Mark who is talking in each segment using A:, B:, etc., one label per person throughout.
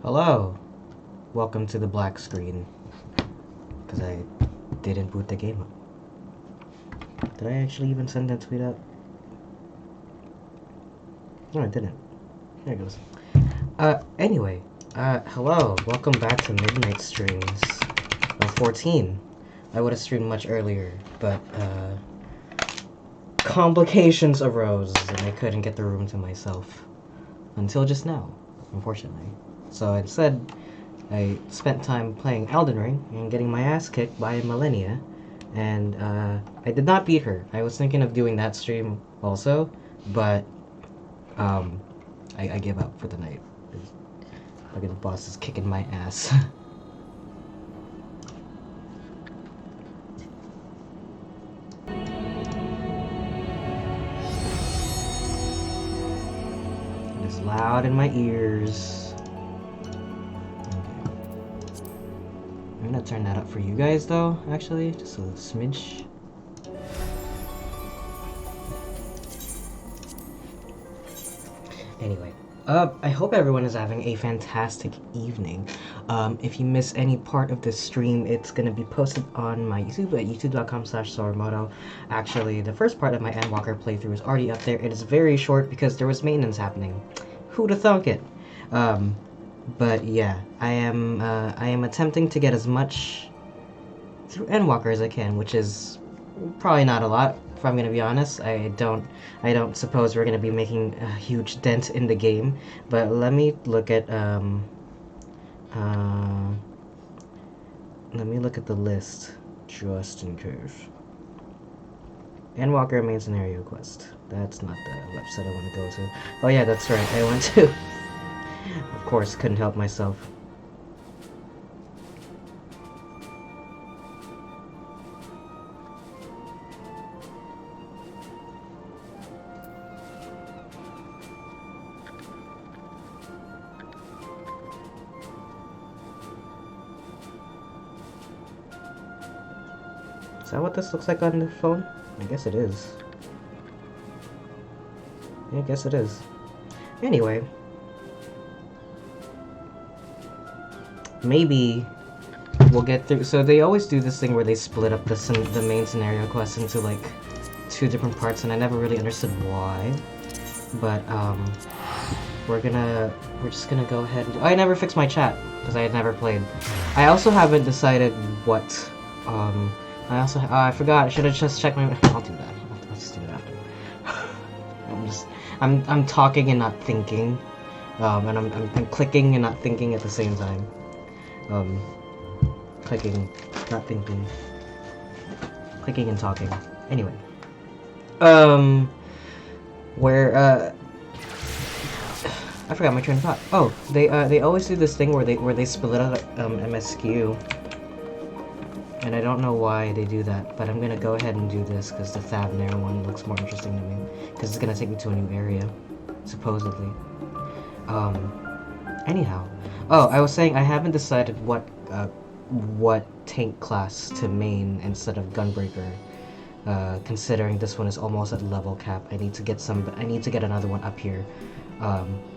A: Hello, welcome to the black screen, because I didn't boot the game up. Did I actually even send that tweet out? No, I didn't. There it goes. Anyway, hello, welcome back to Midnight Streams of 14. I would have streamed much earlier, but, complications arose, and I couldn't get the room to myself. Until just now, unfortunately. So instead, I spent time playing Elden Ring and getting my ass kicked by Millennia, and I did not beat her. I was thinking of doing that stream also, but I give up for the night. Look at the boss is kicking my ass. It is loud in my ears. I'm gonna turn that up for you guys though, actually, just a smidge. Anyway, I hope everyone is having a fantastic evening. If you miss any part of this stream, it's gonna be posted on my YouTube at youtube.com/Soromoto. Actually, the first part of my Endwalker playthrough is already up there. It is very short because there was maintenance happening. Who'd have thunk it? But yeah, I am attempting to get as much through Endwalker as I can, which is probably not a lot, if I'm gonna be honest. I don't suppose we're gonna be making a huge dent in the game, but let me look at the list just in case. Endwalker main scenario quest. That's not the website I want to go to. Oh yeah, that's right. I went to. Of course, couldn't help myself. Is that what this looks like on the phone? I guess it is. Yeah, I guess it is. Anyway. Maybe we'll get through. So they always do this thing where they split up the main scenario quest into like 2 different parts, and I never really understood why. But we're just gonna go ahead. I never fixed my chat because I had never played. I also haven't decided what. I forgot. I should have just checked my. I'll do that. I'll just do it after. I'm talking and not thinking, and I'm clicking and not thinking at the same time. Clicking, not thinking. Clicking and talking. Anyway. I forgot my train of thought. Oh, they always do this thing where they split up MSQ. And I don't know why they do that, but I'm gonna go ahead and do this because the Thavnair one looks more interesting to me. Because it's gonna take me to a new area, supposedly. Anyhow. Oh, I was saying I haven't decided what tank class to main instead of Gunbreaker. Considering this one is almost at level cap, I need to get another one up here.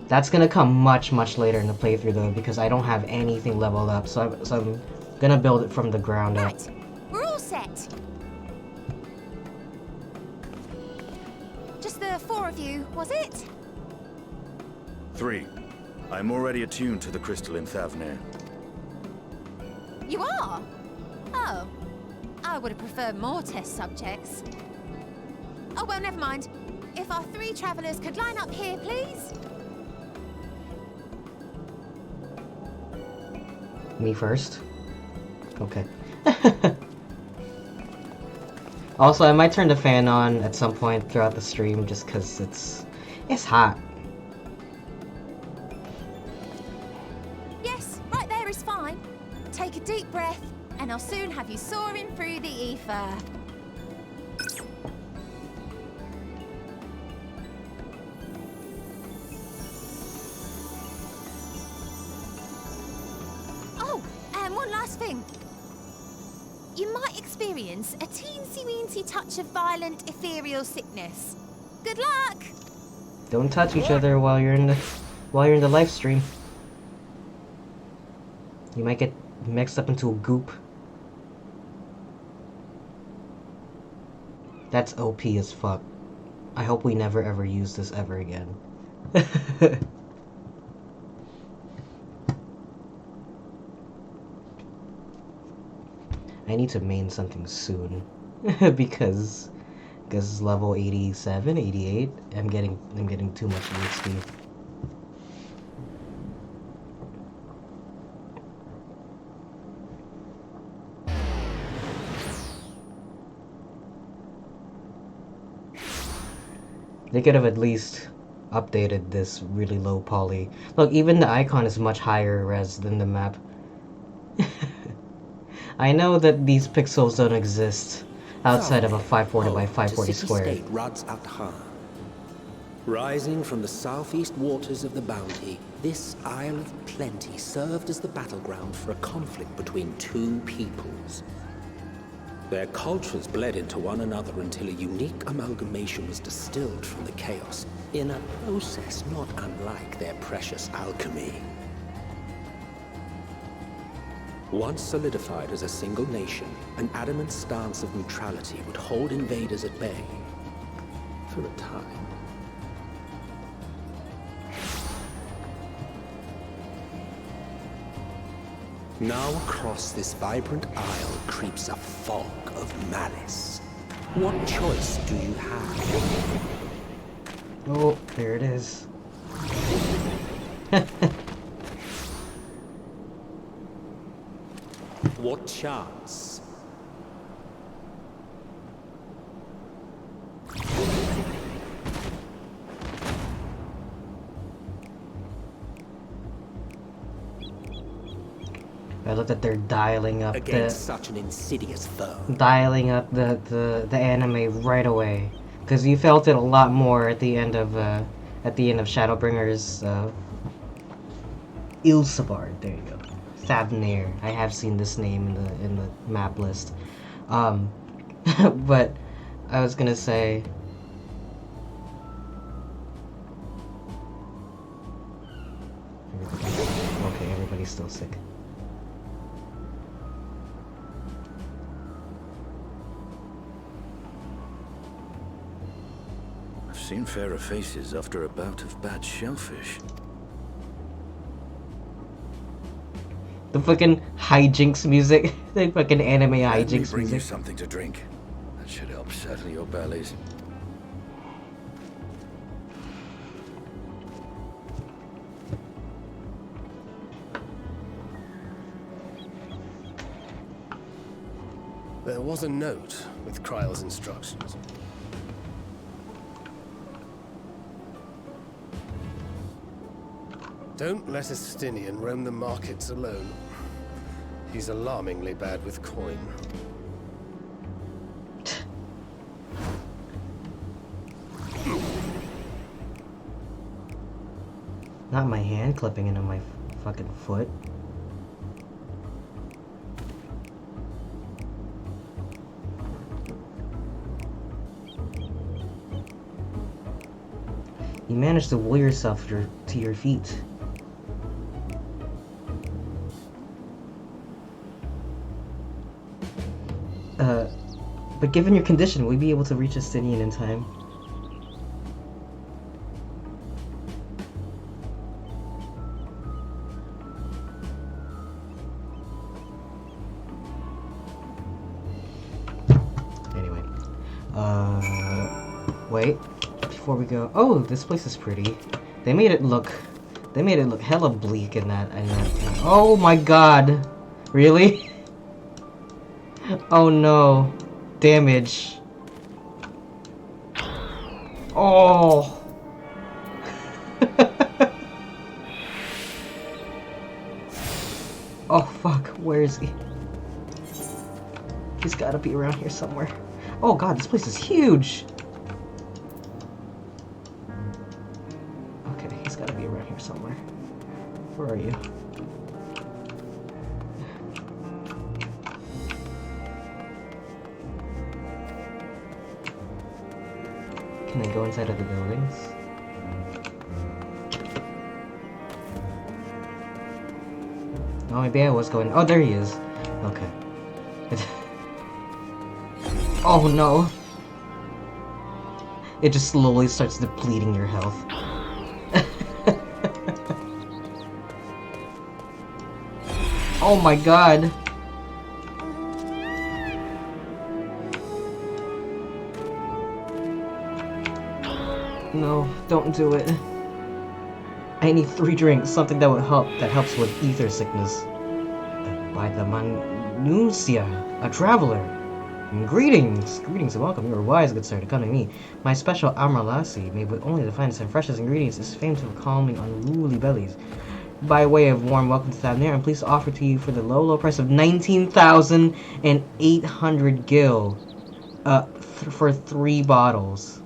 A: That's gonna come much later in the playthrough though, because I don't have anything leveled up, so I'm gonna build it from the ground up.
B: Right, we're all set. Just the 4 of you, was it?
C: 3. I'm already attuned to the crystal in Thavnair.
B: You are? Oh. I would have preferred more test subjects. Oh, well, never mind. If our 3 travelers could line up here, please.
A: Me first? Okay. Also, I might turn the fan on at some point throughout the stream just because it's hot.
B: Yes, right there is fine. Take a deep breath, and I'll soon have you soaring through the ether. Oh, and one last thing. You might experience a teensy-weensy touch of violent ethereal sickness. Good luck!
A: Don't touch each other while you're in the live stream. You might get mixed up into a goop. That's OP as fuck. I hope we never ever use this ever again. I need to main something soon. because level 87, 88, I'm getting too much EXP. They could have at least updated this really low poly. Look, even the icon is much higher res than the map. I know that these pixels don't exist outside of a 540 by 540 square.
D: City-state Rads At Han. Rising from the southeast waters of the Bounty, this Isle of Plenty served as the battleground for a conflict between two peoples. Their cultures bled into one another until a unique amalgamation was distilled from the chaos, in a process not unlike their precious alchemy. Once solidified as a single nation, an adamant stance of neutrality would hold invaders at bay for a time. Now across this vibrant isle creeps a fog of malice. What choice do you have?
A: Oh, there it is.
D: What chance?
A: I love that they're dialing up
D: Against such an insidious foe.
A: the anime right away, because you felt it a lot more at the end of Shadowbringers Ilsabard. There you go. Thavnair. I have seen this name in the map list. But I was gonna say, okay, everybody's still sick.
C: I've seen fairer faces after a bout of bad shellfish.
A: The fucking hijinks music. The fucking anime
C: Let me
A: hijinks
C: bring you
A: music.
C: something to drink. That should help settle your bellies.
E: There was a note with Kryle's instructions. Don't let a Stinian roam the markets alone. He's alarmingly bad with coin.
A: Not my hand clipping into my fucking foot. You managed to will yourself to your feet. But given your condition, will you be able to reach Estinian in time? Anyway. Wait. Before we go... Oh, this place is pretty. They made it look hella bleak in that... Oh my god! Really? Oh no. Damage. Oh. Oh fuck, where is he? He's gotta be around here somewhere. Oh god, this place is huge! Okay, he's gotta be around here somewhere. Where are you? Can I go inside of the buildings? Oh, maybe I was going... Oh, there he is. Okay. Oh, no. It just slowly starts depleting your health. Oh my god. No, don't do it. I need 3 drinks, something that would help, that helps with ether sickness. By the Manusia, a traveler. Greetings! Greetings and welcome. You are wise, good sir, to come to me. My special Amralasi, made with only the finest and freshest ingredients, is famed for calming unruly bellies. By way of warm welcome to Thavnair, I'm pleased to offer to you for the low price of 19,800 gil. For 3 bottles.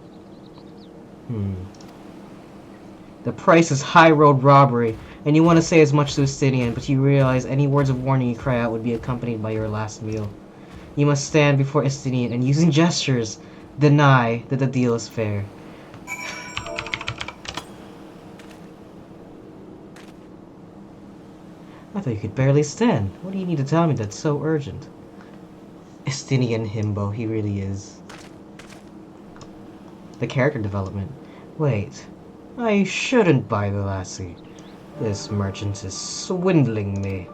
A: The price is high road robbery, and you want to say as much to Estinian, but you realize any words of warning you cry out would be accompanied by your last meal. You must stand before Estinian and, using gestures, deny that the deal is fair. I thought you could barely stand. What do you need to tell me that's so urgent? Estinian himbo, he really is. The character development. Wait, I shouldn't buy the lassie. This merchant is swindling me.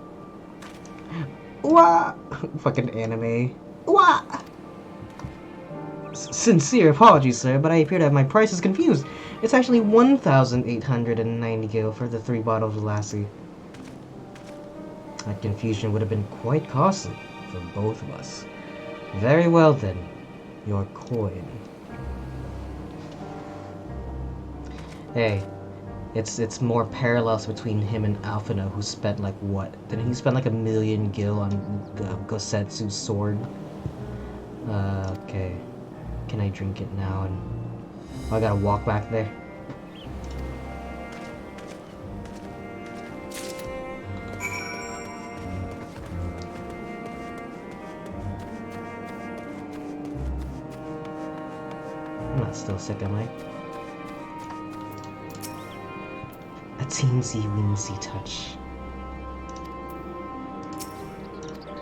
A: Wah! Fucking anime. Wah! Sincere apologies, sir, but I appear to have my prices confused. It's actually 1,890 gil for the 3 bottles of lassie. That confusion would have been quite costly for both of us. Very well then, your coin. Hey, it's more parallels between him and Alphino, who spent like what? Didn't he spend like 1,000,000 gil on Gosetsu's sword? Okay. Can I drink it now? And oh, I gotta walk back there. I'm not still sick, am I? A teensy-weensy touch.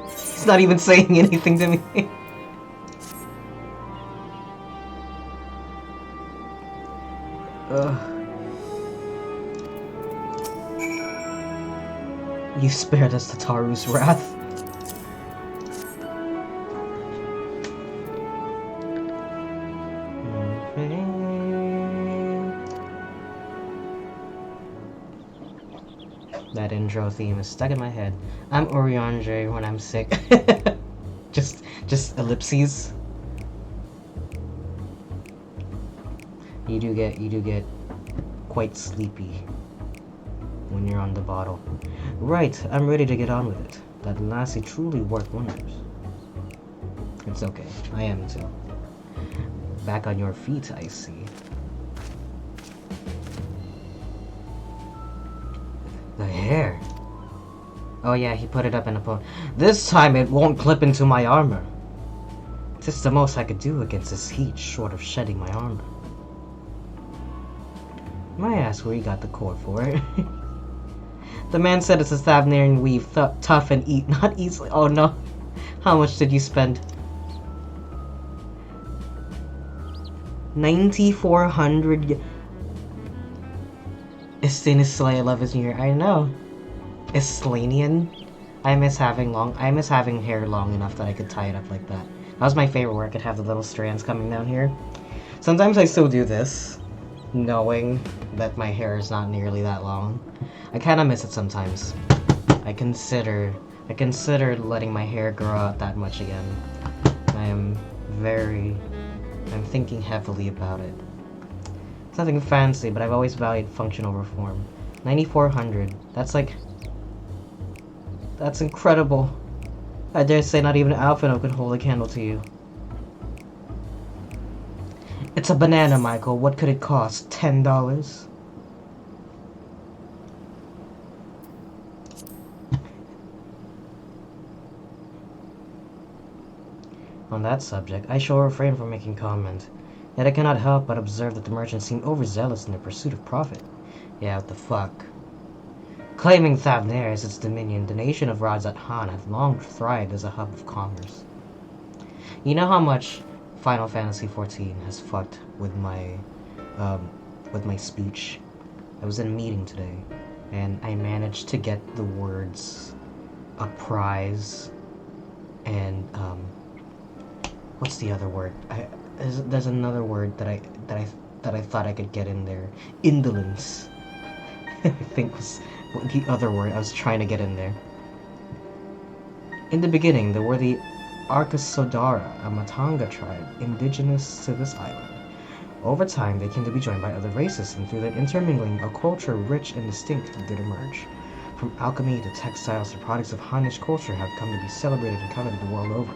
A: He's not even saying anything to me. You spared us Tataru's wrath. That intro theme is stuck in my head. I'm Oriandre when I'm sick. just ellipses. You do get quite sleepy when you're on the bottle. Right, I'm ready to get on with it. That lassie truly worked wonders. It's okay, I am too. Back on your feet, I see. The hair. Oh yeah, he put it up in a pose. This time it won't clip into my armor. This is the most I could do against this heat, short of shedding my armor. May I ask where you got the cord for it? The man said it's a Thavnarian weave, tough and not easily. Oh no. How much did you spend? 9,400. Estinislay, I love his new year. I know. Eslanian. I miss having hair long enough that I could tie it up like that. That was my favorite where I could have the little strands coming down here. Sometimes I still do this, knowing that my hair is not nearly that long. I kind of miss it sometimes. I consider letting my hair grow out that much again. I'm thinking heavily about it. It's nothing fancy, but I've always valued function over form. 9,400. That's incredible. I dare say not even Alphino could hold a candle to you. It's a banana, Michael. What could it cost? $10? On that subject, I shall refrain from making comment. Yet I cannot help but observe that the merchants seem overzealous in their pursuit of profit. Yeah, what the fuck? Claiming Thavnair as its dominion, the nation of Radzat Han had long thrived as a hub of commerce. You know how much Final Fantasy XIV has fucked with my speech? I was in a meeting today, and I managed to get the words "a prize" and what's the other word? There's another word that I thought I could get in there. Indolence, I think was the other word I was trying to get in there. In the beginning, there were the Arkasodara, a Matanga tribe indigenous to this island. Over time, they came to be joined by other races, and through their intermingling, a culture rich and distinct did emerge. From alchemy to textiles, the products of Hanish culture have come to be celebrated and coveted the world over.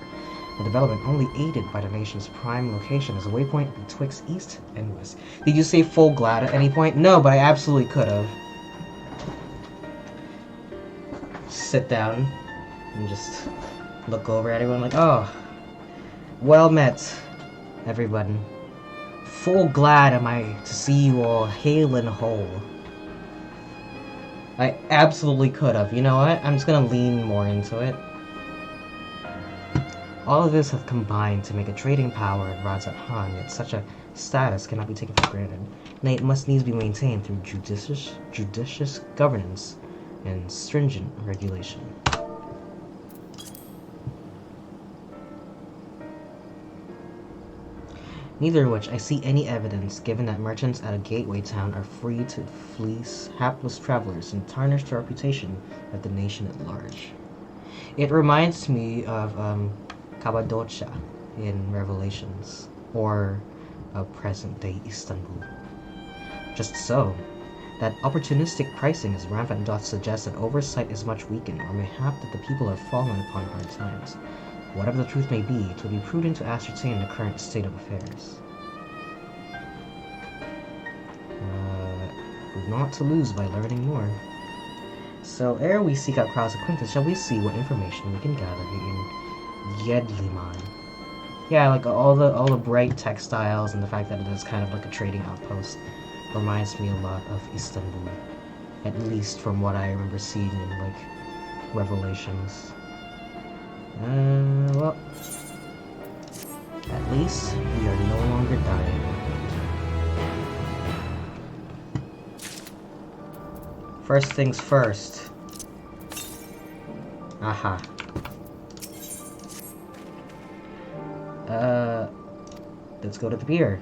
A: A development only aided by the nation's prime location as a waypoint betwixt east and west. Did you say full glad at any point? No, but I absolutely could have. Sit down and just look over at everyone like, oh, well met, everyone. Full glad am I to see you all hale and whole. I absolutely could have. You know what? I'm just gonna lean more into it. All of this have combined to make a trading power at Radzat Han, yet such a status cannot be taken for granted. Nay, it must needs be maintained through judicious governance and stringent regulation. Neither of which I see any evidence, given that merchants at a gateway town are free to fleece hapless travelers and tarnish the reputation of the nation at large. It reminds me of Cappadocia in Revelations, or present-day Istanbul. Just so, that opportunistic pricing is rampant doth suggest that oversight is much weakened, or mayhap that the people have fallen upon hard times. Whatever the truth may be, it would be prudent to ascertain the current state of affairs. We've naught to lose by learning more. So, ere we seek out Krau's acquaintance, shall we see what information we can gather in Yedliman? Yeah, like all the bright textiles and the fact that it is kind of like a trading outpost reminds me a lot of Istanbul. At least from what I remember seeing in like Revelations. Well, at least we are no longer dying. First things first. Aha. Let's go to the pier.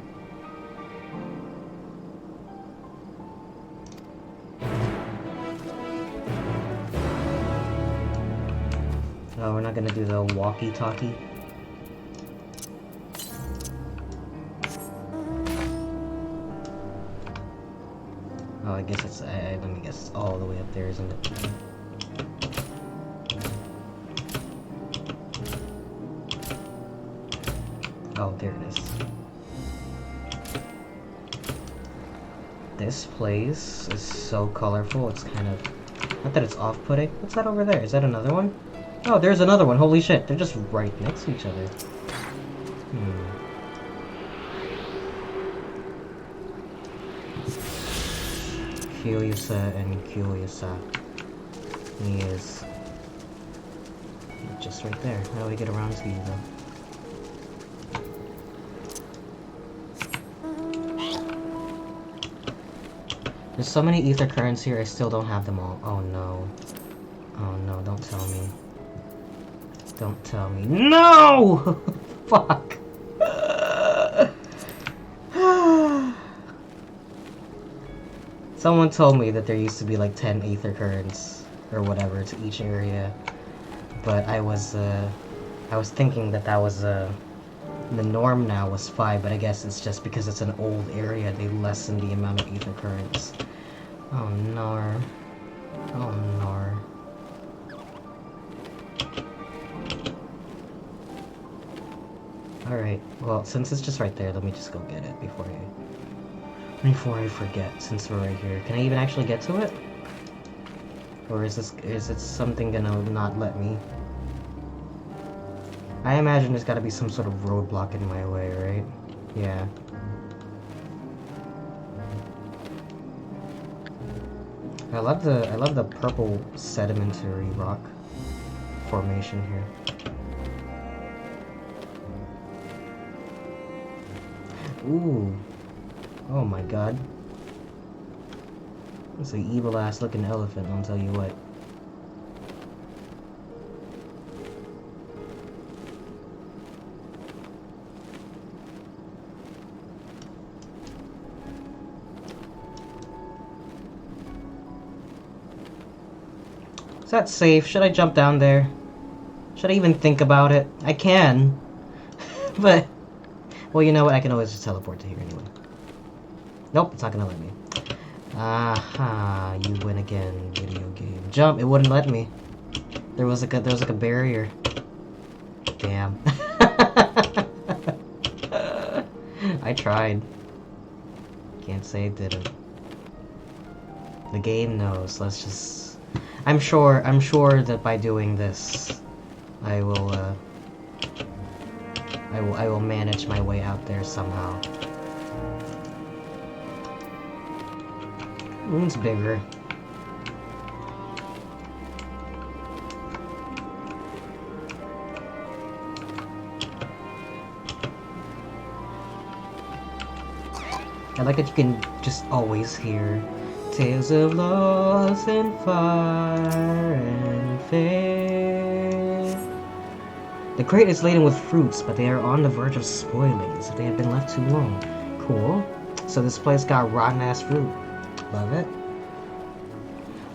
A: Oh, we're not gonna do the walkie-talkie. Oh, I guess it's, let me guess, it's all the way up there, isn't it? Oh, there it is. This place is so colorful, it's kind of, not that it's off-putting. What's that over there? Is that another one? Oh, there's another one. Holy shit. They're just right next to each other. Curiosa and Curiosa. He is just right there. How do we get around to you, though? There's so many ether currents here, I still don't have them all. Oh no. Oh no, don't tell me. Don't tell me. No! Fuck. Someone told me that there used to be like 10 ether currents or whatever to each area, but I was thinking that was the norm now was 5, but I guess it's just because it's an old area they lessen the amount of ether currents. Oh no. Oh no. Alright, well, since it's just right there, let me just go get it before I forget, since we're right here. Can I even actually get to it? Or is it something gonna not let me? I imagine there's gotta be some sort of roadblock in my way, right? Yeah. I love the purple sedimentary rock formation here. Ooh. Oh my god. It's an evil ass looking elephant, I'll tell you what. Is that safe? Should I jump down there? Should I even think about it? I can. But, well, you know what? I can always just teleport to here anyway. Nope, it's not gonna let me. Aha, you win again, video game. Jump, it wouldn't let me. There was like a barrier. Damn. I tried. Can't say it didn't. The game knows. Let's just. I'm sure that by doing this, I will manage my way out there somehow. Moon's bigger. I like that you can just always hear tales of loss and fire and fate. The crate is laden with fruits, but they are on the verge of spoiling as if they have been left too long. Cool. So this place got rotten-ass fruit. Love it.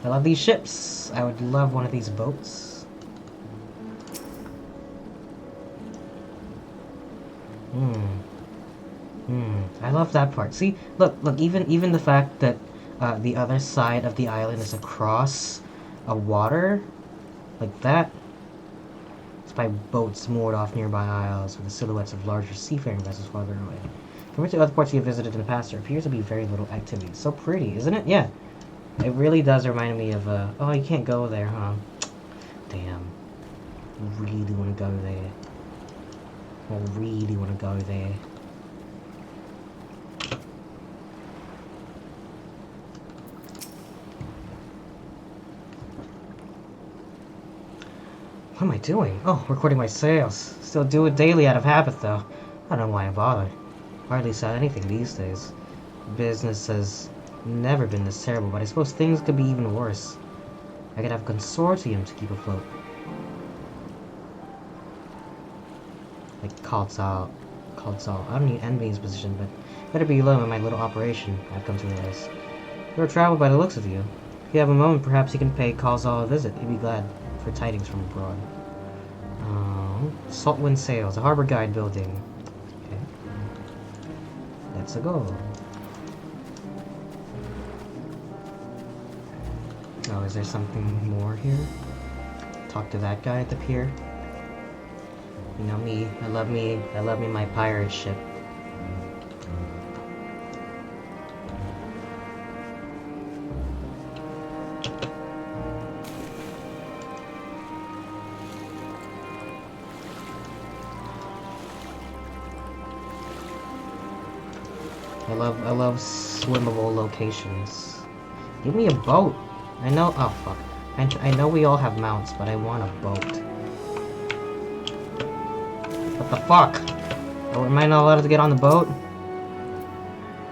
A: I love these ships. I would love one of these boats. I love that part. See, look, even the fact that the other side of the island is across a water, like that. It's by boats moored off nearby isles with the silhouettes of larger seafaring vessels farther away. Compared to other ports you have visited in the past, there appears to be very little activity. It's so pretty, isn't it? Yeah. It really does remind me of, oh, you can't go there, huh? Damn. I really want to go there. I really want to go there. What am I doing? Oh, recording my sales. Still do it daily out of habit, though. I don't know why I bother. Hardly sell anything these days. Business has never been this terrible, but I suppose things could be even worse. I could have a consortium to keep afloat. Like Called Saul. I don't need Envy's position, but better be alone in my little operation, I've come to realize. You're traveled by the looks of you. If you have a moment, perhaps you can pay Saul a visit. He'd be glad for tidings from abroad. Saltwind Sails, a harbor guide building. Okay. Let's go. Oh, is there something more here? Talk to that guy at the pier. You know me, I love me my pirate ship. I love swimmable locations. Give me a boat. I know. Oh fuck. I know we all have mounts, but I want a boat. What the fuck? Oh, am I not allowed to get on the boat?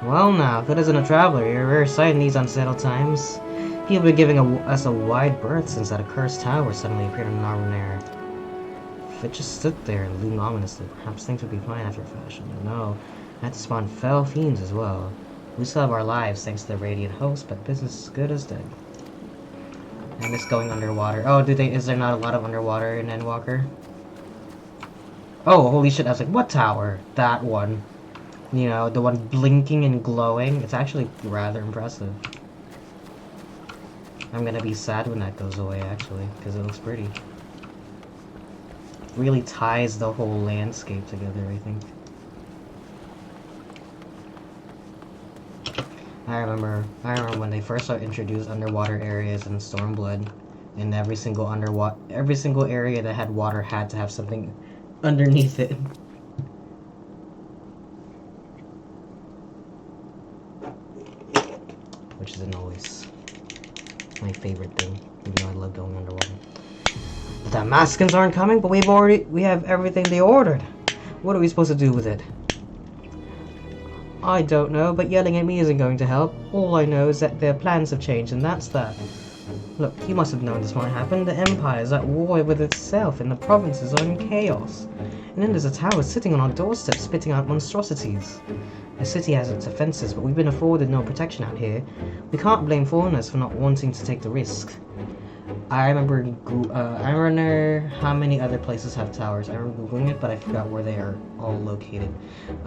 A: Well now, good as a traveler, you're a rare sight in these unsettled times. People have been giving us a wide berth since that accursed tower suddenly appeared in our air. If it just stood there and loomed ominously, perhaps things would be fine after a fashion. No, I had to spawn fell fiends as well. We still have our lives thanks to the radiant host, but business is good as dead. I miss going underwater. Oh, is there not a lot of underwater in Endwalker? Oh, holy shit, I was like, what tower? That one. You know, the one blinking and glowing. It's actually rather impressive. I'm gonna be sad when that goes away, actually, because it looks pretty. Really ties the whole landscape together, I think. I remember when they first introduced underwater areas in Stormblood, and every single area that had water had to have something underneath it. Which isn't always My favorite thing, even though I love going underwater. The Damascans aren't coming, but we have everything they ordered. What are we supposed to do with it? I don't know, but yelling at me isn't going to help. All I know is that their plans have changed, and that's that. Look, you must have known this might happen. The Empire is at war with itself, and the provinces are in chaos. And then there's a tower sitting on our doorstep, spitting out monstrosities. The city has its defenses, but we've been afforded no protection out here. We can't blame foreigners for not wanting to take the risk. I remember how many other places have towers. I remember googling it, but I forgot where they are all located.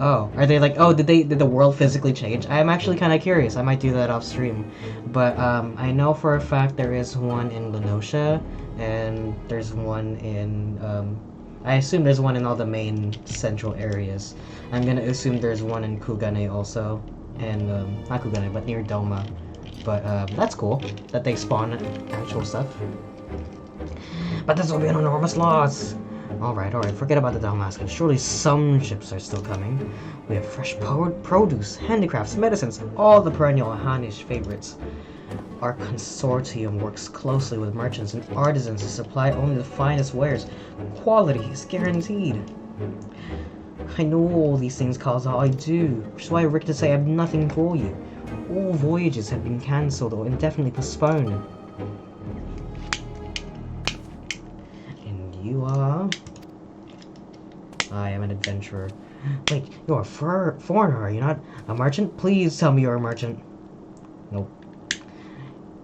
A: Oh, are they like? Oh, did the world physically change? I'm actually kind of curious. I might do that off stream, but I know for a fact there is one in Lenosha, and there's one in I assume there's one in all the main central areas. I'm gonna assume there's one in Kugane also, and not Kugane, but near Doma. But that's cool that they spawn actual stuff. But this will be an enormous loss. Alright, forget about the Damascus. Surely some ships are still coming. We have fresh produce, handicrafts, medicines, all the perennial Hanish favorites. Our consortium works closely with merchants and artisans to supply only the finest wares. Quality is guaranteed. I know all these things, Kaza, I do. Which is why Rick to say I have nothing for you. All voyages have been cancelled or indefinitely postponed. And you are? I am an adventurer. Wait, you're a foreigner, are you not? A merchant? Please tell me you're a merchant. Nope.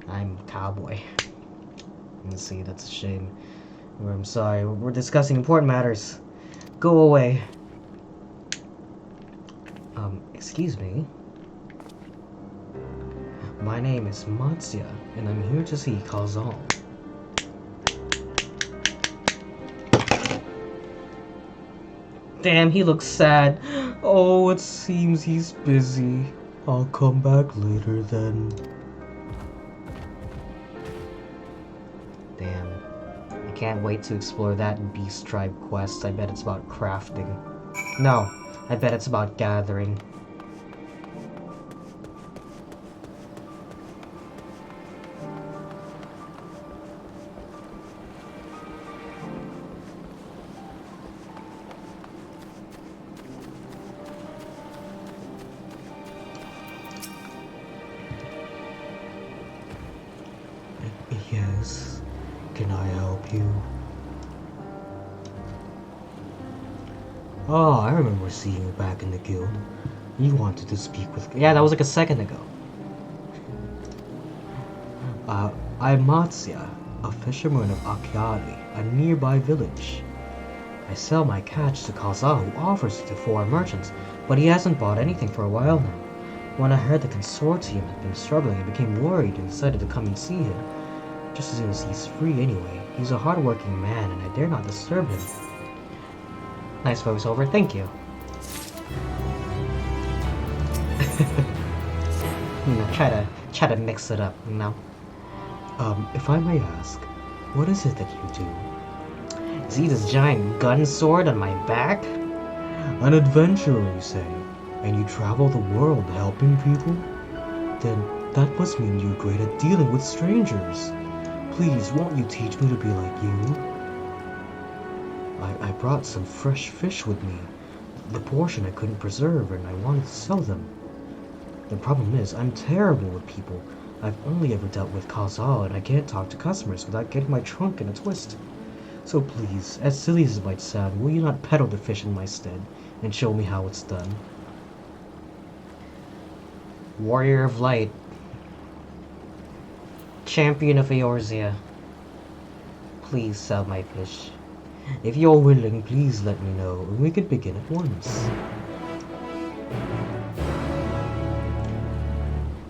A: I'm a cowboy. Let's see, that's a shame. I'm sorry, we're discussing important matters. Go away. Excuse me? My name is Matsya, and I'm here to see Kazal. Damn, he looks sad. Oh, it seems he's busy. I'll come back later then. Damn. I can't wait to explore that Beast Tribe quest. I bet it's about crafting. No, I bet it's about gathering. Yes. Can I help you? Oh, I remember seeing you back in the guild. You wanted to speak with... Yeah, that was like a second ago. I'm Matsya, a fisherman of Akiali, a nearby village. I sell my catch to Kaza, who offers it to foreign merchants, but he hasn't bought anything for a while now. When I heard the consortium had been struggling, I became worried and decided to come and see him. Just as soon as he's free anyway. He's a hard-working man, and I dare not disturb him. Nice voiceover, thank you. You know, try to mix it up, you know. If I may ask, what is it that you do? See this giant gun sword on my back? An adventurer, you say, and you travel the world helping people? Then that must mean you're great at dealing with strangers. Please, won't you teach me to be like you? I brought some fresh fish with me. The portion I couldn't preserve, and I wanted to sell them. The problem is, I'm terrible with people. I've only ever dealt with Kazal, and I can't talk to customers without getting my trunk in a twist. So please, as silly as it might sound, will you not peddle the fish in my stead, and show me how it's done? Warrior of Light. Champion of Eorzea. Please sell my fish. If you're willing, please let me know, and we could begin at once.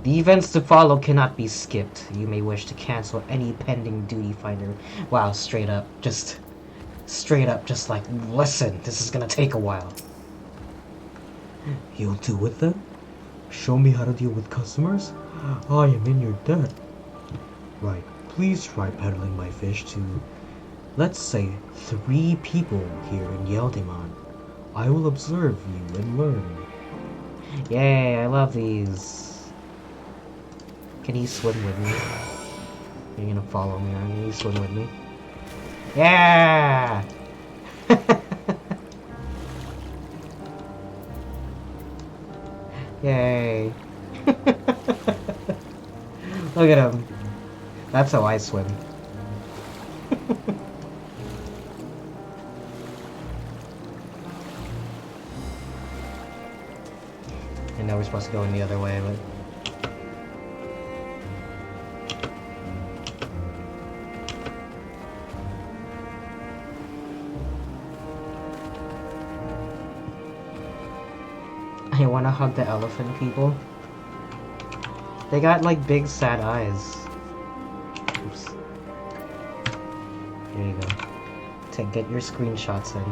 A: The events to follow cannot be skipped. You may wish to cancel any pending duty finder. Wow, straight up, just like, listen, this is gonna take a while. You'll do it then? Show me how to deal with customers? I am in your debt. Right, please try peddling my fish to, let's say, 3 people here in Yeldiman. I will observe you and learn. Yay, I love these. Can he swim with me? You're gonna follow me, aren't you? You swim with me. Yeah! Yay! Look at him. That's how I swim. I know we're supposed to go in the other way, but... I wanna hug the elephant people. They got like big sad eyes. Oops. There you go. Get your screenshots in.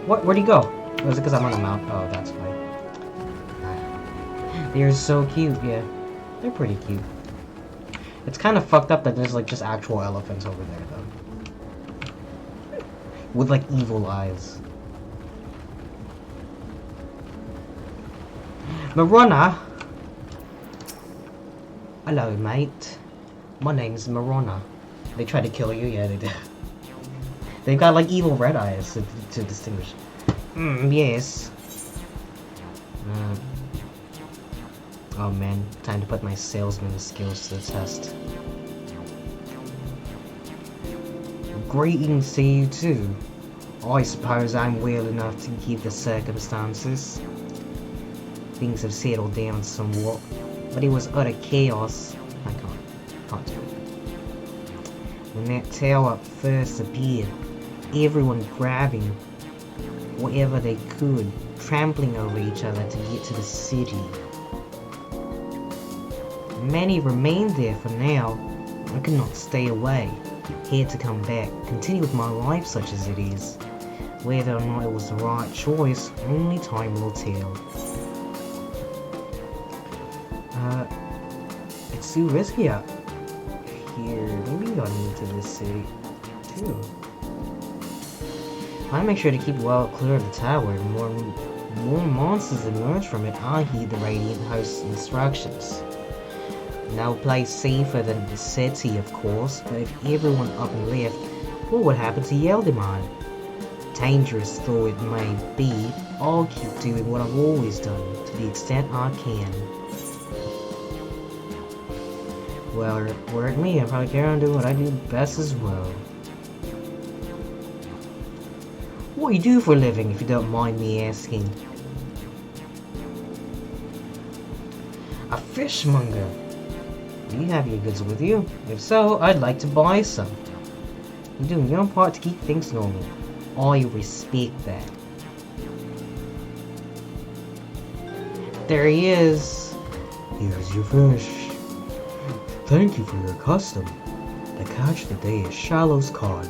A: What? Where'd he go? Was it because I'm on a mount? Oh, that's why. They're so cute, yeah. They're pretty cute. It's kind of fucked up that there's like just actual elephants over there, though. With like evil eyes. Marona! Hello, mate. My name's Marona. They tried to kill you? Yeah, they did. They've got like evil red eyes to distinguish. Yes. Oh man, time to put my salesman skills to the test. Greetings to you too. I suppose I'm well enough to keep the circumstances. Things have settled down somewhat, but it was utter chaos. I can't do it. When that tower first appeared, everyone grabbing whatever they could, trampling over each other to get to the city. Many remained there for now. I could not stay away. Had to come back, continue with my life such as it is. Whether or not it was the right choice, only time will tell. It's too risky out here. Maybe I'll move to this city, too. I make sure to keep well clear of the tower. More monsters emerge from it. I heed the Radiant Host's instructions. No place safer than the city, of course, but if everyone up and left, what would happen to Yeldimine? Dangerous though it may be, I'll keep doing what I've always done, to the extent I can. Well, word me, I'll probably carry on doing what I do best as well. What do you do for a living, if you don't mind me asking? A fishmonger. Do you have your goods with you? If so, I'd like to buy some. You're doing your part to keep things normal. I respect that. There he is. Here's your fish. Thank you for your custom. The catch today is Shallow's cod,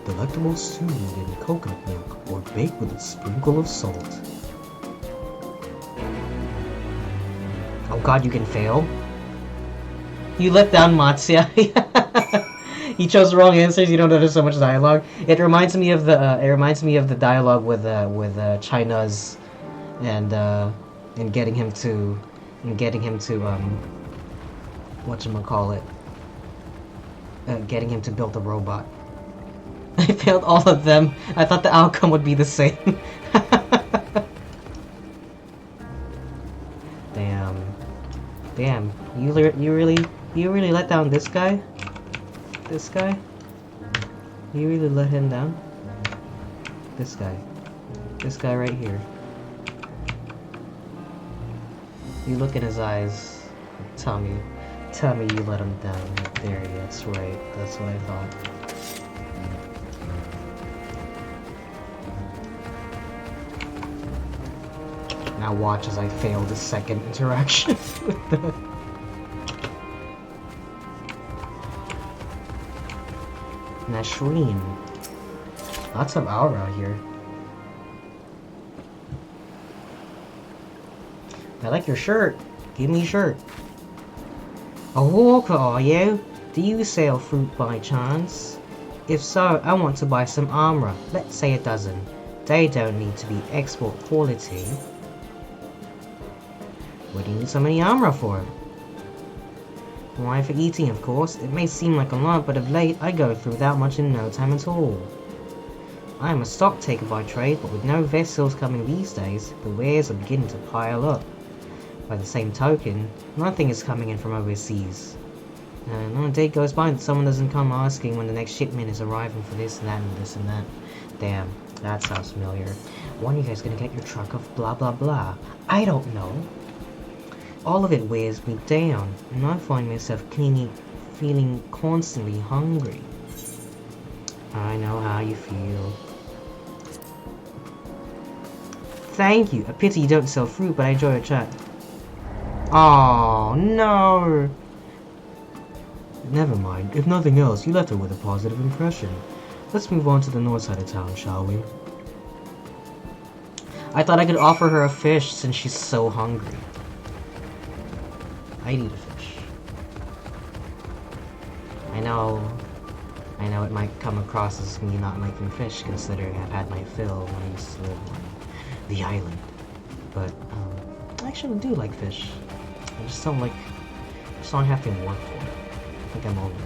A: delectable stewed in coconut milk or baked with a sprinkle of salt. Oh god, you can fail? You let down Matsuya. He chose the wrong answers. You don't notice so much dialogue. It reminds me of the dialogue with China's and getting him to whatchamacallit, getting him to build a robot. I failed all of them. I thought the outcome would be the same. Damn. You really let down this guy? This guy? You really let him down? This guy. This guy right here. You look in his eyes. Tell me you let him down. There, that's right. That's what I thought. Now watch as I fail the second interaction with the... Nashreen. Lots of aura here. I like your shirt. Give me your shirt. A hawker, are you? Do you sell fruit by chance? If so, I want to buy some armor. Let's say a dozen. They don't need to be export quality. What do you need so many armor for? Why, for eating, of course. It may seem like a lot, but of late, I go through that much in no time at all. I am a stock taker by trade, but with no vessels coming these days, the wares are beginning to pile up. By the same token, nothing is coming in from overseas. Not a day goes by that someone doesn't come asking when the next shipment is arriving for this and that and this and that. Damn, that sounds familiar. When are you guys gonna get your truck of blah blah blah? I don't know. All of it wears me down, and I find myself feeling constantly hungry. I know how you feel. Thank you. A pity you don't sell fruit, but I enjoy your chat. Oh no! Never mind. If nothing else, you left her with a positive impression. Let's move on to the north side of town, shall we? I thought I could offer her a fish since she's so hungry. I need a fish. I know it might come across as me not liking fish, considering I've had my fill when I used to live on the island. But, I actually do like fish. I just don't have to work for it. I think I'm over it.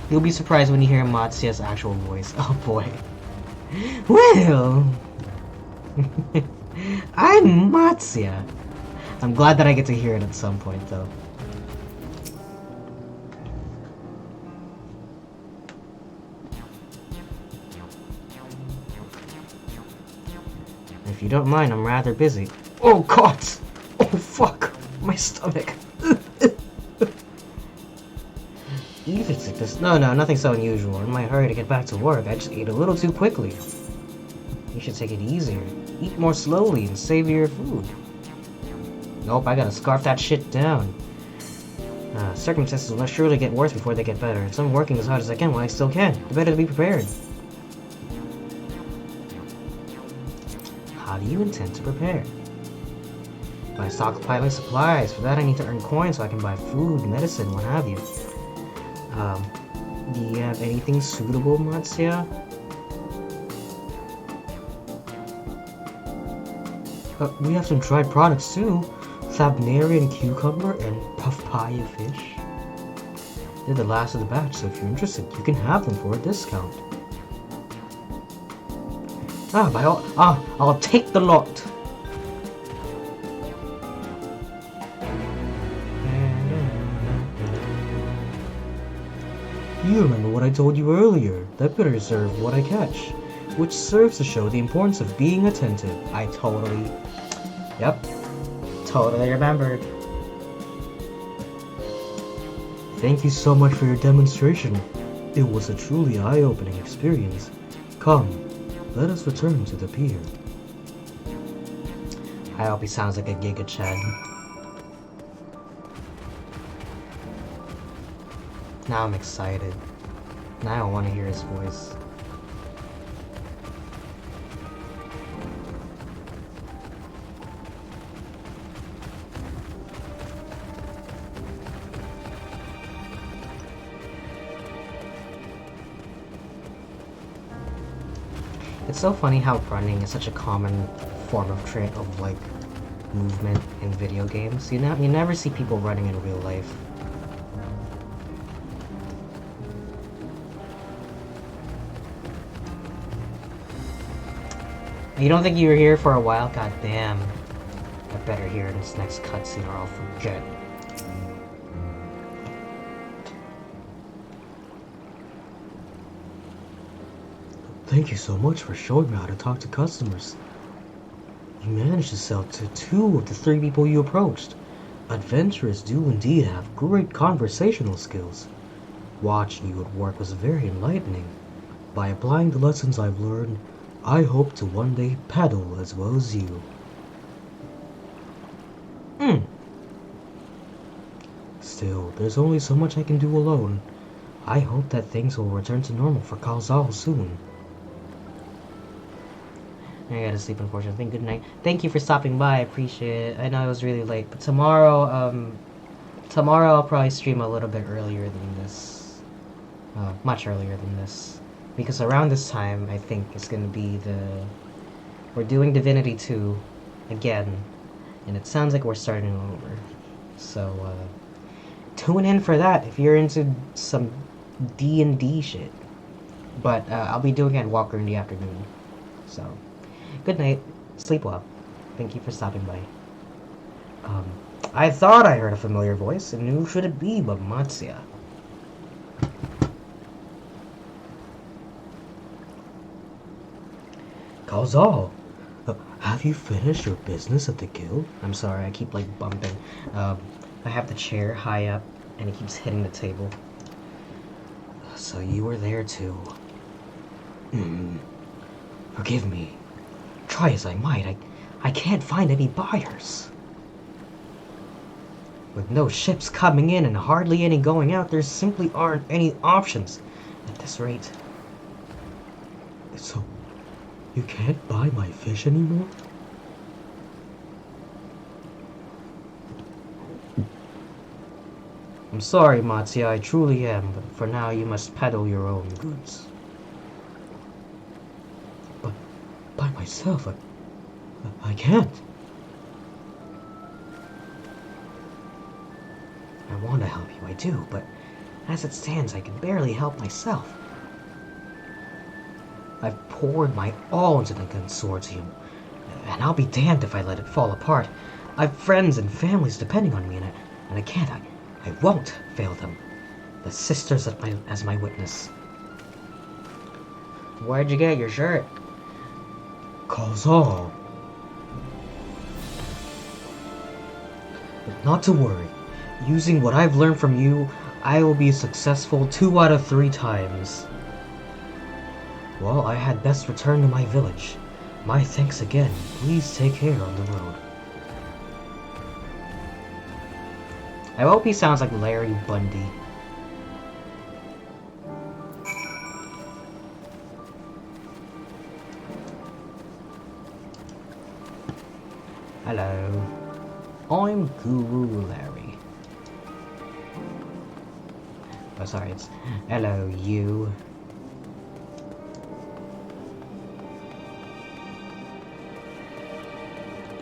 A: You'll be surprised when you hear Matsuya's actual voice. Oh boy. Well... I'm Matsuya. I'm glad that I get to hear it at some point, though. If you don't mind, I'm rather busy. Oh god! Oh fuck! My stomach! Even sickness. No, nothing so unusual. In my hurry to get back to work, I just ate a little too quickly. You should take it easier. Eat more slowly and savor your food. Nope, I gotta scarf that shit down. Circumstances will surely get worse before they get better, so I'm working as hard as I can while I still can. The better to be prepared. How do you intend to prepare? By stockpiling supplies. For that I need to earn coins so I can buy food, medicine, what have you. Do you have anything suitable, Matsuya? We have some dried products too. Thabnarian cucumber and papaya fish. They're the last of the batch, so if you're interested, you can have them for a discount. I'll take the lot. You remember what I told you earlier, that better serve what I catch, which serves to show the importance of being attentive. Totally remembered. Thank you so much for your demonstration. It was a truly eye-opening experience. Come, let us return to the pier. I hope he sounds like a Giga Chad. Now I'm excited. Now I want to hear his voice. It's so funny how running is such a common form of movement in video games. You never see people running in real life. You don't think you were here for a while? God damn. I better hear in this next cutscene or I'll forget. Thank you so much for showing me how to talk to customers. You managed to sell to 2 of the 3 people you approached. Adventurers do indeed have great conversational skills. Watching you at work was very enlightening. By applying the lessons I've learned, I hope to one day paddle as well as you. Still, there's only so much I can do alone. I hope that things will return to normal for Calzal soon. I gotta sleep, unfortunately. Good night. Thank you for stopping by. I appreciate it. I know it was really late, but tomorrow I'll probably stream a little bit earlier than this. much earlier than this. Because around this time, I think, is going to be we're doing Divinity 2 again, and it sounds like we're starting over. So, tune in for that if you're into some D&D shit. But, I'll be doing Endwalker in the afternoon. So, good night. Sleep well. Thank you for stopping by. I thought I heard a familiar voice, and who should it be but Matsuya? Kazuo, have you finished your business at the guild? I'm sorry, I keep like bumping. I have the chair high up, and it keeps hitting the table. So you were there too. Forgive me. Try as I might, I can't find any buyers. With no ships coming in and hardly any going out, there simply aren't any options at this rate. So, you can't buy my fish anymore? I'm sorry, Matsuya, I truly am, but for now you must peddle your own goods. But by myself, I can't. I want to help you, I do, but as it stands, I can barely help myself. I've poured my all into the consortium, and I'll be damned if I let it fall apart. I've friends and families depending on me, and I can't, I won't fail them. The sisters as my witness. Where'd you get your shirt? Kazuo. But not to worry. Using what I've learned from you, I will be successful 2 out of 3 times. Well, I had best return to my village. My thanks again. Please take care on the road. I hope he sounds like Larry Bundy. Hello. I'm Guru Larry. Oh, sorry, it's hello, you.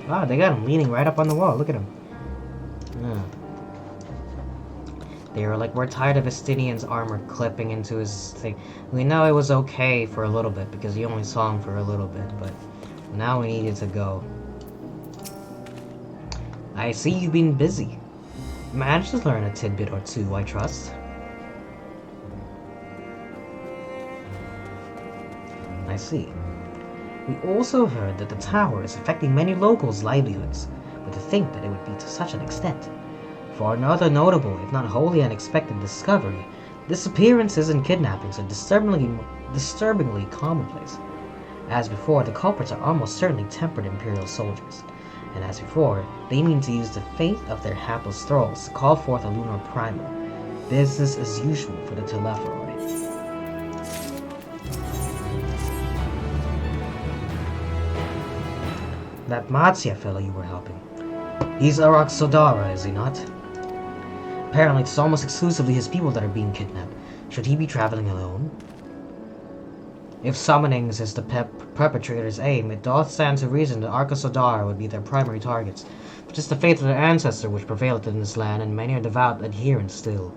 A: Wow, they got him leaning right up on the wall. Look at him. Yeah. They were like, we're tired of Estinian's armor clipping into his thing. We know it was okay for a little bit because you only saw him for a little bit, but now we needed to go. I see you've been busy. Managed to learn a tidbit or two, I trust. I see. We also heard that the tower is affecting many locals' livelihoods, but to think that it would be to such an extent. For another notable, if not wholly unexpected discovery, disappearances and kidnappings are disturbingly commonplace. As before, the culprits are almost certainly tempered Imperial soldiers, and as before, they mean to use the fate of their hapless thralls to call forth a lunar primal. Business as usual for the Telepheroi. That Matsuya fellow you were helping. He's Arak Sodara, is he not? Apparently it's almost exclusively his people that are being kidnapped. Should he be traveling alone? If summonings is the perpetrator's aim, it doth stand to reason that Arca Sodara would be their primary targets, which is the faith of their ancestor which prevaileth in this land, and many are devout adherents still.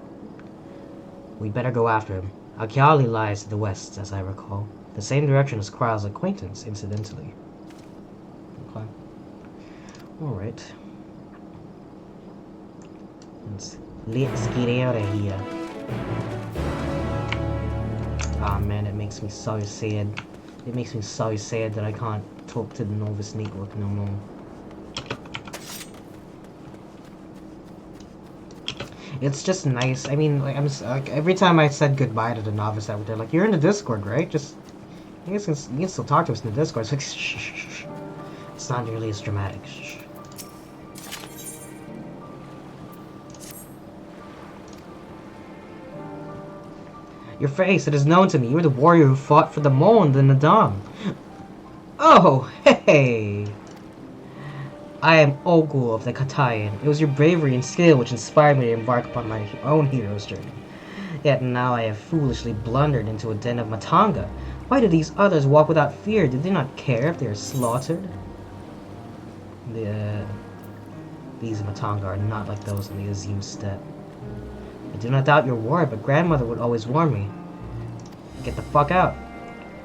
A: We'd better go after him. Akyali lies to the west, as I recall. The same direction as Kral's acquaintance, incidentally. Okay. Alright. Let's get out of here. Ah, man, it makes me so sad. It makes me so sad that I can't talk to the Novice Network no more. It's just nice. I mean, like, every time I said goodbye to the Novice Network, they're like, "You're in the Discord, right? Just you can still talk to us in the Discord." It's like, shh, shh, shh. It's not nearly as dramatic. Shh. Your face, it is known to me. You were the warrior who fought for the Mond and the Dam. Oh, hey! I am Ogul of the Katayan. It was your bravery and skill which inspired me to embark upon my own hero's journey. Yet now I have foolishly blundered into a den of Matanga. Why do these others walk without fear? Do they not care if they are slaughtered? These Matanga are not like those in the Azim steppe. I do not doubt your word, but grandmother would always warn me. Get the fuck out.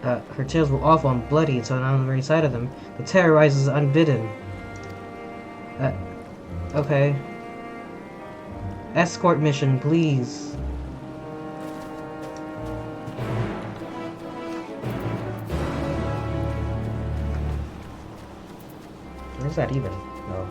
A: Her tales were awful and bloody, and so now on the very sight of them, the terror rises unbidden. Okay. Escort mission, please. Where's that even? No.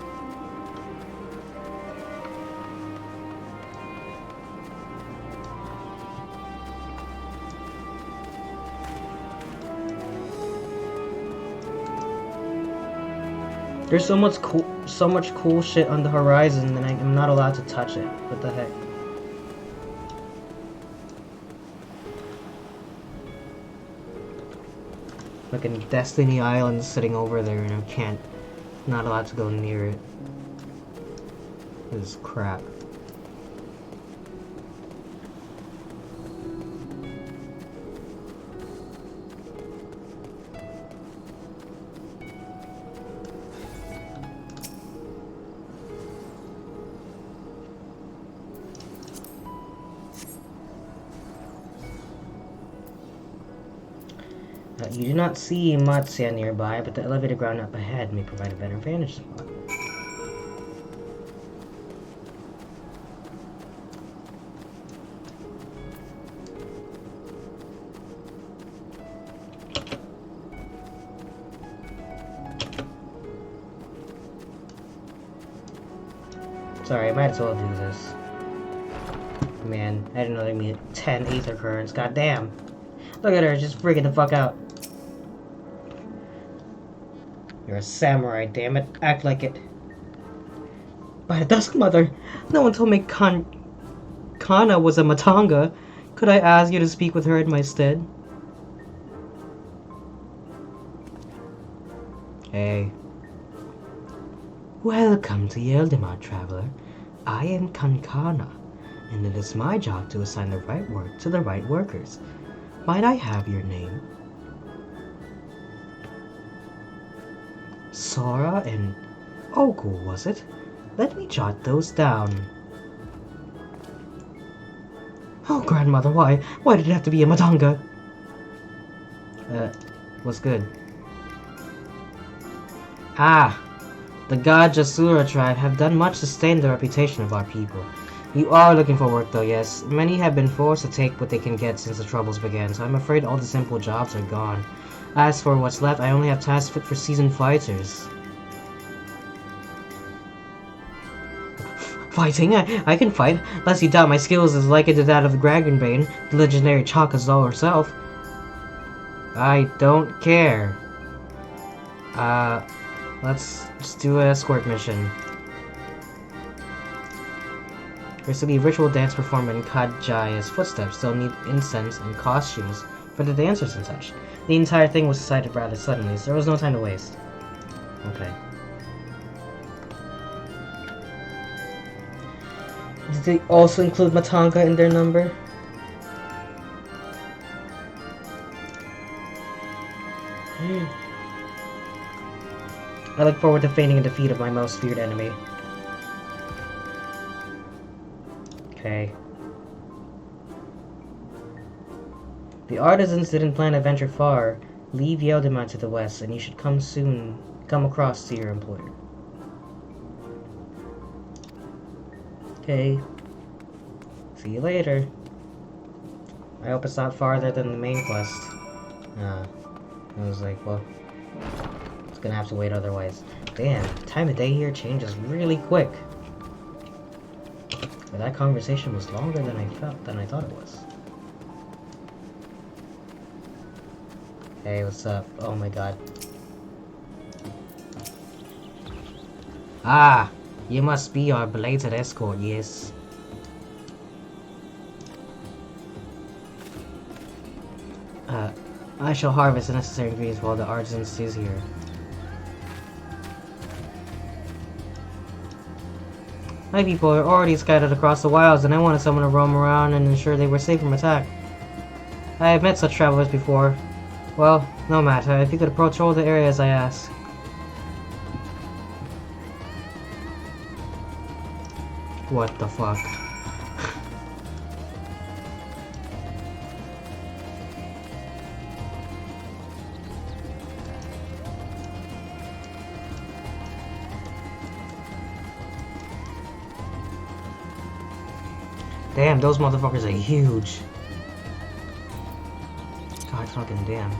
A: There's so much cool shit on the horizon, and I'm not allowed to touch it. What the heck? Fucking Destiny Island sitting over there, and not allowed to go near it. This is crap. You do not see Matsuya nearby, but the elevated ground up ahead may provide a better vantage spot. Sorry, I might as well do this. Man, I didn't know they made 10 ether currents. God damn. Look at her, just freaking the fuck out. You're a samurai, damn it. Act like it. By the dusk mother, no one told me Kana was a Matanga. Could I ask you to speak with her in my stead? Hey. Welcome to Yeldemar, traveler. I am Kankana, and it is my job to assign the right work to the right workers. Might I have your name? Sora and Ogu, was it? Let me jot those down. Oh, grandmother, why? Why did it have to be a Matanga? What's good? Ah, the god Jasura tribe have done much to stain the reputation of our people. You are looking for work though, yes. Many have been forced to take what they can get since the troubles began, so I'm afraid all the simple jobs are gone. As for what's left, I only have tasks fit for seasoned fighters. Fighting? I can fight. Lest you doubt my skills is likened to that of the Dragonbane, the legendary Chakazawa herself. I don't care. Let's just do an escort mission. There's to be a ritual dance performed in Kajaya's footsteps. They'll need incense and costumes for the dancers and such. The entire thing was decided rather suddenly, so there was no time to waste. Okay. Did they also include Matanga in their number? I look forward to feigning a defeat of my most feared enemy. Okay. The artisans didn't plan to venture far. Leave Yeldemar to the west, and you should come across to your employer. Okay. See you later. I hope it's not farther than the main quest. I was like, well, it's gonna have to wait otherwise. Damn, time of day here changes really quick. But that conversation was longer than I thought it was. Hey, what's up? Oh my god. Ah, you must be our belated escort, yes. I shall harvest the necessary ingredients while the artisan stays here. My people are already scattered across the wilds, and I wanted someone to roam around and ensure they were safe from attack. I have met such travelers before. Well, no matter, if you could patrol the area as I asked. What the fuck? Damn, those motherfuckers are huge. God fucking damn.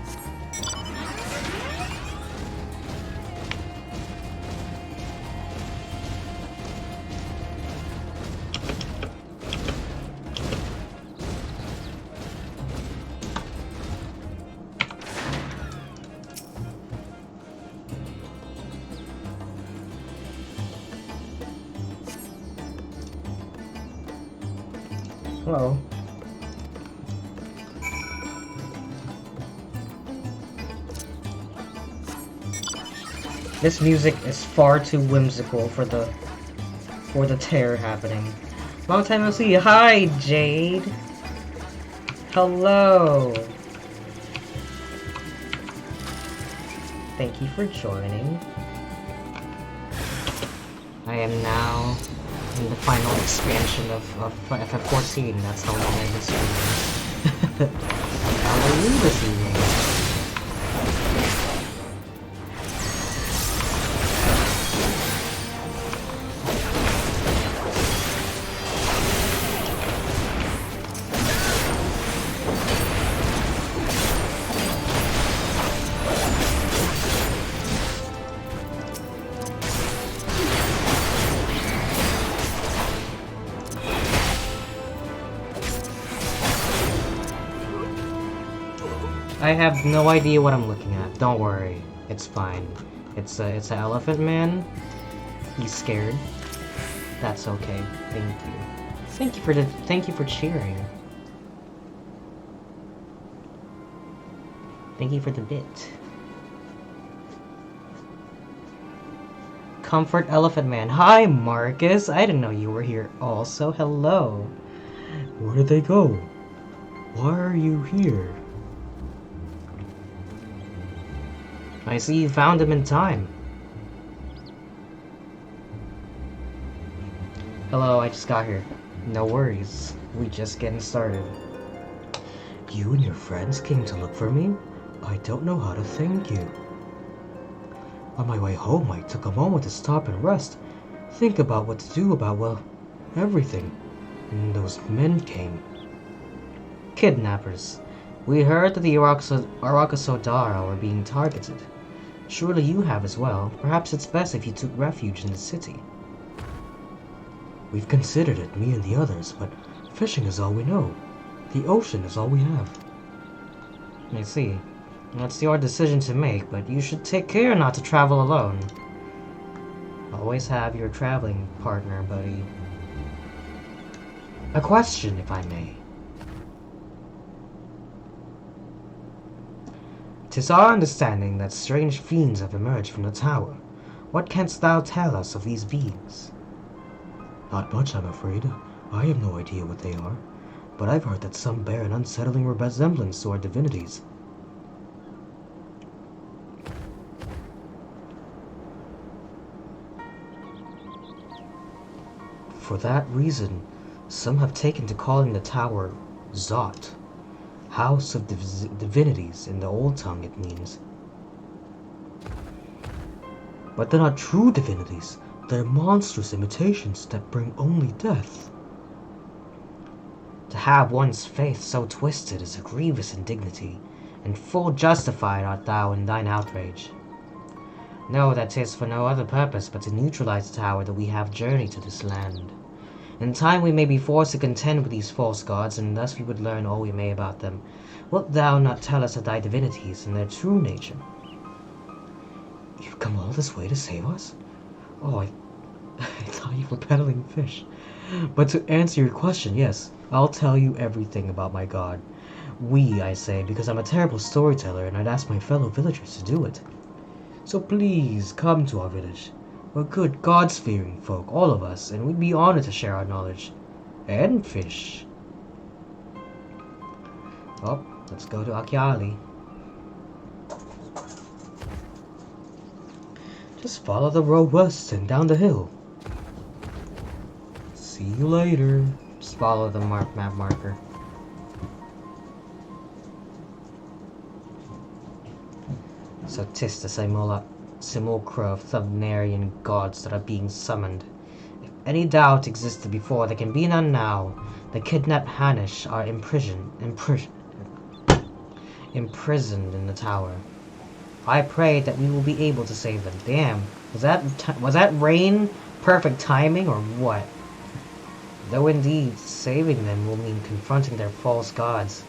A: Hello. This music is far too whimsical for the terror happening. Long time no see. Hi, Jade. Hello. Thank you for joining. I am now in the final expansion of FF14. That's how long I've been streaming. How are you this evening? I have no idea what I'm looking at. Don't worry, it's fine. It's an elephant man. He's scared. That's okay. Thank you. Thank you for cheering. Thank you for the bit. Comfort Elephant Man. Hi, Marcus. I didn't know you were here also. Hello. Where did they go? Why are you here? I see you found him in time. Hello, I just got here. No worries. We just getting started. You and your friends came to look for me? I don't know how to thank you. On my way home, I took a moment to stop and rest. Think about what to do about, well, everything. And those men came. Kidnappers. We heard that the Arakasodara were being targeted. Surely you have as well. Perhaps it's best if you took refuge in the city. We've considered it, me and the others, but fishing is all we know. The ocean is all we have. I see. That's your decision to make, but you should take care not to travel alone. Always have your traveling partner, buddy. A question, if I may. 'Tis our understanding that strange fiends have emerged from the tower. What canst thou tell us of these beings? Not much, I'm afraid. I have no idea what they are, but I've heard that some bear an unsettling resemblance to our divinities. For that reason, some have taken to calling the tower Zot. House of Divinities, in the old tongue it means. But they're not true divinities. They're monstrous imitations that bring only death. To have one's faith so twisted is a grievous indignity, and full justified art thou in thine outrage. Know that 'tis for no other purpose but to neutralize the tower that we have journeyed to this land. In time we may be forced to contend with these false gods, and thus we would learn all we may about them. Wilt thou not tell us of thy divinities and their true nature? You've come all this way to save us? Oh, I thought you were peddling fish. But to answer your question, yes, I'll tell you everything about my god. We, I say, because I'm a terrible storyteller and I'd ask my fellow villagers to do it. So please, come to our village. We're good gods-fearing folk, all of us, and we'd be honored to share our knowledge. And fish. Oh, let's go to Akiali. Just follow the road west and down the hill. See you later. Just follow the map marker. So 'tis the simulacra of Thavnarian gods that are being summoned. If any doubt existed before, there can be none now. The kidnapped Hanish are imprisoned in the tower. I pray that we will be able to save them. Damn, was that rain perfect timing or what? Though indeed, saving them will mean confronting their false gods.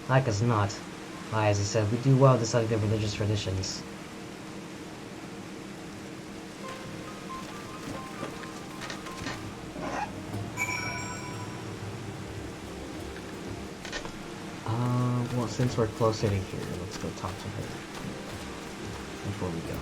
A: Like as not. Aye, as I said, we do well to study their religious traditions. Well, since we're closer to here, let's go talk to her before we go.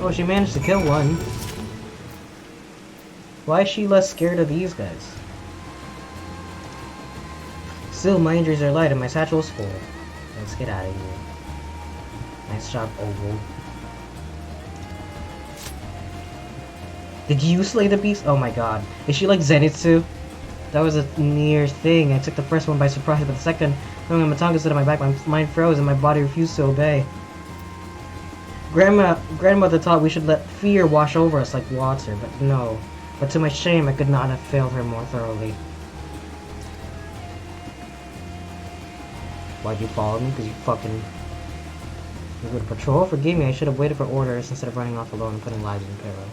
A: Oh, she managed to kill one. Why is she less scared of these guys? Still, my injuries are light and my satchel is full. Let's get out of here. Nice job, Oval. Did you slay the beast? Oh my god. Is she like Zenitsu? That was a near thing. I took the first one by surprise, but the second, throwing a Matonga stood at my back, my mind froze and my body refused to obey. Grandmother thought we should let fear wash over us like water, but no. But to my shame, I could not have failed her more thoroughly. Why'd you follow me? Because you fucking... You would patrol? Forgive me, I should have waited for orders instead of running off alone and putting lives in peril.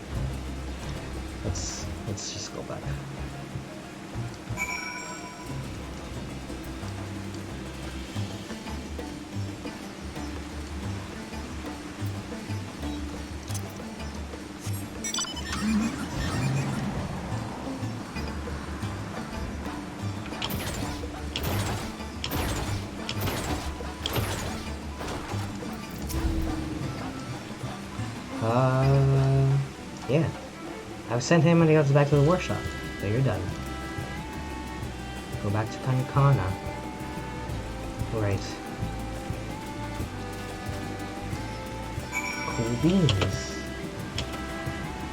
A: Let's just go back. Yeah. I've sent him and the others back to the workshop. So you're done. Go back to Kankana. Right. Cool beans.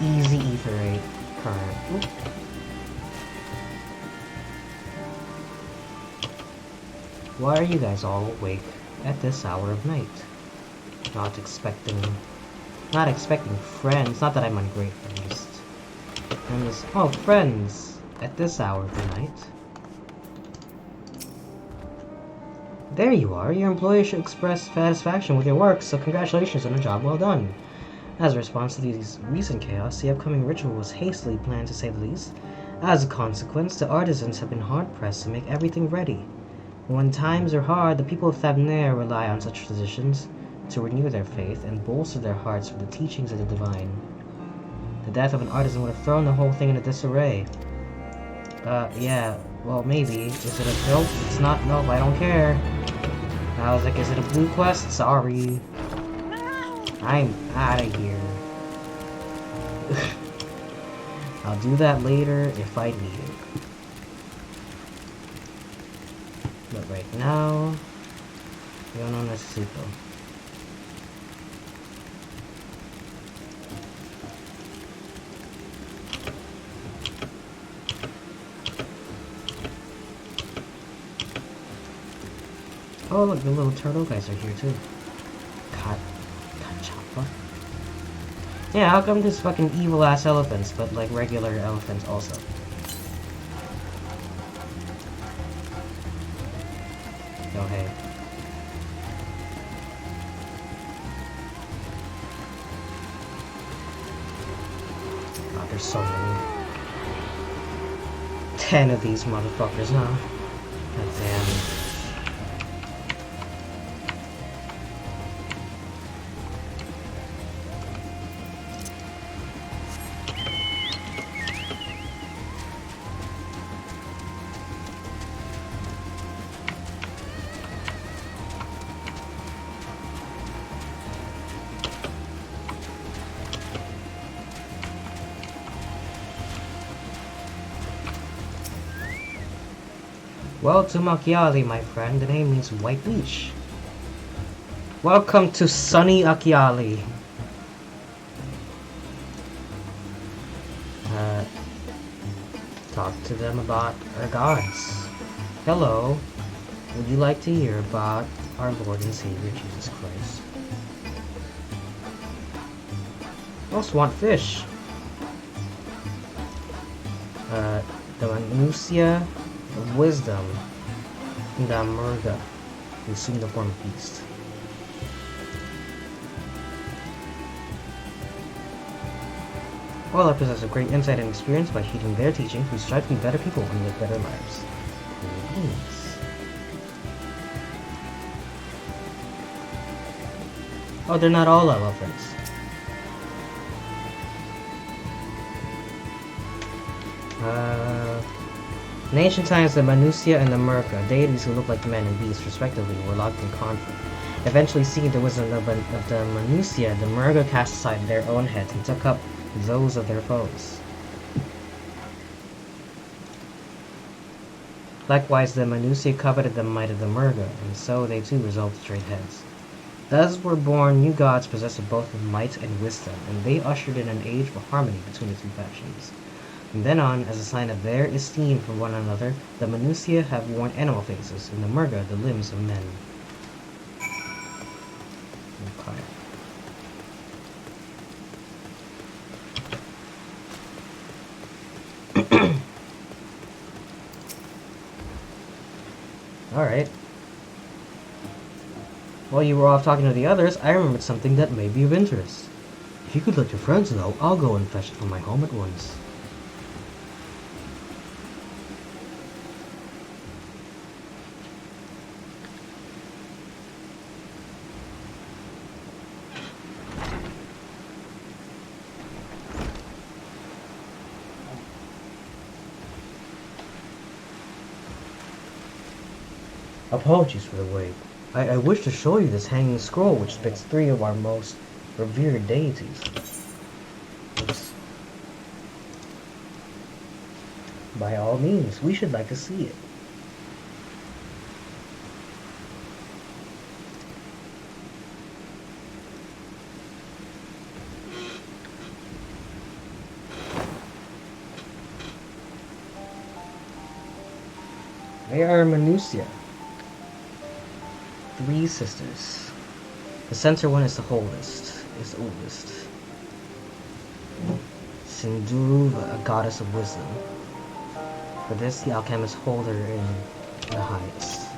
A: Easy ether rate. Current. Oop. Why are you guys all awake at this hour of night? Not expecting friends. Not that I'm ungrateful, I'm just, oh, friends at this hour of the night. There you are. Your employer should express satisfaction with your work, so congratulations on a job well done. As a response to these recent chaos, the upcoming ritual was hastily planned to say the least. As a consequence, the artisans have been hard-pressed to make everything ready. When times are hard, the people of Thavnair rely on such traditions to renew their faith and bolster their hearts with the teachings of the divine. The death of an artisan would have thrown the whole thing into disarray. Yeah, well, maybe. Is it a nope? It's not. Nope, I don't care. I was like, is it a blue quest? Sorry. I'm out of here. I'll do that later if I need it. But right now, yo no necesito. Oh, look, the little turtle guys are here too. Kachapa. Yeah, how come there's fucking evil ass elephants, but like regular elephants also? Oh hey. God, there's so many. 10 of these motherfuckers, huh? God damn. Well, to Machiali, my friend, the name means white beach. Welcome to sunny Achiali. Talk to them about our gods. Hello, would you like to hear about our Lord and Savior Jesus Christ? Also want fish. The Manusia of Wisdom, the Murga, who assumed the form of beast. All I possess a great insight and experience by heeding their teaching, who strive to be better people and live better lives. Cool beans. Oh, they're not all elephants. In ancient times, the Manusia and the Murka, deities who look like men and beasts respectively, were locked in conflict. Eventually, seeking the wisdom of the Manusia, the Murga cast aside their own heads and took up those of their foes. Likewise, the Manusia coveted the might of the Murga, and so they too resolved to trade heads. Thus were born new gods possessed of both might and wisdom, and they ushered in an age of harmony between the two factions. From then on, as a sign of their esteem for one another, the Manusia have worn animal faces, and the Murga the limbs of men. Okay. Alright. While you were off talking to the others, I remembered something that may be of interest. If you could let your friends know, I'll go and fetch it from my home at once. Apologies for the wait. I wish to show you this hanging scroll which depicts 3 of our most revered deities. Oops. By all means, we should like to see it. They are Manusia. 3 sisters. The center one is the oldest. Sinduruva, a goddess of wisdom. For this, the alchemists hold her in the highest.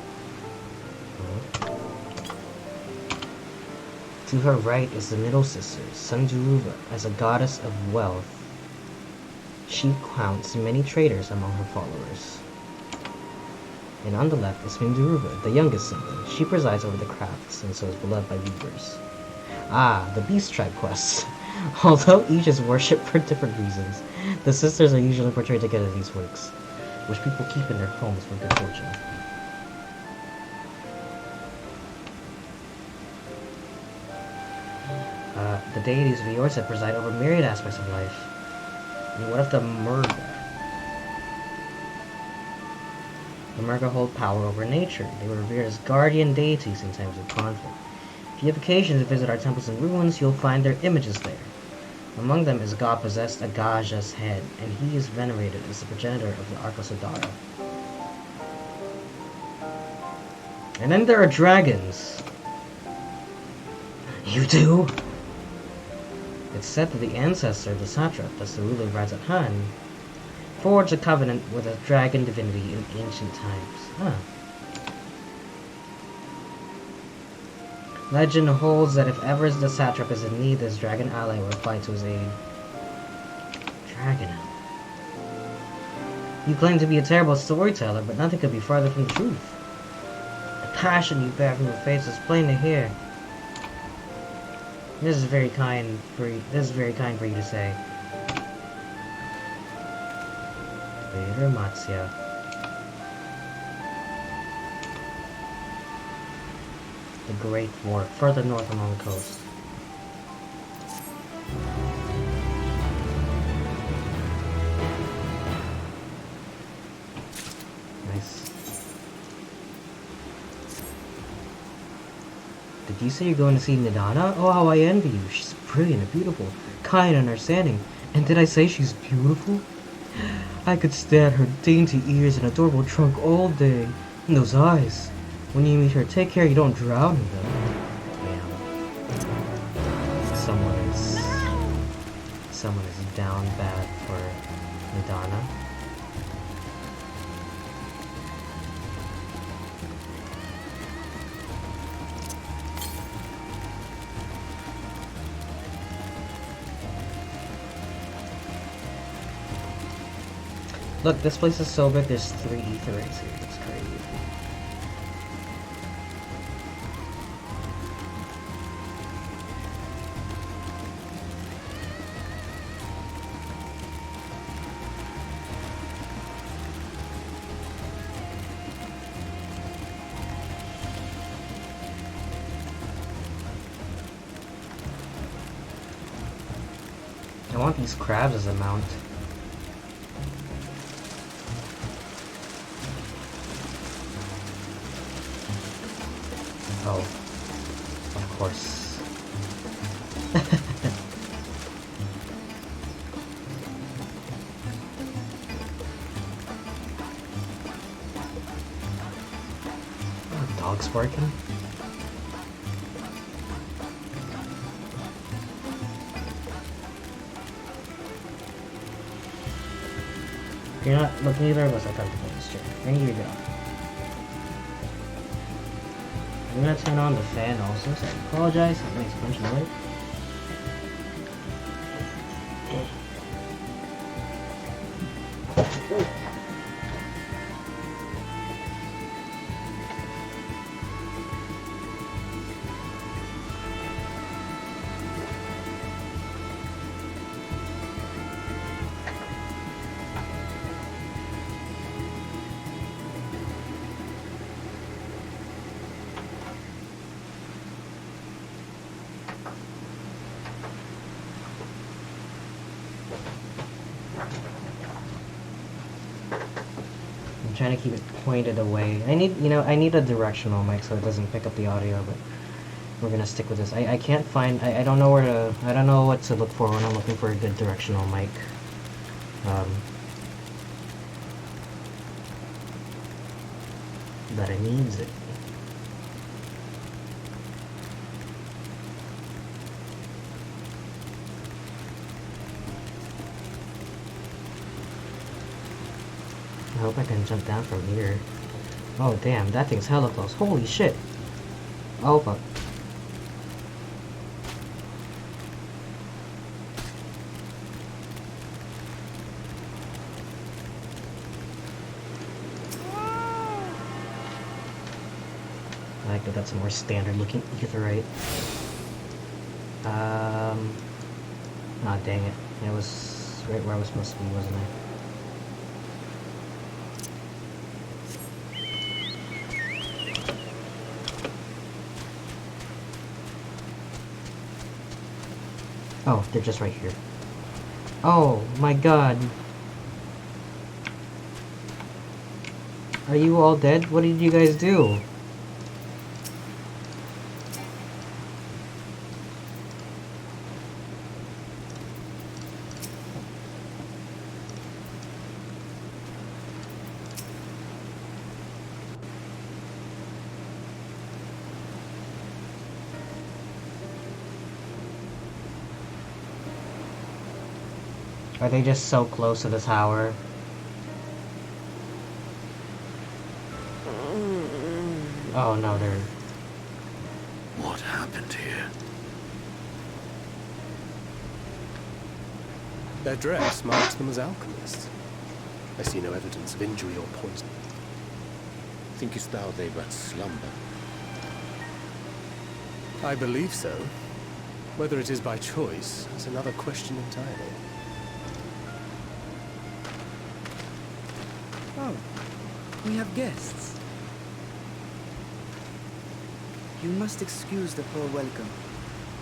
A: To her right is the middle sister, Sanjuruva, as a goddess of wealth. She counts many traders among her followers. And on the left is Minduruva, the youngest sibling. She presides over the crafts and so is beloved by weavers. Ah, the beast tribe quests. Although each is worshipped for different reasons, the sisters are usually portrayed together in these works, which people keep in their homes for good fortune. The deities of the Yorset preside over myriad aspects of life. And what of the Murga? The Murga hold power over nature. They were revered as guardian deities in times of conflict. If you have occasion to visit our temples and ruins, you'll find their images there. Among them is a god possessed Agaja's head, and he is venerated as the progenitor of the Arkosodara. And then there are dragons. You do? It's said that the ancestor, the satrap, that's the ruler of Razathan, forged a covenant with a dragon divinity in ancient times. Huh. Legend holds that if ever the satrap is in need, this dragon ally will fly to his aid. Dragon ally. You claim to be a terrible storyteller, but nothing could be farther from the truth. The passion you bear from your face is plain to hear. This is very kind for you to say. Later, Matsya. The Great War, further north along the coast. Nice. Did you say you're going to see Nidana? Oh, how I envy you. She's brilliant and beautiful, kind and understanding. And did I say she's beautiful? I could stare at her dainty ears and adorable trunk all day. And those eyes. When you meet her, take care you don't drown in them. Damn. Someone is down bad for Nidana. Look, this place is so big, there's 3 ether rays here. It's crazy. I want these crabs as a mount. Oh, of course. Oh, dog's barking. If you're not looking either of us, I come to play this chair. I need you to get off. I'm gonna turn on the fan also, so I apologize. It makes a bunch of noise. I'm trying to keep it pointed away. I need a directional mic so it doesn't pick up the audio, but we're gonna stick with this. I can't find, I don't know I don't know what to look for when I'm looking for a good directional mic. But it needs it. I hope I can jump down from here. Oh damn, that thing's hella close. Holy shit. Oh fuck. I like that that's a more standard looking etherite. Ah dang it. It was right where I was supposed to be, wasn't I? Oh, they're just right here. Oh my god. Are you all dead? What did you guys do? Are they just so close to the tower? Oh no, they're...
C: What happened here?
E: Their dress marks them as alchemists. I see no evidence of injury or poison.
F: Thinkest thou they but slumber?
E: I believe so. Whether it is by choice is another question entirely.
G: Oh, we have guests. You must excuse the poor welcome.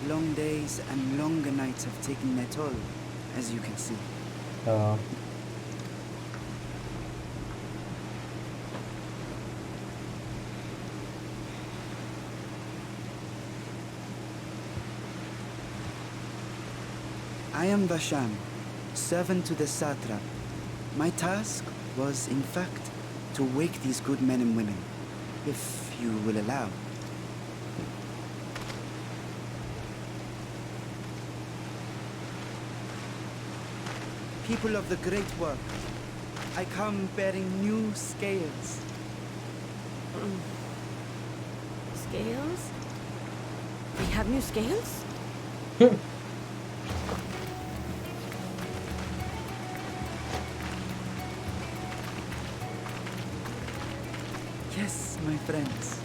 G: Long days and longer nights have taken their toll, as you can see.
A: Oh.
G: I am Vasham, servant to the satrap. My task was, in fact, to wake these good men and women, if you will allow. People of the Great Work, I come bearing new scales.
H: Scales? We have new scales?
G: Yes, my friends.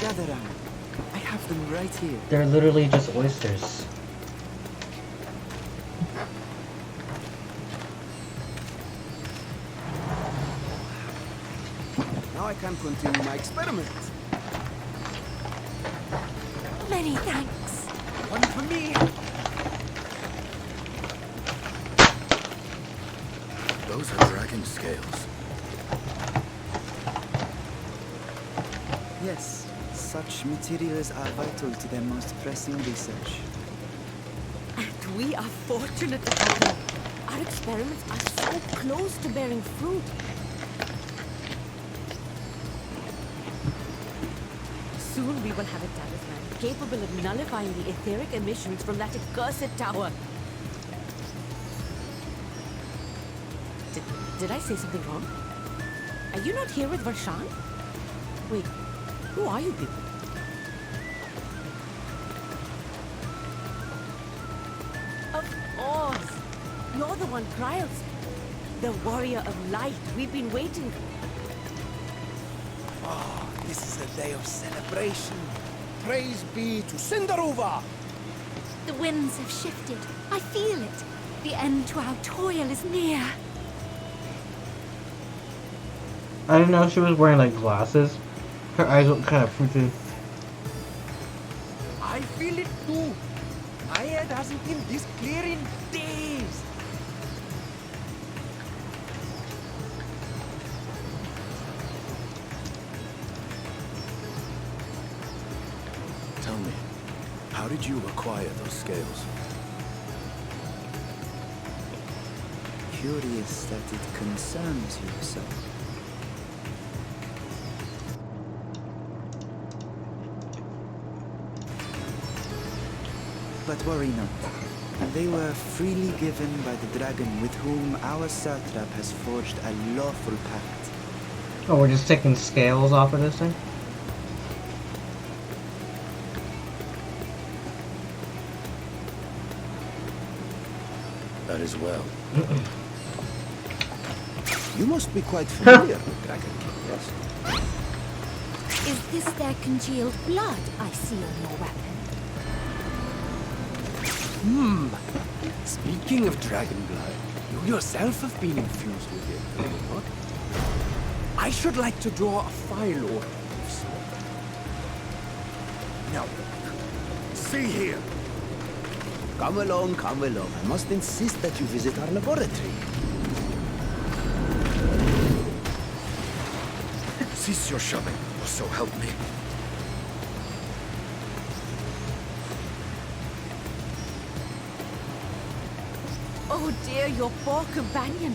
G: Gather round. I have them right here.
A: They're literally just oysters.
G: Now I can continue my experiment.
H: Many thanks.
G: One for me.
C: Those are dragon scales.
G: Yes, such materials are vital to their most pressing research.
H: And we are fortunate to have them. Our experiments are so close to bearing fruit. Soon we will have a talisman capable of nullifying the etheric emissions from that accursed tower. Did I say something wrong? Are you not here with Varshan? Wait, who are you people? Of course! You're the one Kryl said. The warrior of light we've been waiting for.
G: Oh, this is a day of celebration. Praise be to Cinderova!
B: The winds have shifted. I feel it. The end to our toil is near.
A: I didn't know she was wearing like glasses. Her eyes look kind of fruity.
G: I feel it too. My head hasn't been this clear in days.
C: Tell me, how did you acquire those scales?
G: Curious that it concerns you so. But worry not. They were freely given by the dragon with whom our satrap has forged a lawful pact.
A: Oh, we're just taking scales off of this thing?
C: That is well.
F: You must be quite familiar with Dragon King, yes?
B: Is this their congealed blood I see on your weapon?
F: Speaking of dragon blood, you yourself have been infused with it, have you not? I should like to draw a file order of sorts. Now, see here. Come along, come along. I must insist that you visit our laboratory.
C: Cease your shoving, or so help me.
H: Oh dear, your poor companion.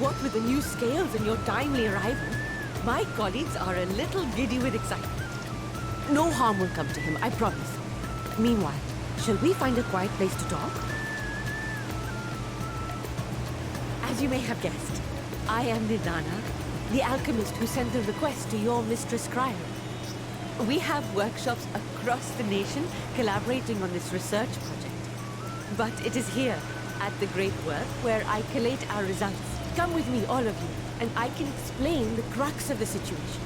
H: What with the new scales and your timely arrival, my colleagues are a little giddy with excitement. No harm will come to him, I promise. Meanwhile, shall we find a quiet place to talk? As you may have guessed, I am Nidana, the alchemist who sent the request to your mistress Cryo. We have workshops across the nation collaborating on this research project. But it is here, at the Great Work, where I collate our results. Come with me, all of you, and I can explain the crux of the situation.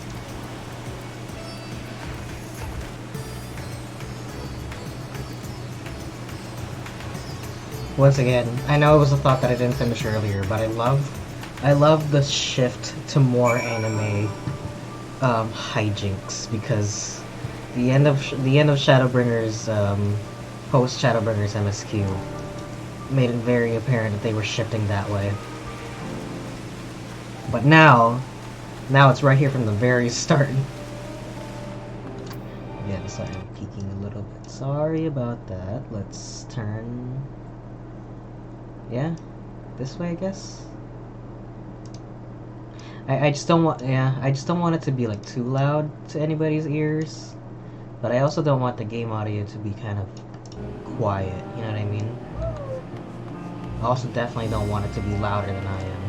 A: Once again, I know it was a thought that I didn't finish earlier, but I love the shift to more anime hijinks, because the end of Shadowbringers post Shadowbringers MSQ made it very apparent that they were shifting that way. But now it's right here from the very start. Yeah, sorry, I'm peeking a little bit. Sorry about that. Let's turn. Yeah, this way, I guess. I just don't want. Yeah, I just don't want it to be like too loud to anybody's ears, but I also don't want the game audio to be kind of quiet. You know what I mean? I also definitely don't want it to be louder than I am.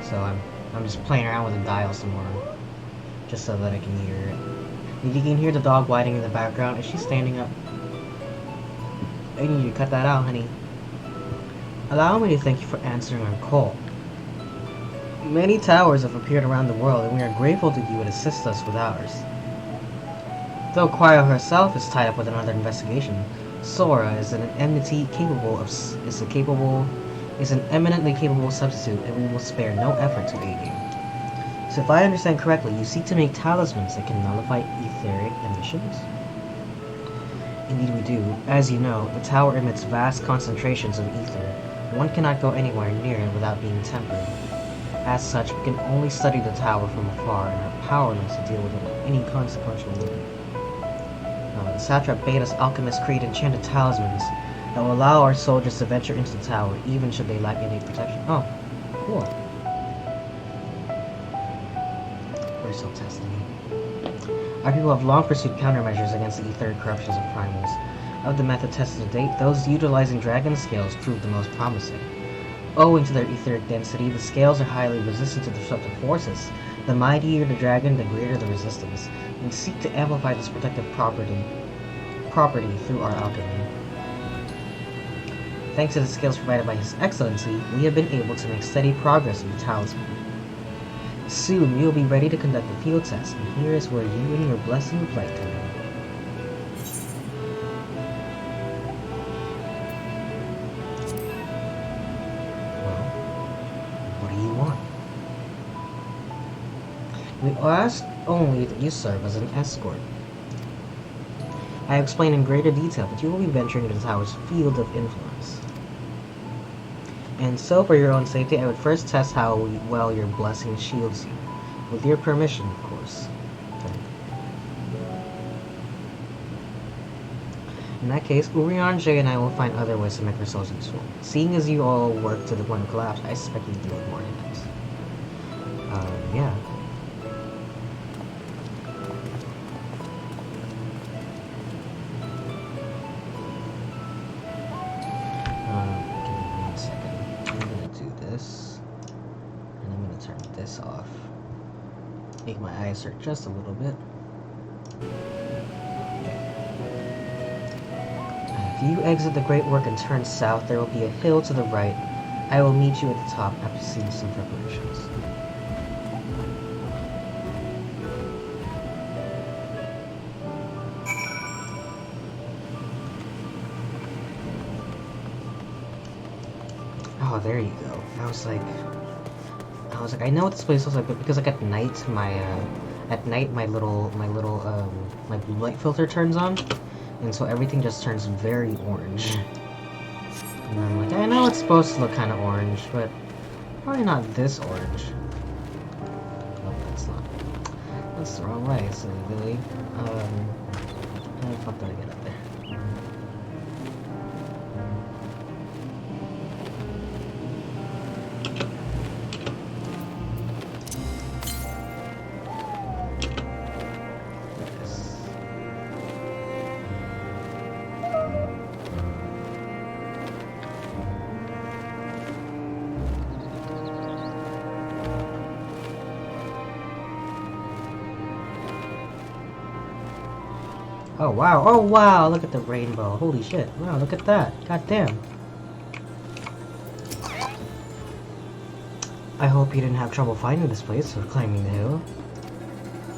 A: So I'm just playing around with the dial some more, just so that I can hear it. If you can hear the dog whining in the background, is she standing up? I need you to cut that out, honey. Allow me to thank you for answering our call. Many towers have appeared around the world, and we are grateful that you would assist us with ours. Though Cryo herself is tied up with another investigation, Sora is an eminently capable substitute, and we will spare no effort to aid you. So if I understand correctly, you seek to make talismans that can nullify etheric emissions? Indeed we do. As you know, the tower emits vast concentrations of ether. One cannot go anywhere near it without being tempered. As such, we can only study the tower from afar and are powerless to deal with it with any consequential limit. The satrap bade us alchemists create enchanted talismans that will allow our soldiers to venture into the tower, even should they lack innate protection. Oh, cool. We're so testing me. Our people have long pursued countermeasures against the etheric corruptions of primals. Of the method tested to date, those utilizing dragon scales proved the most promising. Owing to their etheric density, the scales are highly resistant to disruptive forces. The mightier the dragon, the greater the resistance, and seek to amplify this protective property through our alchemy. Thanks to the scales provided by His Excellency, we have been able to make steady progress with the talisman. Soon we will be ready to conduct the field test, and here is where you and your blessing of light come in. We ask only that you serve as an escort. I have explained in greater detail that you will be venturing into the tower's field of influence. And so, for your own safety, I would first test how well your blessing shields you. With your permission, of course. In that case, Urian, Jay, and I will find other ways to make ourselves useful. Seeing as you all work to the point of collapse, I suspect you need more hands. Yeah. Off. Make my eyes hurt just a little bit. If you exit the Great Work and turn south, there will be a hill to the right. I will meet you at the top after seeing some preparations. Oh, there you go. I was like, I know what this place looks like, but because like at night my blue light filter turns on, and so everything just turns very orange. And I'm like, I know it's supposed to look kind of orange, but probably not this orange. Oh, that's not. That's the wrong way, silly Billy. How the fuck did I get up there? Oh wow, oh wow, look at the rainbow. Holy shit. Wow, look at that. God damn. I hope you didn't have trouble finding this place or climbing the hill.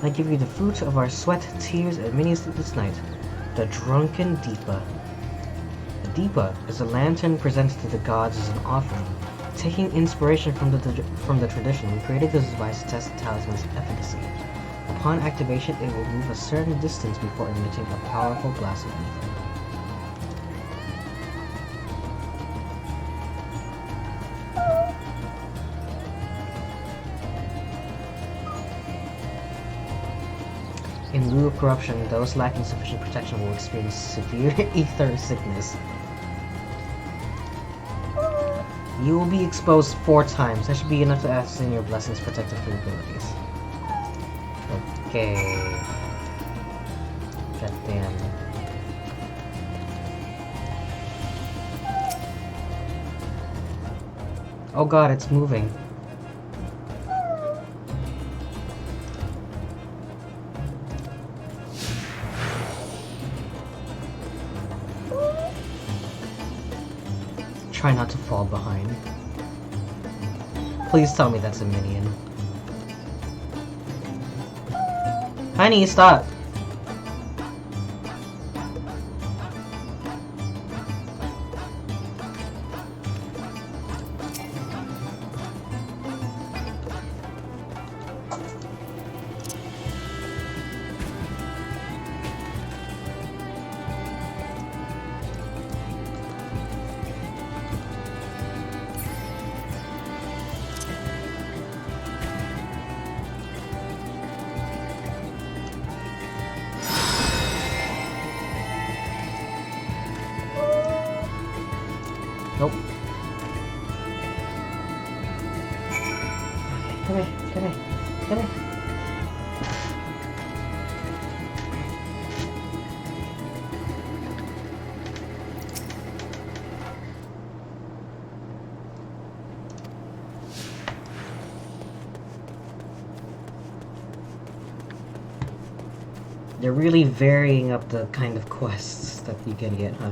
A: I give you the fruit of our sweat, tears, and many a sleepless night. The Drunken Deepa. The Deepa is a lantern presented to the gods as an offering. Taking inspiration from the tradition, we created this device to test the talisman's efficacy. Upon activation, it will move a certain distance before emitting a powerful blast of ether. In lieu of corruption, those lacking sufficient protection will experience severe ether sickness. You will be exposed 4 times. That should be enough to ask in your blessings protected for your abilities. Okay. God damn. Oh god, it's moving. Try not to fall behind. Please tell me that's a minion. Honey, stop! Nope. Come here, come here, come here. They're really varying up the kind of quests that you can get, huh?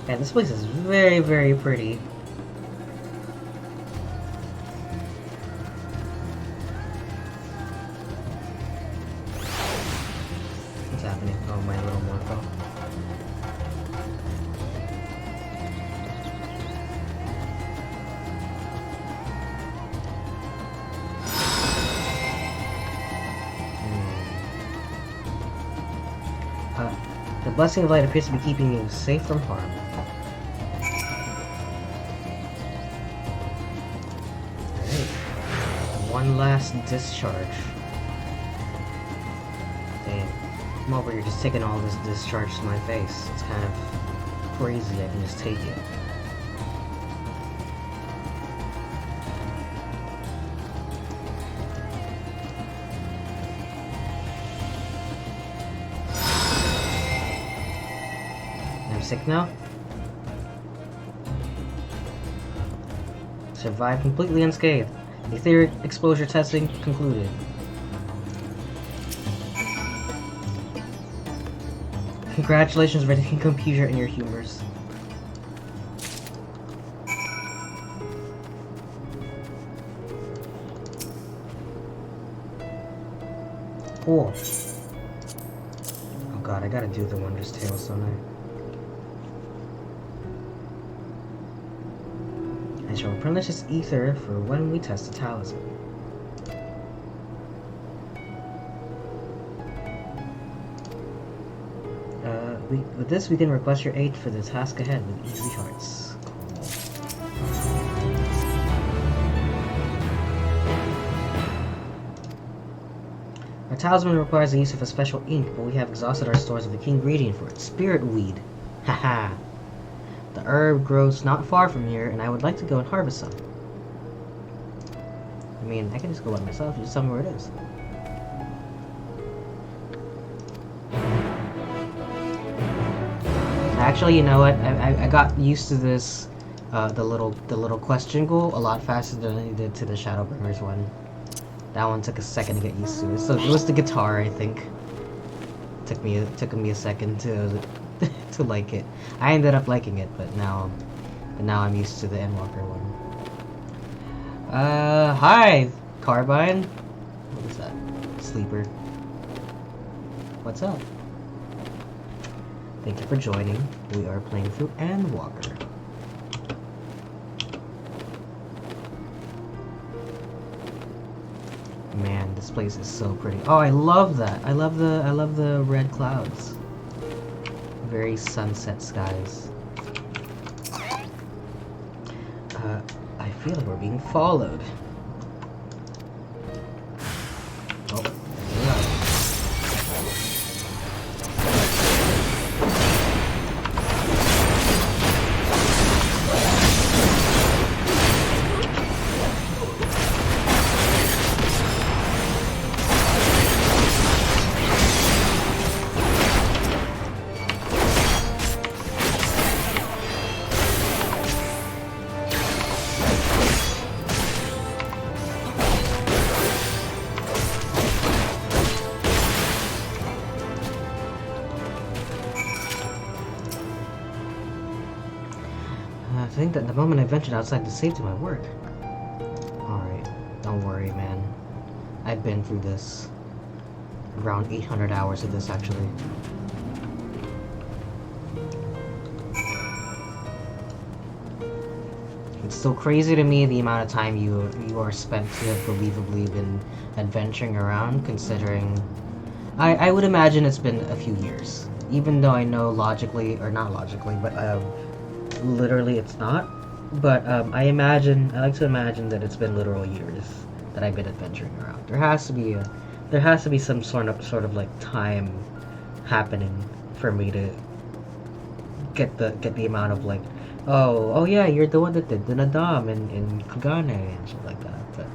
A: Yeah, this place is very, very pretty. What's happening? Oh, my little morpho. The blessing of light appears to be keeping you safe from harm. One last discharge. Damn. I'm over here just taking all this discharge to my face. It's kind of crazy I can just take it. I'm sick now? Survived completely unscathed. Etheric exposure testing concluded. Congratulations, redeeming computer and your humors. Cool. Oh god, I gotta do the Wondrous Tales, don't I? I shall replenish this ether for when we test the talisman. With this, we can request your aid for the task ahead with easy hearts. Our talisman requires the use of a special ink, but we have exhausted our stores of the key ingredient for it. Spirit weed. Haha. The herb grows not far from here, and I would like to go and harvest some. I mean, I can just go by myself. Just tell me where it is. Actually, you know what? I got used to this, the little question goal a lot faster than I did to the Shadowbringers one. That one took a second to get used to. So it was the guitar, I think. Took me a second to to like it. I ended up liking it, but now I'm used to the Endwalker one. Hi, Carbine. What is that? Sleeper. What's up? Thank you for joining. We are playing through Endwalker. Man, this place is so pretty. Oh, I love that. I love the red clouds. Very sunset skies. I feel like we're being followed. Oh, there we go. I think that the moment I ventured outside the safety might work. Alright, don't worry, man. I've been through this. Around 800 hours of this, actually. It's still crazy to me the amount of time you are spent to have believably been adventuring around, considering... I would imagine it's been a few years. Even though I know logically, or not logically, but literally it's not. But I like to imagine that it's been literal years that I've been adventuring around. There has to be some sort of like time happening for me to get the amount of like, oh yeah, you're the one that did the Nadam in Kagane and shit like that. But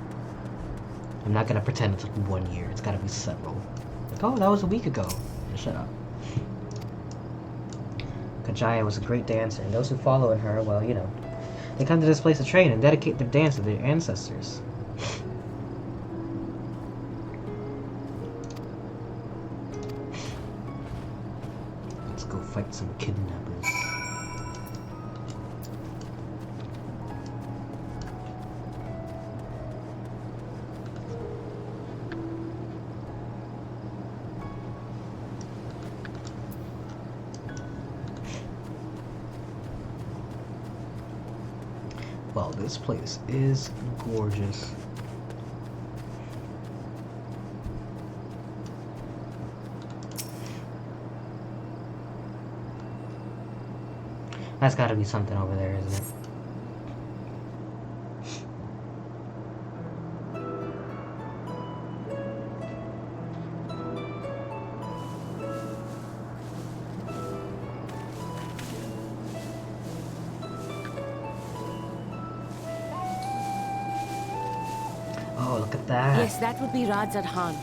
A: I'm not gonna pretend it's like 1 year. It's gotta be several. Like, oh, that was a week ago. Shut up. Kajaya was a great dancer, and those who follow in her, well, you know, they come to this place to train and dedicate their dance to their ancestors. Let's go fight some kidnappers. Well, this place is gorgeous. That's gotta be something over there, isn't it? Oh, look at that.
H: Yes, that would be Radzat Khan.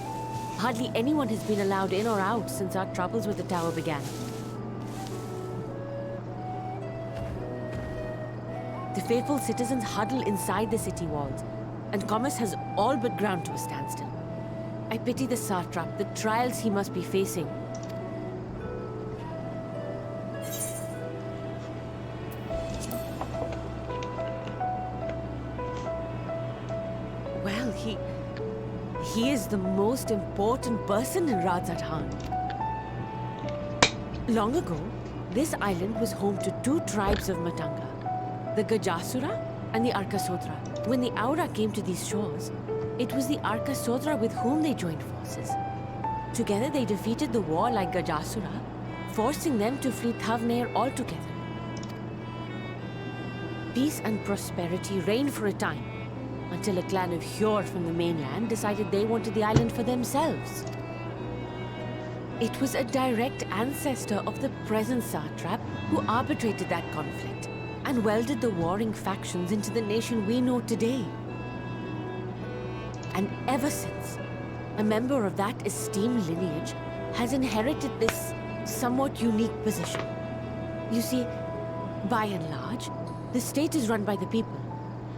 H: Hardly anyone has been allowed in or out since our troubles with the tower began. The faithful citizens huddle inside the city walls, and commerce has all but ground to a standstill. I pity the satrap, the trials he must be facing. Well, he is the most important person in Radzat Khan. Long ago, this island was home to two tribes of Matanga, the Gajasura and the Arkasodra. When the Aura came to these shores, it was the Arkasodra with whom they joined forces. Together they defeated the warlike Gajasura, forcing them to flee Thavnair altogether. Peace and prosperity reigned for a time, until a clan of Hjor from the mainland decided they wanted the island for themselves. It was a direct ancestor of the present satrap who arbitrated that conflict and welded the warring factions into the nation we know today. And ever since, a member of that esteemed lineage has inherited this somewhat unique position. You see, by and large, the state is run by the people.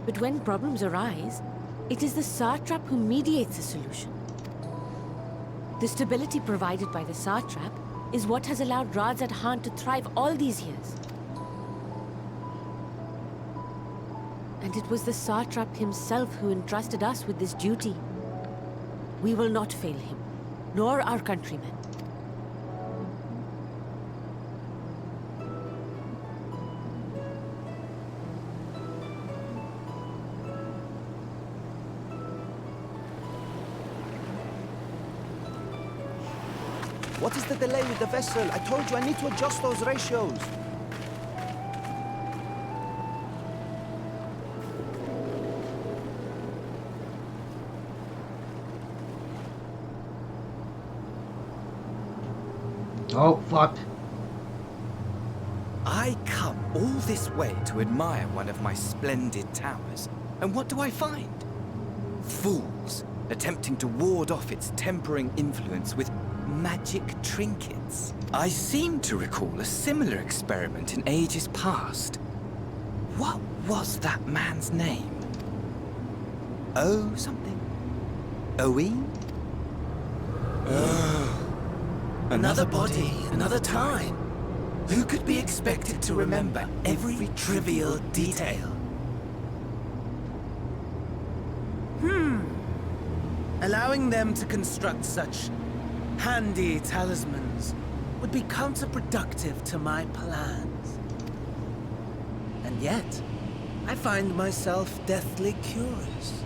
H: But when problems arise, it is the satrap who mediates a solution. The stability provided by the satrap is what has allowed Radzat Khan to thrive all these years. And it was the satrap himself who entrusted us with this duty. We will not fail him, nor our countrymen.
G: What is the delay with the vessel? I told you I need to adjust those ratios.
A: Oh, fuck.
F: I come all this way to admire one of my splendid towers, and what do I find? Fools attempting to ward off its tempering influence with magic trinkets. I seem to recall a similar experiment in ages past. What was that man's name? Oh, something? Owe?
C: Another body, another time. Who could be expected to remember every trivial detail?
I: Allowing them to construct such handy talismans would be counterproductive to my plans. And yet, I find myself deathly curious.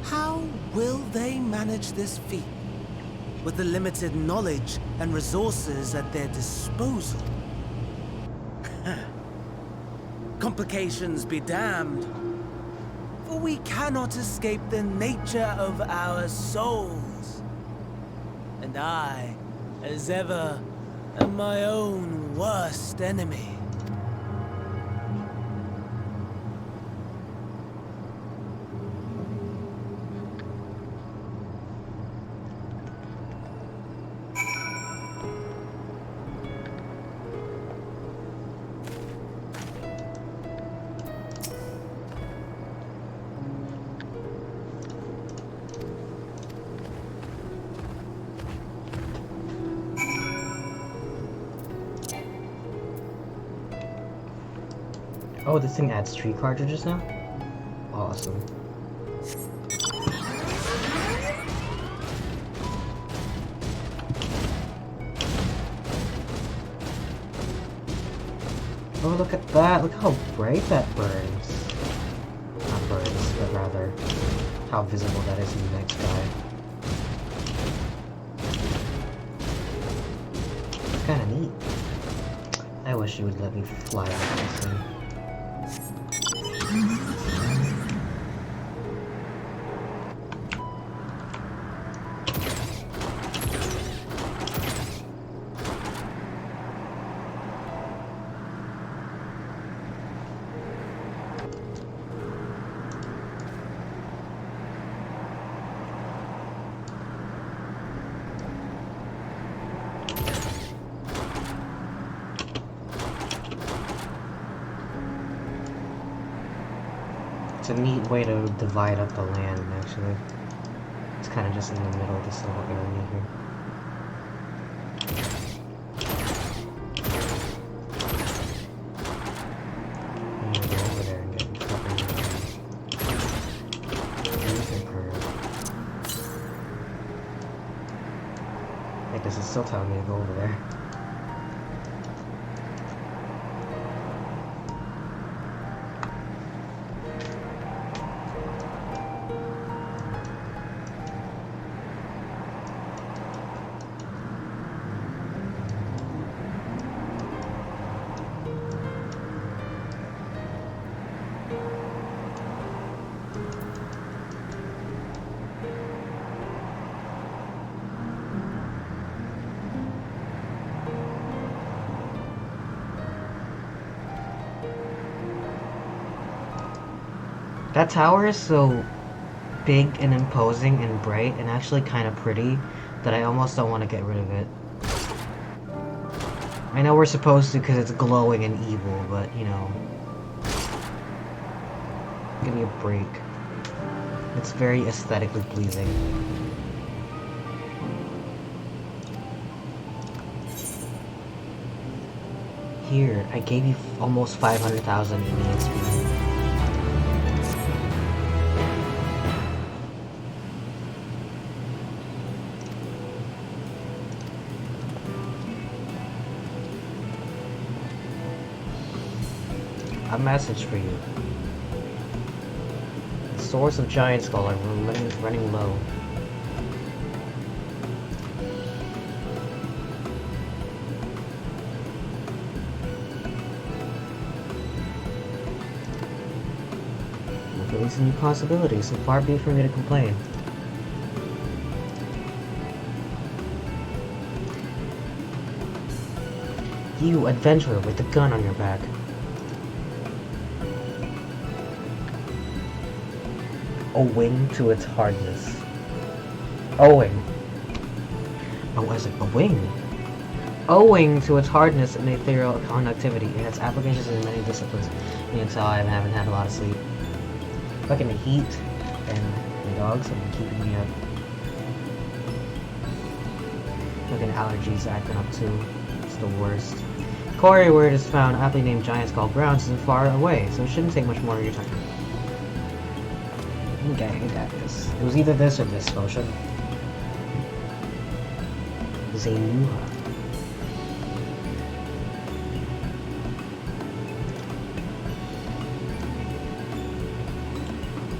I: How will they manage this feat with the limited knowledge and resources at their disposal? Complications be damned, for we cannot escape the nature of our souls. And I, as ever, am my own worst enemy.
A: Oh, this thing adds 3 cartridges now? Awesome. Oh, look at that! Look how bright that burns. Not burns, but rather how visible that is in the night sky. It's kinda neat. I wish you would let me fly with this thing. It's a neat way to divide up the land, actually. It's kind of just in the middle of this little area here. I'm gonna go over there and get fucking music or... Like, this is still telling me to go over there. That tower is so big and imposing and bright and actually kind of pretty that I almost don't want to get rid of it. I know we're supposed to because it's glowing and evil, but you know. Give me a break. It's very aesthetically pleasing. Here, I gave you almost 500,000 in EXP. A message for you. The source of Giant Skull are running low. Releasing new possibilities, so far be it for me to complain. You, adventurer with the gun on your back. Owing to its hardness. Owing. Oh, I was like, a wing? Owing to its hardness and ethereal conductivity, it has applications in many disciplines. You can tell I haven't had a lot of sleep. Fucking the heat and the dogs have been keeping me up. Fucking allergies acting up too. It's the worst. Quarry where it is found, aptly named Giant Skull Grounds, isn't far away, so it shouldn't take much more of your time. Okay, I got this. It was either this or this potion. Zaynuha.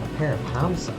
A: A pair of Hamsa.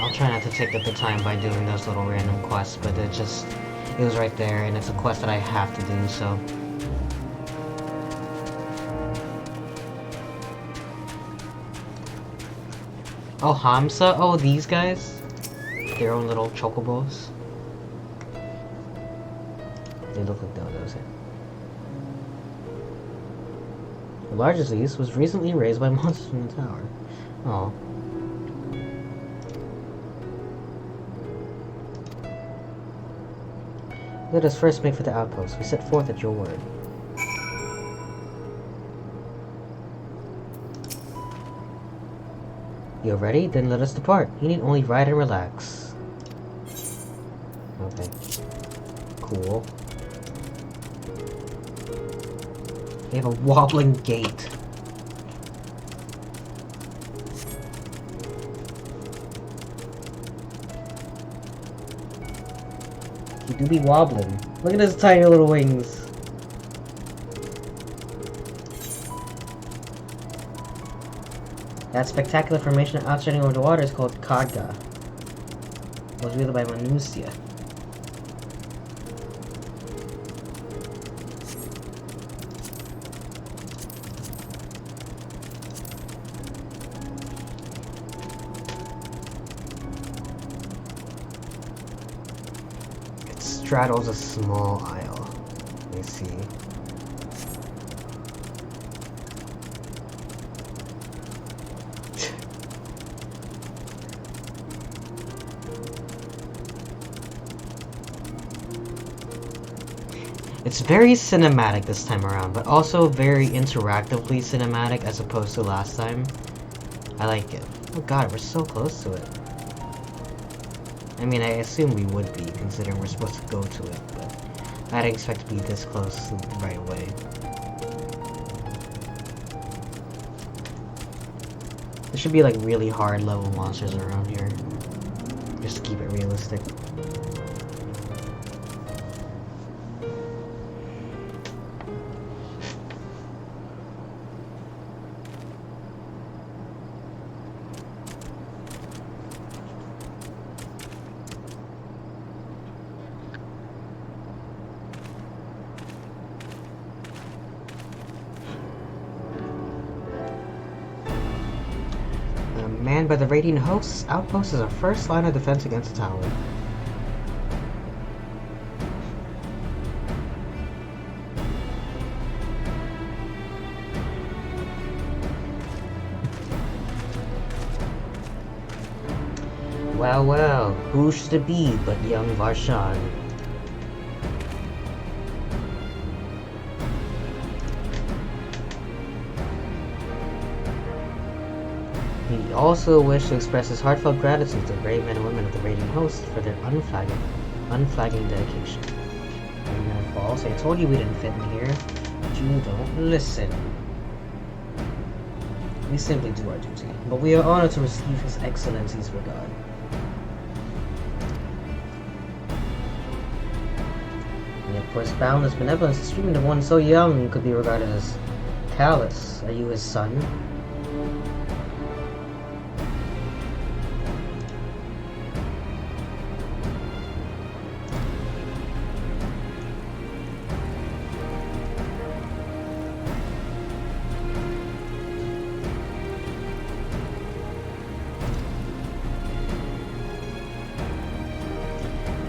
A: I'll try not to take up the time by doing those little random quests, but it was right there, and it's a quest that I have to do, so. Oh, Hamsa? Oh, these guys? Their own little chocobos? They look like dodos here. The largest of these was recently raised by monsters from the tower. Oh. Let us first make for the outpost. We set forth at your word. You're ready? Then let us depart. You need only ride and relax. Okay. Cool. They have a wobbling gate. You do be wobbling. Look at his tiny little wings. That spectacular formation outstretching over the water is called Kadga. It was wielded by Manusia. It straddles a small isle. Let me see. It's very cinematic this time around, but also very interactively cinematic as opposed to last time. I like it. Oh god, we're so close to it. I mean, I assume we would be, considering we're supposed to go to it, but I didn't expect to be this close right away. There should be like really hard level monsters around here. Just to keep it realistic. Manned by the Radiant Hosts, Outpost is our first line of defense against the tower. Well, well, who should it be but young Varshan? He also wished to express his heartfelt gratitude to the brave men and women of the Radiant Host for their unflagging dedication. Amen, Falls. I told you we didn't fit in here, but you don't listen. We simply do our duty, but we are honored to receive His Excellency's regard. And yet, for his boundless benevolence, streaming to one so young could be regarded as callous. Are you his son?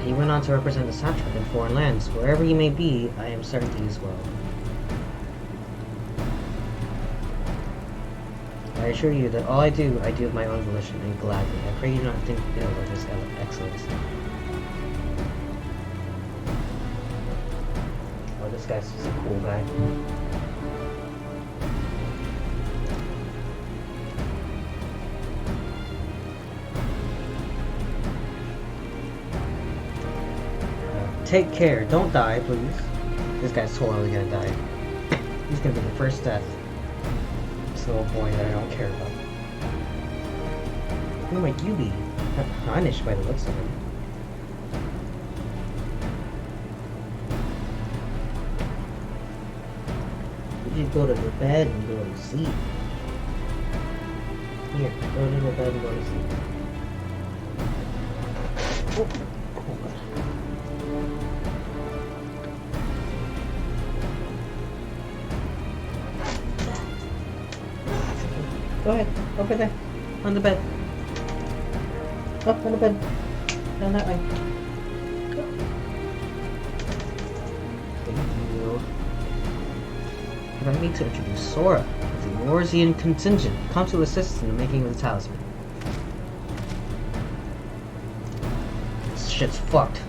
A: He went on to represent the satrap in foreign lands. Wherever he may be, I am certain he is well. I assure you that all I do of my own volition and gladly. I pray you not think ill of His Excellency. Oh, this guy's just a cool guy. Take care. Don't die, please. This guy's totally gonna die. He's gonna be the first death. This little boy that I don't care about. Who might you be? Punished by the looks of him. You should go to the bed and go to sleep. Here, go to the bed and go to sleep. Oh. Go ahead, over there, on the bed. Up on the bed, down that way. Go. Thank you. Allow me to introduce Sora, of the Orzian contingent, come to assist in the making of the talisman. This shit's fucked.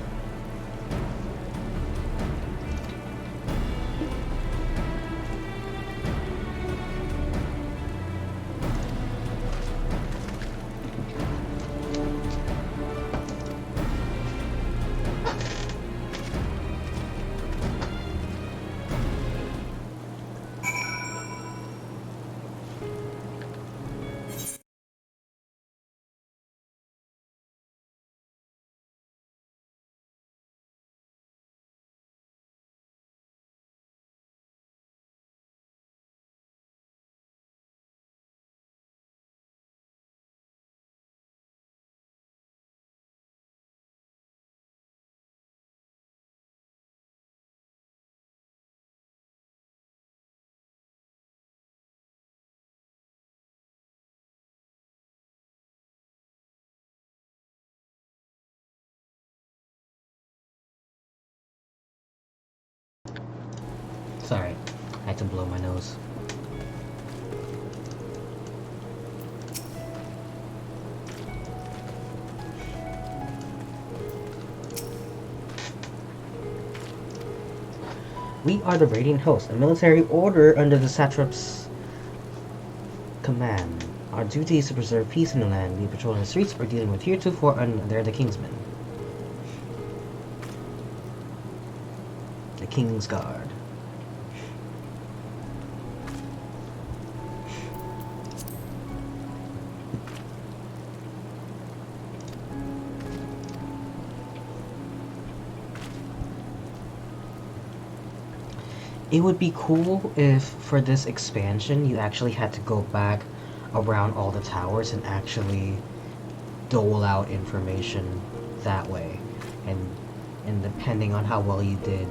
A: Sorry, I had to blow my nose. We are the Radiant Host, a military order under the satrap's command. Our duty is to preserve peace in the land, be patrolling the streets or dealing with heretofore and they're the Kingsmen. The King's Guard. It would be cool if, for this expansion, you actually had to go back around all the towers and actually dole out information that way. And depending on how well you did,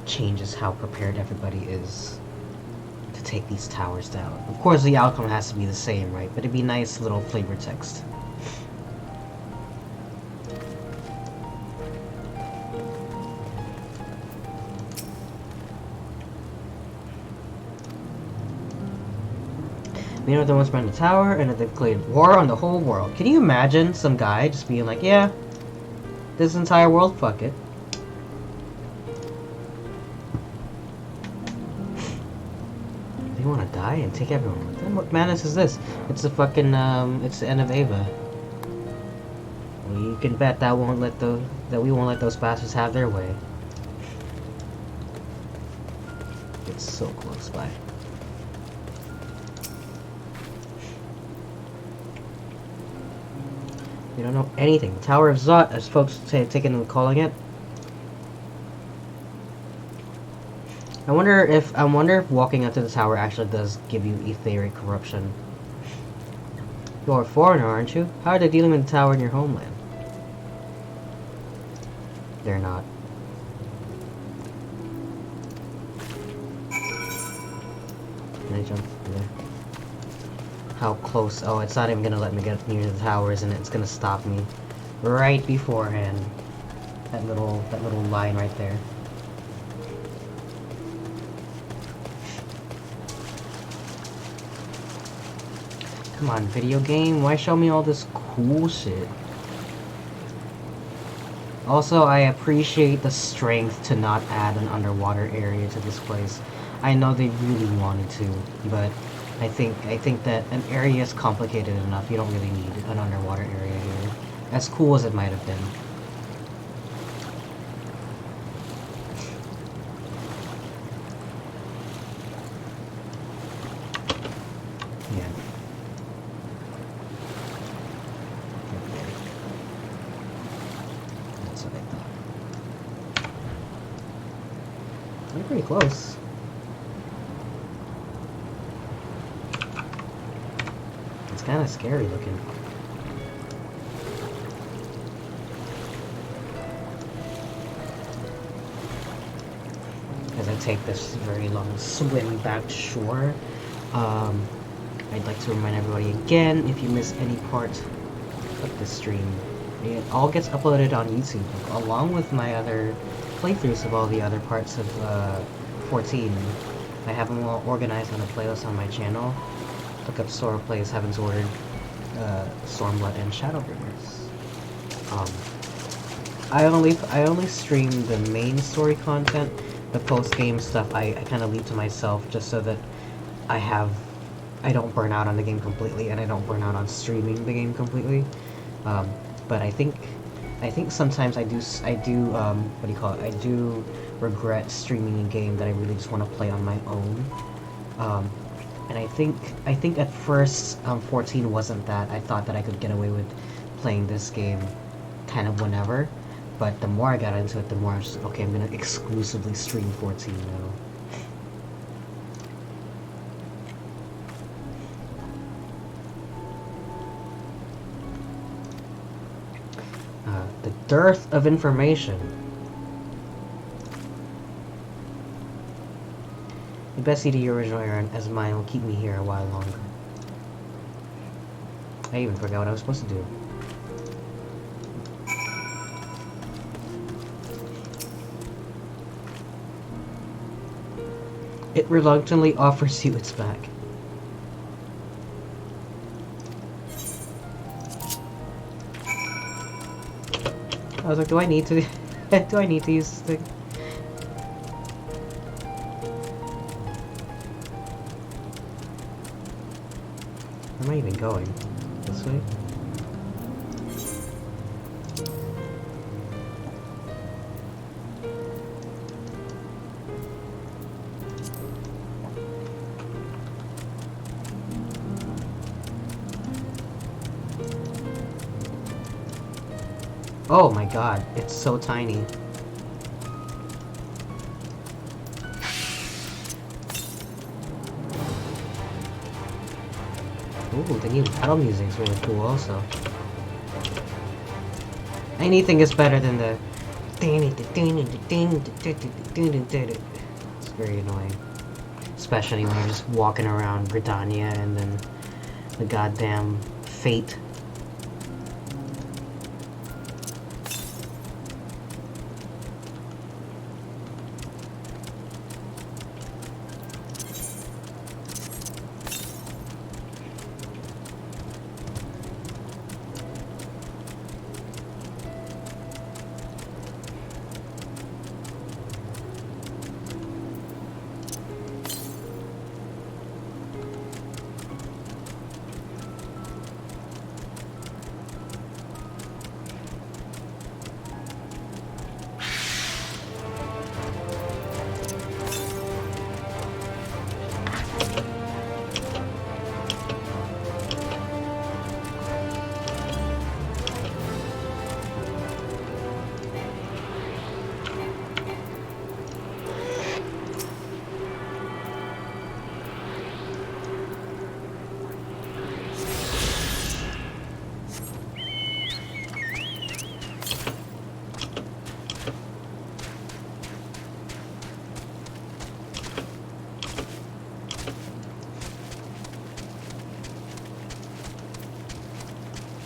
A: changes how prepared everybody is to take these towers down. Of course, the outcome has to be the same, right? But it'd be nice little flavor text. You know, there was around the tower, and that they've declared war on the whole world. Can you imagine some guy just being like, yeah, this entire world, fuck it. They want to die and take everyone with them? What madness is this? It's the fucking, it's the end of Ava. Well, you can bet that we won't let those bastards have their way. It's so close by. You don't know anything. The Tower of Zot, as folks say, taking and calling it. I wonder if walking up to the tower actually does give you etheric corruption. You're a foreigner, aren't you? How are they dealing with the tower in your homeland? They're not. Can I jump there? How close? Oh, it's not even gonna let me get near the tower, isn't it? It's gonna stop me right beforehand. That little line right there. Come on, video game. Why show me all this cool shit? Also, I appreciate the strength to not add an underwater area to this place. I know they really wanted to, but I think that an area is complicated enough. You don't really need an underwater area here. As cool as it might have been. Yeah. Okay. That's what I thought. They're pretty close. Kind of scary looking. As I take this very long swim back to shore, I'd like to remind everybody again, if you miss any part of the stream, it all gets uploaded on YouTube, along with my other playthroughs of all the other parts of 14. I have them all organized on a playlist on my channel. Look up Sora Plays Heaven's Ordered, Stormblood, and Shadowbringers. I only stream the main story content. The post-game stuff I kind of leave to myself, just so that I don't burn out on the game completely, and I don't burn out on streaming the game completely. But I think sometimes I do what do you call it? I do regret streaming a game that I really just want to play on my own. And I think at first 14 wasn't that. I thought that I could get away with playing this game kind of whenever, but the more I got into it, the more I was just, okay, I'm gonna exclusively stream 14 now. The dearth of information. The best seed of your original errand as mine will keep me here a while longer. I even forgot what I was supposed to do. It reluctantly offers you its back. I was like, do I need to do I need to use this thing? Where am I even going? This way? Oh my god, it's so tiny. Ooh, the new battle music is really cool also. Anything is better than the... It's very annoying. Especially when you're just walking around Britannia and then the goddamn fate.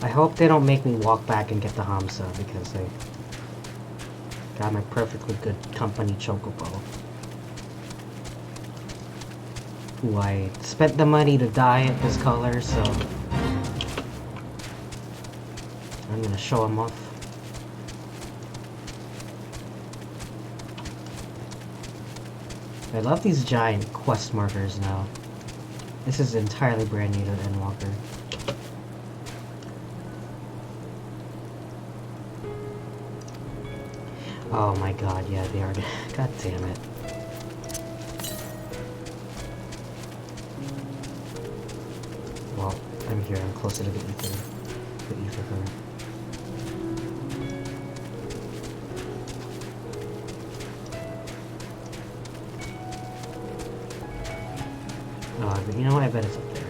A: I hope they don't make me walk back and get the Hamsa because they got my perfectly good company Chocobo. Who I spent the money to dye it this color, so I'm gonna show him off. I love these giant quest markers now. This is entirely brand new to Endwalker. Oh my god, yeah, they are. God damn it. Well, I'm here, I'm closer to the ether current. But you know what, I bet it's up there.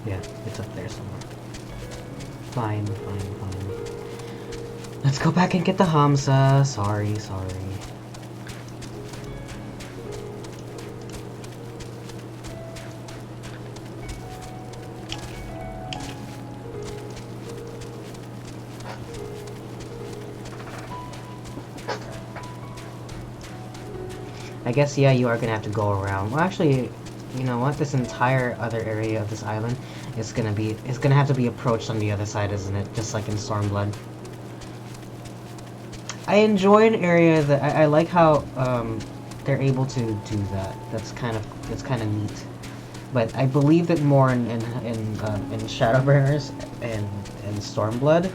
A: Yeah, it's up there somewhere. Fine. Let's go back and get the Hamsa. Sorry. I guess, yeah, you are gonna have to go around. Well, actually, you know what? This entire other area of this island is gonna have to be approached on the other side, isn't it? Just like in Stormblood. I enjoy an area that I like how they're able to do that. That's kind of neat. But I believe it more in Shadowbringers and Stormblood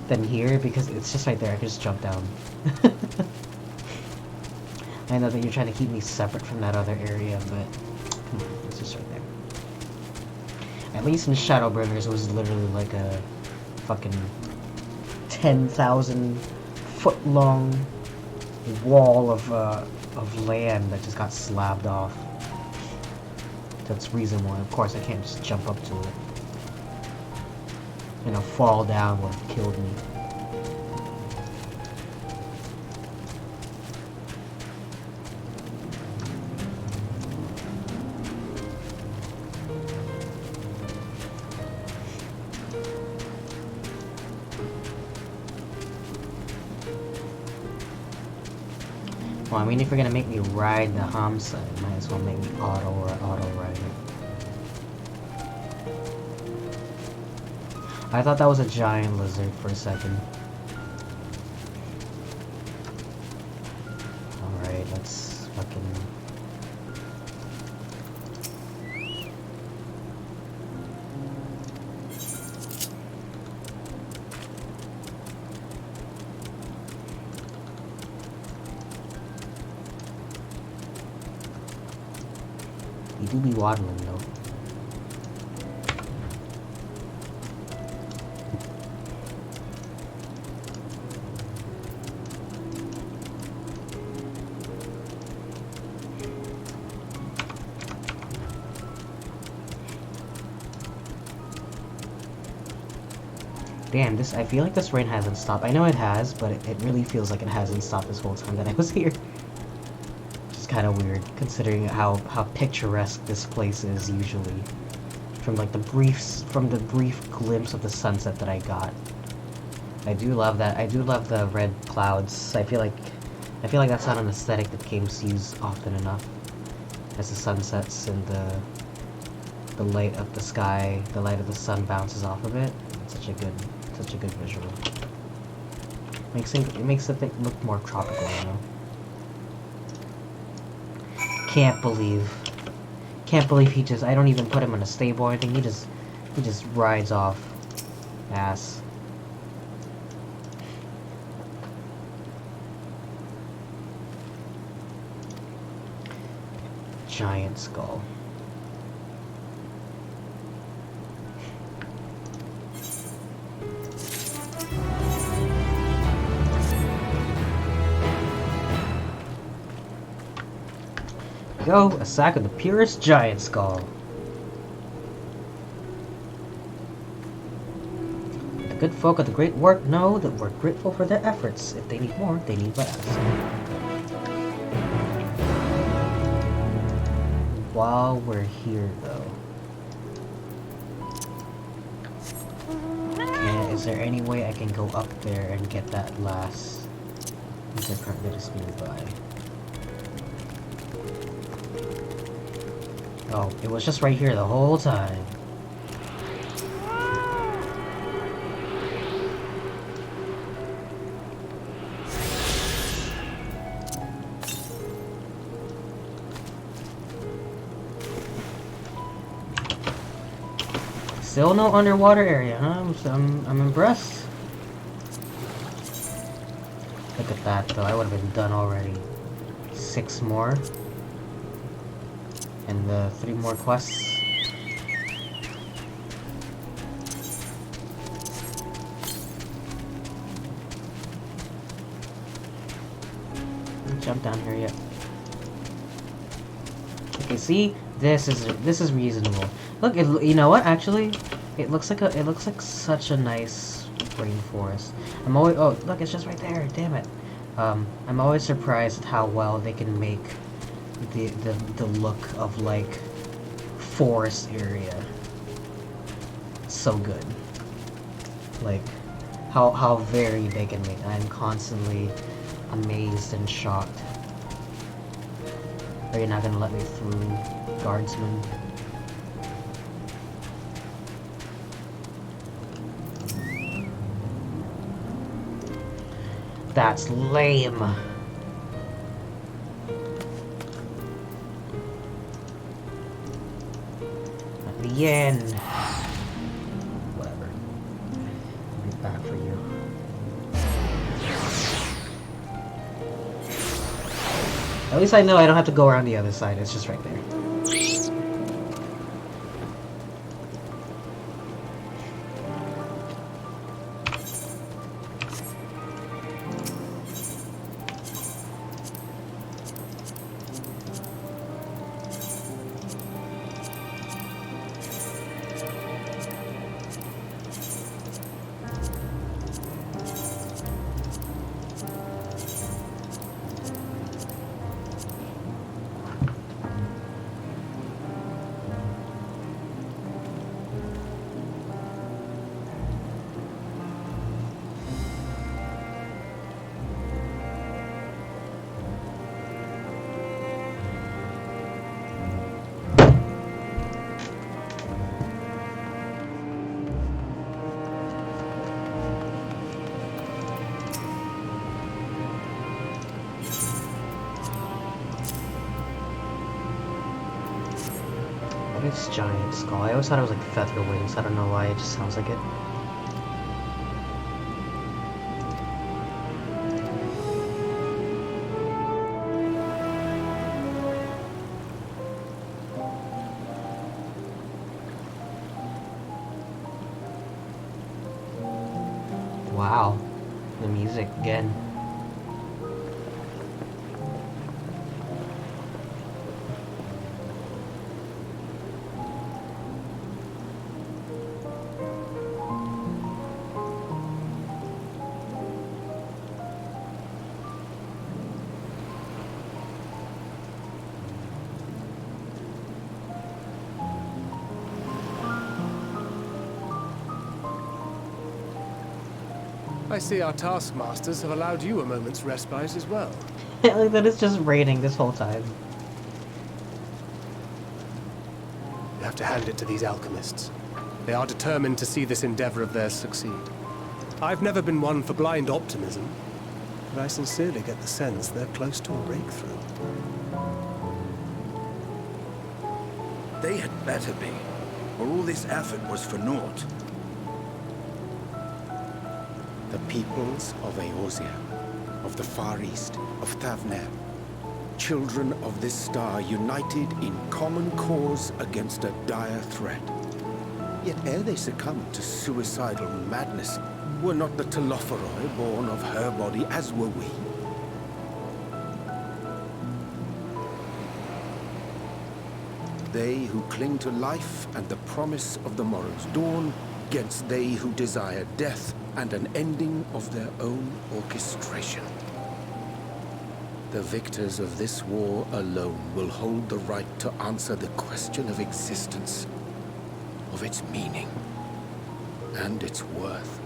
A: than here because it's just right there. I can just jump down. I know that you're trying to keep me separate from that other area, but come on, it's just right there. At least in Shadowbringers, it was literally like a fucking 10,000 foot long wall of land that just got slabbed off. That's reason why. Of course, I can't just jump up to it. And a fall down would have killed me. Well, I mean, if you're gonna make me ride the Hamsa, you might as well make me auto ride it. I thought that was a giant lizard for a second. do be waddling though. Damn, I feel like this rain hasn't stopped. I know it has, but it really feels like it hasn't stopped this whole time that I was here. Which is kind of weird, considering how picturesque this place is usually. From the brief glimpse of the sunset that I got. I do love that. I do love the red clouds. I feel like that's not an aesthetic that games use often enough. As the sun sets and the light of the sky, the light of the sun bounces off of it. It's such a good visual. It makes the thing look more tropical, you know. Can't believe he just, I don't even put him in a stable or anything. He just rides off. Ass. Giant skull. Go, a sack of the purest giant skull. The good folk of the great work know that we're grateful for their efforts. If they need more, they need less. While we're here, though, is there any way I can go up there and get that last intercurrent that is nearby? Oh, it was just right here the whole time. Still no underwater area, huh? I'm impressed. Look at that, though. I would have been done already. 6 more. And the 3 more quests. Jump down here yet. Okay, see, this is reasonable. Look, you know what? Actually, it looks like such a nice rainforest. I'm always, oh look, it's just right there. Damn it. I'm always surprised at how well they can make the look of like forest area so good. Like how varied they can make. I'm constantly amazed and shocked. Are you not gonna let me through, guardsman? That's lame. At the end. Whatever. I'll be back for you. At least I know I don't have to go around the other side. It's just right there. It's giant skull. I always thought it was like feather wings. I don't know why. It just sounds like it. Wow. The music again.
E: I see our taskmasters have allowed you a moment's respite as well.
A: Like that it's just raining this whole time.
E: You have to hand it to these alchemists. They are determined to see this endeavor of theirs succeed. I've never been one for blind optimism, but I sincerely get the sense they're close to a breakthrough.
J: They had better be, or all this effort was for naught.
K: The peoples of Eorzea, of the Far East, of Thavner, children of this star united in common cause against a dire threat. Yet ere they succumbed to suicidal madness, were not the Telophoroi born of her body as were we? They who cling to life and the promise of the morrow's dawn, against they who desire death and an ending of their own orchestration. The victors of this war alone will hold the right to answer the question of existence, of its meaning, and its worth.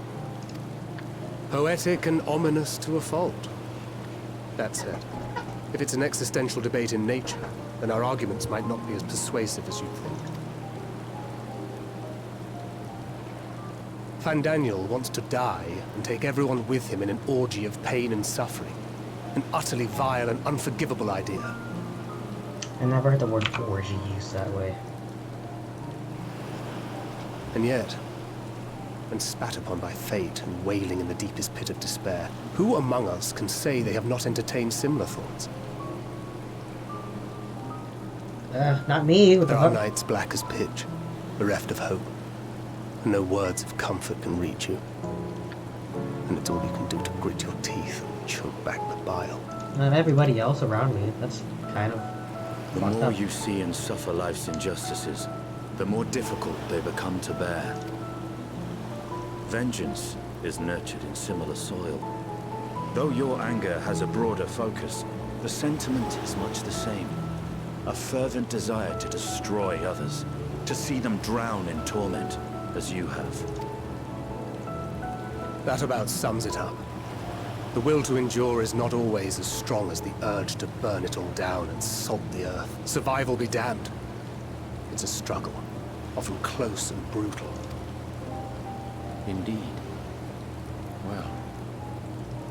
E: Poetic and ominous to a fault. That said, if it's an existential debate in nature, then our arguments might not be as persuasive as you'd think. Fandaniel wants to die and take everyone with him in an orgy of pain and suffering. An utterly vile and unforgivable idea.
A: I never heard the word orgy used that way.
E: And yet, when spat upon by fate and wailing in the deepest pit of despair, who among us can say they have not entertained similar thoughts?
A: Not me. What the
E: There are
A: fuck?
E: nights black as pitch, bereft of hope. And no words of comfort can reach you. And it's all you can do to grit your teeth and choke back the bile.
A: Not everybody else around me. That's kind of
J: The
A: fucked
J: more
A: up.
J: you see and suffer life's injustices, the more difficult they become to bear. Vengeance is nurtured in similar soil. Though your anger has a broader focus, the sentiment is much the same. A fervent desire to destroy others, to see them drown in torment, as you have.
E: That about sums it up. The will to endure is not always as strong as the urge to burn it all down and salt the earth. Survival be damned. It's a struggle, often close and brutal.
K: Indeed. Well,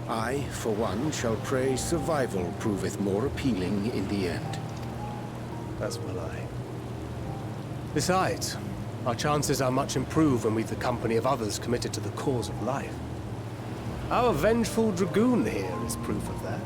K: I, for one, shall pray survival proveth more appealing in the end.
E: As will I. Besides, our chances are much improved when we've the company of others committed to the cause of life. Our vengeful dragoon here is proof of that.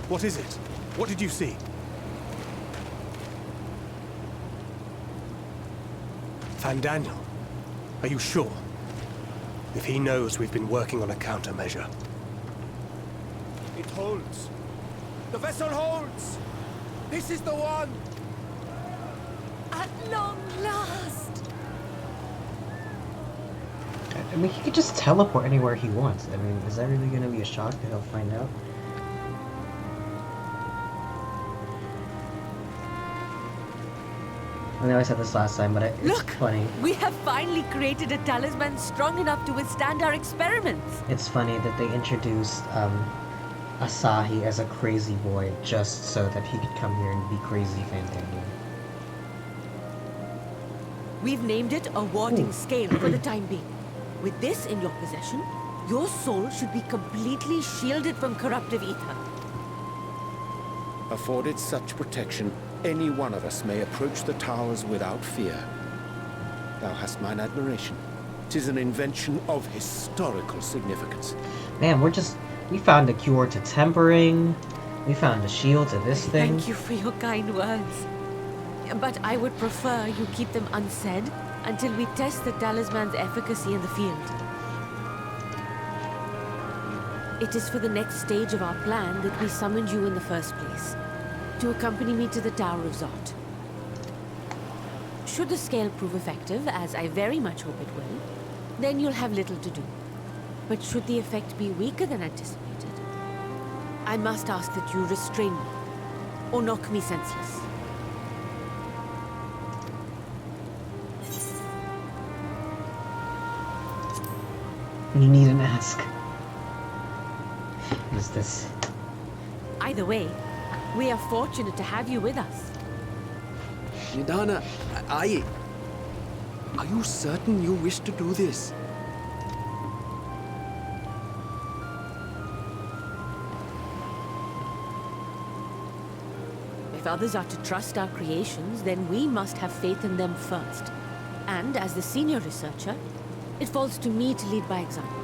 E: What is it? What did you see? Fandaniel, are you sure? If he knows we've been working on a countermeasure.
C: It holds. The vessel holds! This is the one!
B: At long last!
A: I mean, he could just teleport anywhere he wants. I mean, is that really gonna be a shock that he'll find out? I know I said this last time, but it's
H: Look!
A: funny.
H: We have finally created a talisman strong enough to withstand our experiments.
A: It's funny that they introduced Asahi as a crazy boy just so that he could come here and be crazy Fandaniel.
H: We've named it a warding scale for the time being. With this in your possession, your soul should be completely shielded from corruptive ether.
K: Afforded such protection, any one of us may approach the towers without fear. thou hast mine admiration. 'Tis an invention of historical significance.
A: Man, we found a cure to tempering. We found a shield to this thing.
H: Thank you for your kind words. But I would prefer you keep them unsaid until we test the talisman's efficacy in the field. It is for the next stage of our plan that we summoned you in the first place, to accompany me to the Tower of Zot. Should the scale prove effective, as I very much hope it will, then you'll have little to do. But should the effect be weaker than anticipated, I must ask that you restrain me, or knock me senseless.
A: You need an ask. What is this?
H: Either way, we are fortunate to have you with us.
G: Nidana, are you certain you wish to do this?
H: If others are to trust our creations, then we must have faith in them first. And as the senior researcher, it falls to me to lead by example.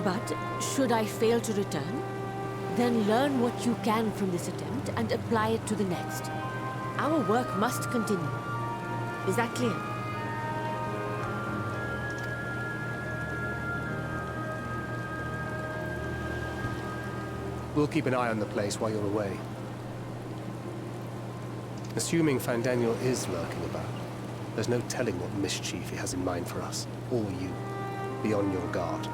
H: But should I fail to return, then learn what you can from this attempt and apply it to the next. Our work must continue. Is that clear?
E: We'll keep an eye on the place while you're away. Assuming Fandaniel is lurking about, there's no telling what mischief he has in mind for us, or you. Be on your guard.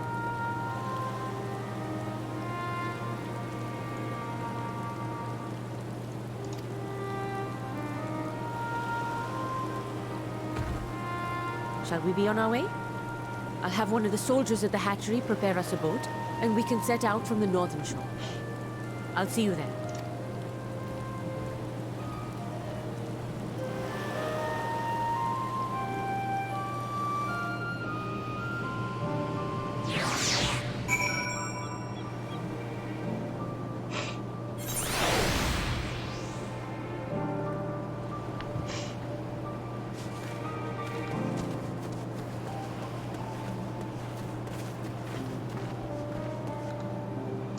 H: Shall we be on our way? I'll have one of the soldiers at the hatchery prepare us a boat, and we can set out from the northern shore. I'll see you then.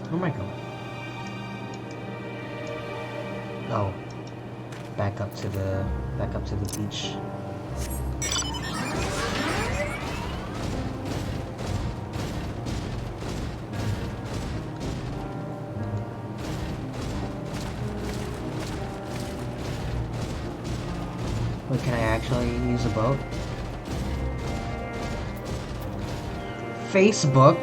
A: Oh my god. Oh. Back up to the beach. Wait, can I actually use a boat? Facebook?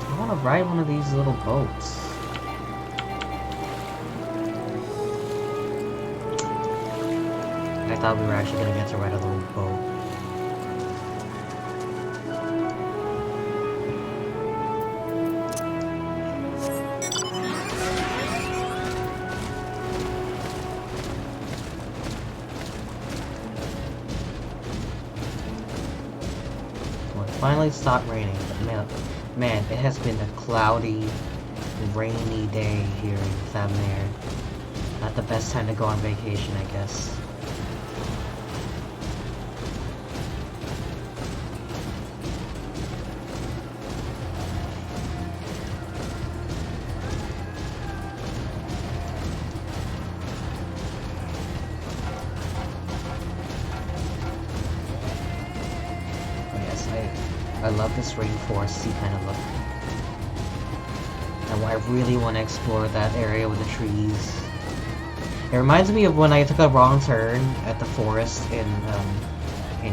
A: I want to ride one of these little boats. I thought we were actually going to get to ride a little boat. Well, it finally stopped raining, but man, it has been a cloudy, rainy day here in Thamnir. Not the best time to go on vacation, I guess. I love this rainforesty kind of look. And I really want to explore that area with the trees. It reminds me of when I took a wrong turn at the forest in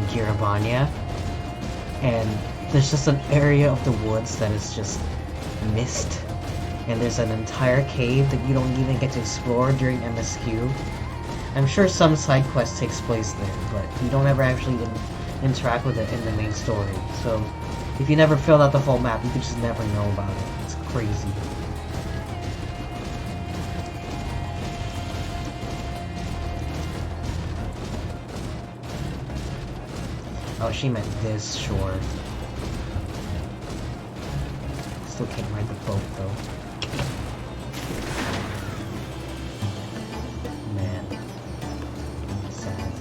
A: Girabania. And there's just an area of the woods that is just mist. And there's an entire cave that you don't even get to explore during MSQ. I'm sure some side quest takes place there, but you don't ever actually interact with it in the main story. So if you never filled out the whole map, you could just never know about it. It's Crazy. Oh, she meant this shore. Still can't ride the boat though. Man. Sad.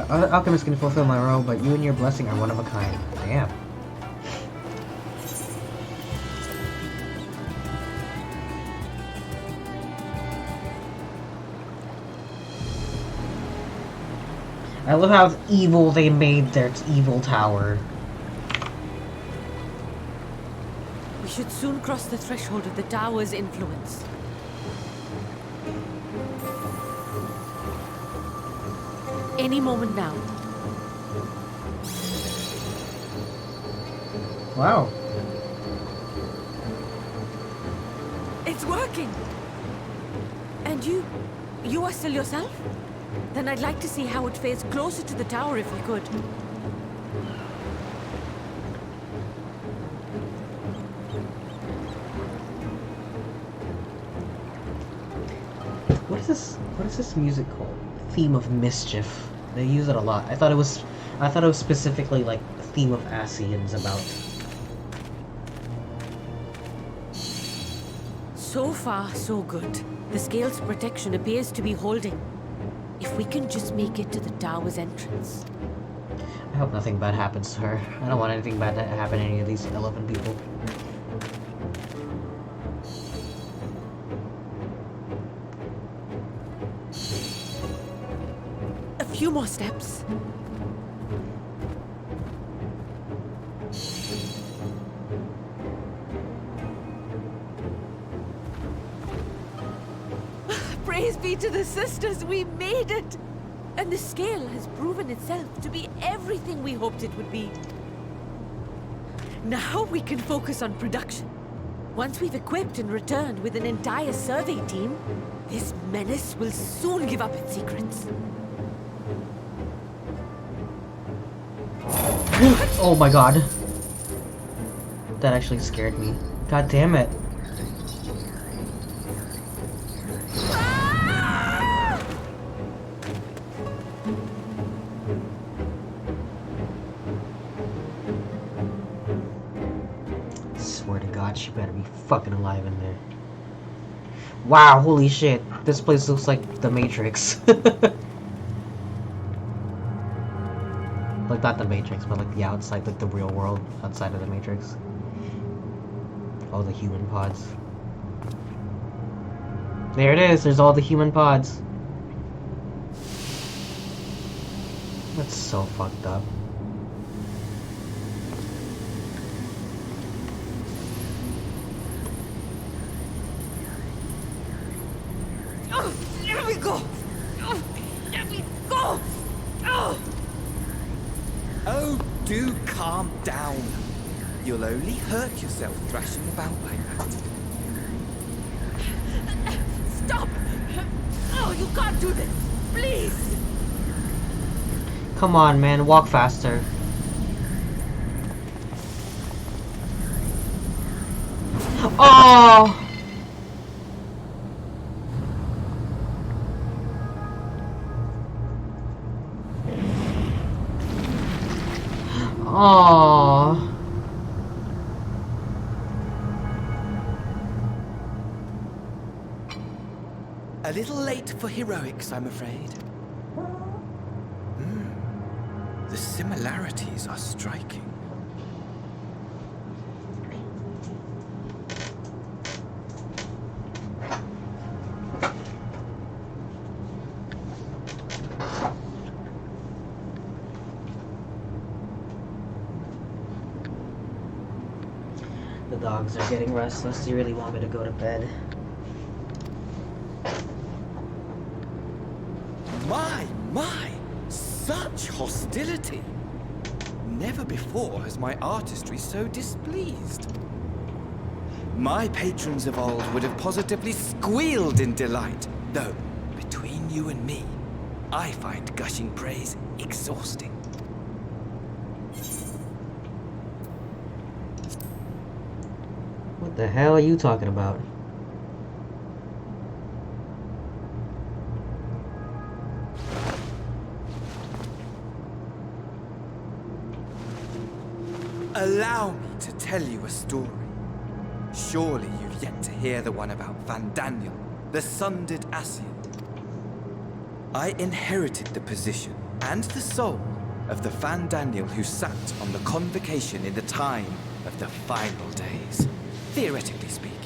A: Other alchemists can fulfill my role, but you and your blessing are one of a kind. Damn. I love how evil they made their evil tower.
H: We should soon cross the threshold of the tower's influence. Any moment now.
A: Wow.
H: It's working! And you are still yourself? Then I'd like to see how it fares closer to the tower if we could.
A: What is this music called? Theme of Mischief. They use it a lot. I thought it was specifically like the theme of Asians about.
H: So far, so good. The scale's protection appears to be holding. If we can just make it to the tower's entrance.
A: I hope nothing bad happens to her. I don't want anything bad to happen to any of these 11 people.
H: A few more steps. Praise be to the sisters, we made it! And the scale has proven itself to be everything we hoped it would be. Now we can focus on production. Once we've equipped and returned with an entire survey team, this menace will soon give up its secrets.
A: Oh my god. That actually scared me. God damn it. Swear to God, she better be fucking alive in there. Wow, holy shit. This place looks like the Matrix. Like, not the Matrix, but like the outside, like the real world outside of the Matrix. All the human pods. There it is, there's all the human pods. That's so fucked up.
H: Oh, let me go! Oh, let me go! Oh!
F: Oh, do calm down. You'll only hurt yourself thrashing about like that.
H: Stop! Oh, you can't do this! Please!
A: Come on, man, walk faster. Oh! Oh!
F: A little late for heroics, I'm afraid. The similarities are striking.
A: The dogs are getting restless. Do you really want me to go to bed?
F: My! Such hostility! Never before has my artistry so displeased. My patrons of old would have positively squealed in delight, though, between you and me, I find gushing praise exhausting.
A: What the hell are you talking about?
F: Allow me to tell you a story. Surely you've yet to hear the one about Van Daniel, the sundered Ascian. I inherited the position and the soul of the Van Daniel who sat on the convocation in the time of the final days, theoretically speaking.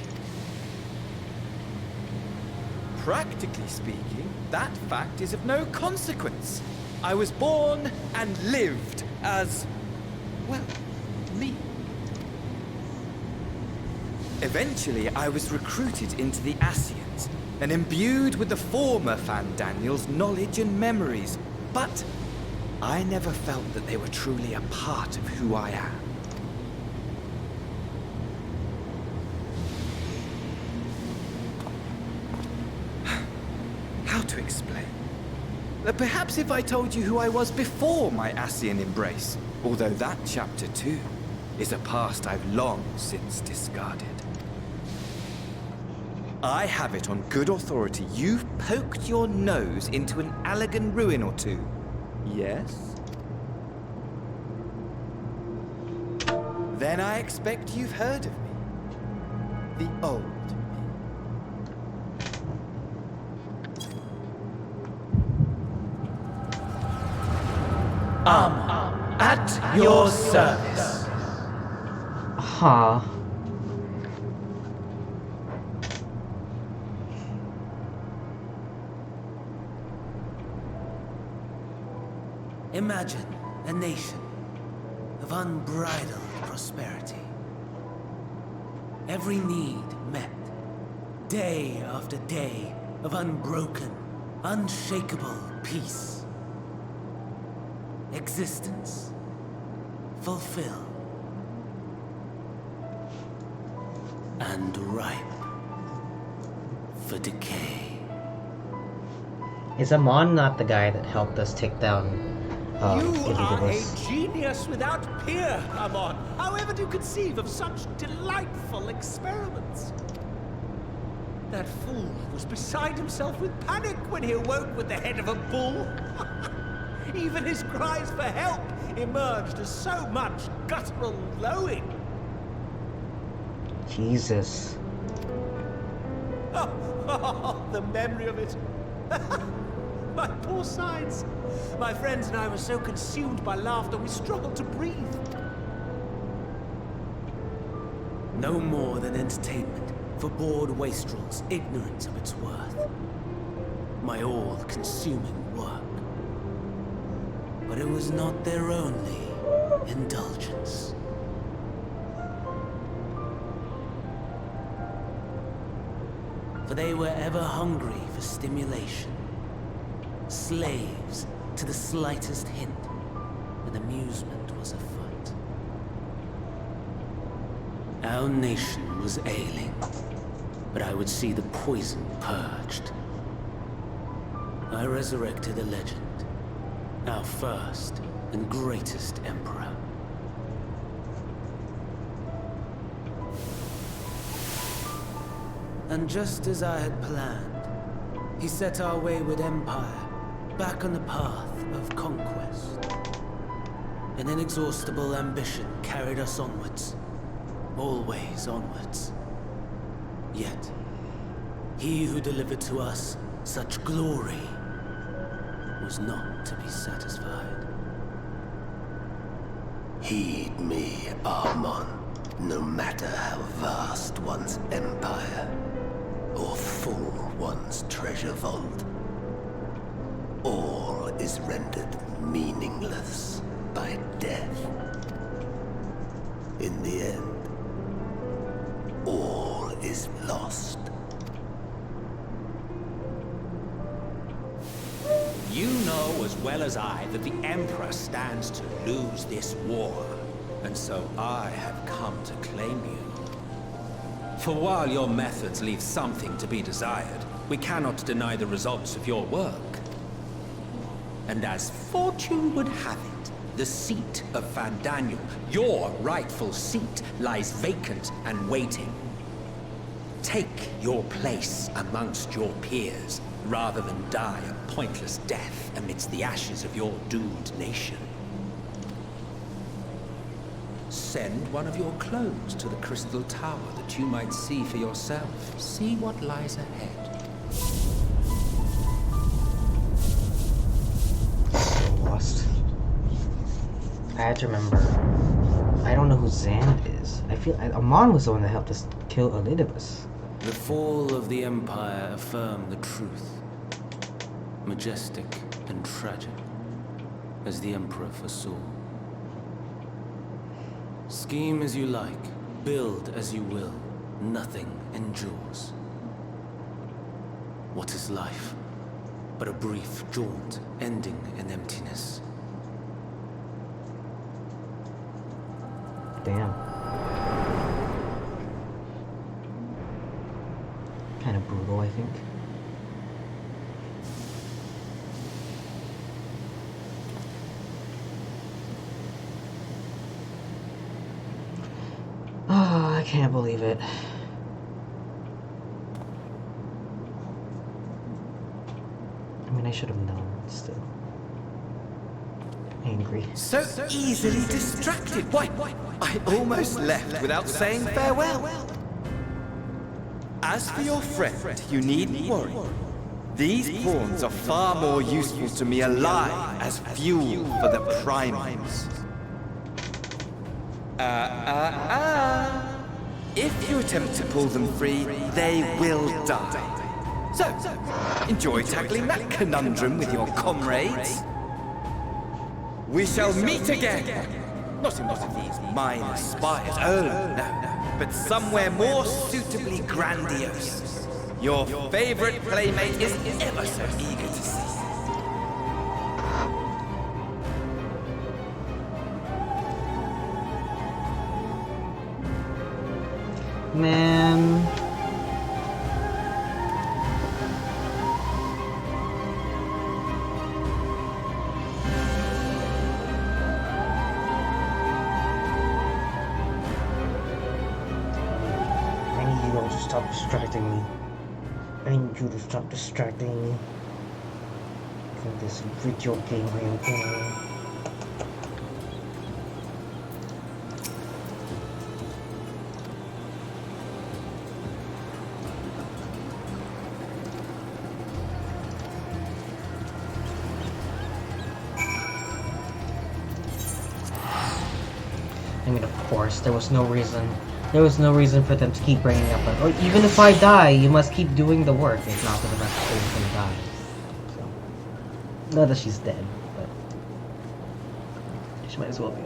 F: Practically speaking, that fact is of no consequence. I was born and lived as, well, me. Eventually, I was recruited into the Ascians and imbued with the former Van Daniel's knowledge and memories, but I never felt that they were truly a part of who I am. How to explain? Perhaps if I told you who I was before my Ascian embrace, although that chapter too is a past I've long since discarded. I have it on good authority you've poked your nose into an Allegan ruin or two. Yes? Then I expect you've heard of me. The old me.
I: At your service.
A: Huh.
I: Imagine a nation of unbridled prosperity. Every need met. Day after day of unbroken, unshakable peace. Existence fulfilled and ripe for decay.
A: Is Amon not the guy that helped us take down
L: You are a
A: Elidibus?
L: genius without peer, Amon. However do you conceive of such delightful experiments? That fool was beside himself with panic when he awoke with the head of a bull. Even his cries for help emerged as so much guttural lowing.
A: Jesus.
L: The memory of it. My poor sides. My friends and I were so consumed by laughter we struggled to breathe.
I: No more than entertainment for bored wastrels ignorant of its worth. My all-consuming work. But it was not their only indulgence. For they were ever hungry for stimulation. Slaves to the slightest hint when amusement was afoot. Our nation was ailing, but I would see the poison purged. I resurrected a legend. Our first and greatest emperor. And just as I had planned, he set our wayward empire back on the path of conquest. An inexhaustible ambition carried us onwards, always onwards. Yet, he who delivered to us such glory was not to be satisfied.
K: Heed me, Amon, no matter how vast one's empire, or full one's treasure vault. All is rendered meaningless by death. In the end, all is lost.
L: You know as well as I that the Emperor stands to lose this war, and so I have come to claim you.
D: For while your methods leave something to be desired, we cannot deny the results of your work. And as fortune would have it, the seat of Van Daniel, your rightful seat, lies vacant and waiting. Take your place amongst your peers, rather than die a pointless death amidst the ashes of your doomed nation. Send one of your clones to the Crystal Tower that you might see for yourself. See what lies ahead.
A: So lost. I had to remember. I don't know who Xand is. I feel Amon was the one that helped us kill Elidibus.
M: The fall of the Empire affirmed the truth. Majestic and tragic, as the Emperor foresaw. Scheme as you like, build as you will, nothing endures. What is life but a brief jaunt ending in emptiness?
A: Damn. Kind of brutal, I think. Oh, I can't believe it. I mean, I should have known, still. Angry.
F: So easily distracted. Why, I almost left without saying farewell. As for your friend, you needn't worry. These pawns are far more useful to me alive as fuel for the primals. If you attempt to pull them free, they will die. So, enjoy tackling that conundrum with your comrades. We shall meet again! Not in one of these minor spires, oh no, but somewhere more suitably grandiose. Your favorite playmate is ever so eager to see.
A: Man. I need you all to stop distracting me. I need you to stop distracting me from this video game I am playing. I mean, of course, there was no reason. There was no reason for them to keep bringing up like, oh, even if I die, you must keep doing the work. It's not for the rest of the gonna die. So, not that she's dead, but she might as well be.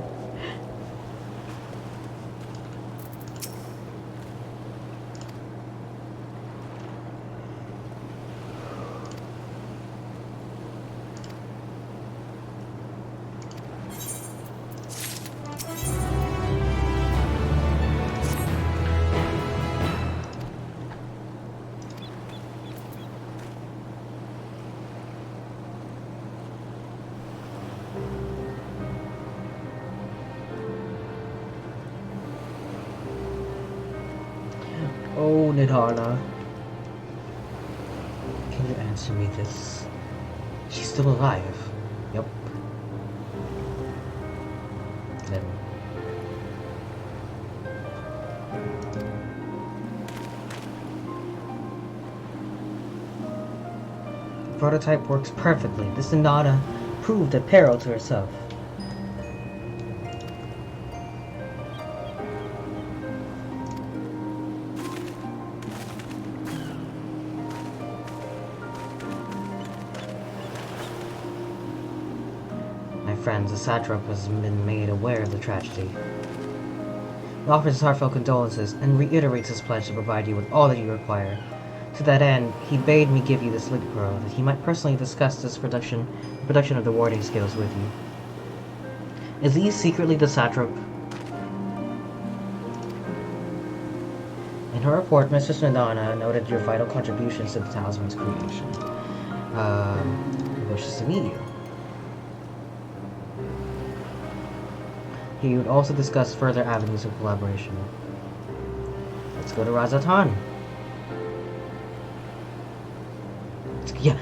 A: Oh, Nidhana. Can you answer me this? She's still alive. Yep. Never. The prototype works perfectly. This Nidhana proved a peril to herself. Friends, the satrap has been made aware of the tragedy. He offers his heartfelt condolences and reiterates his pledge to provide you with all that you require. To that end, he bade me give you this link pearl, that he might personally discuss this production of the warding skills with you. Is he secretly the satrap? In her report, Mistress Madonna noted your vital contributions to the talisman's creation. He wishes to meet you. He would also discuss further avenues of collaboration. Let's go to Razatan. Yeah.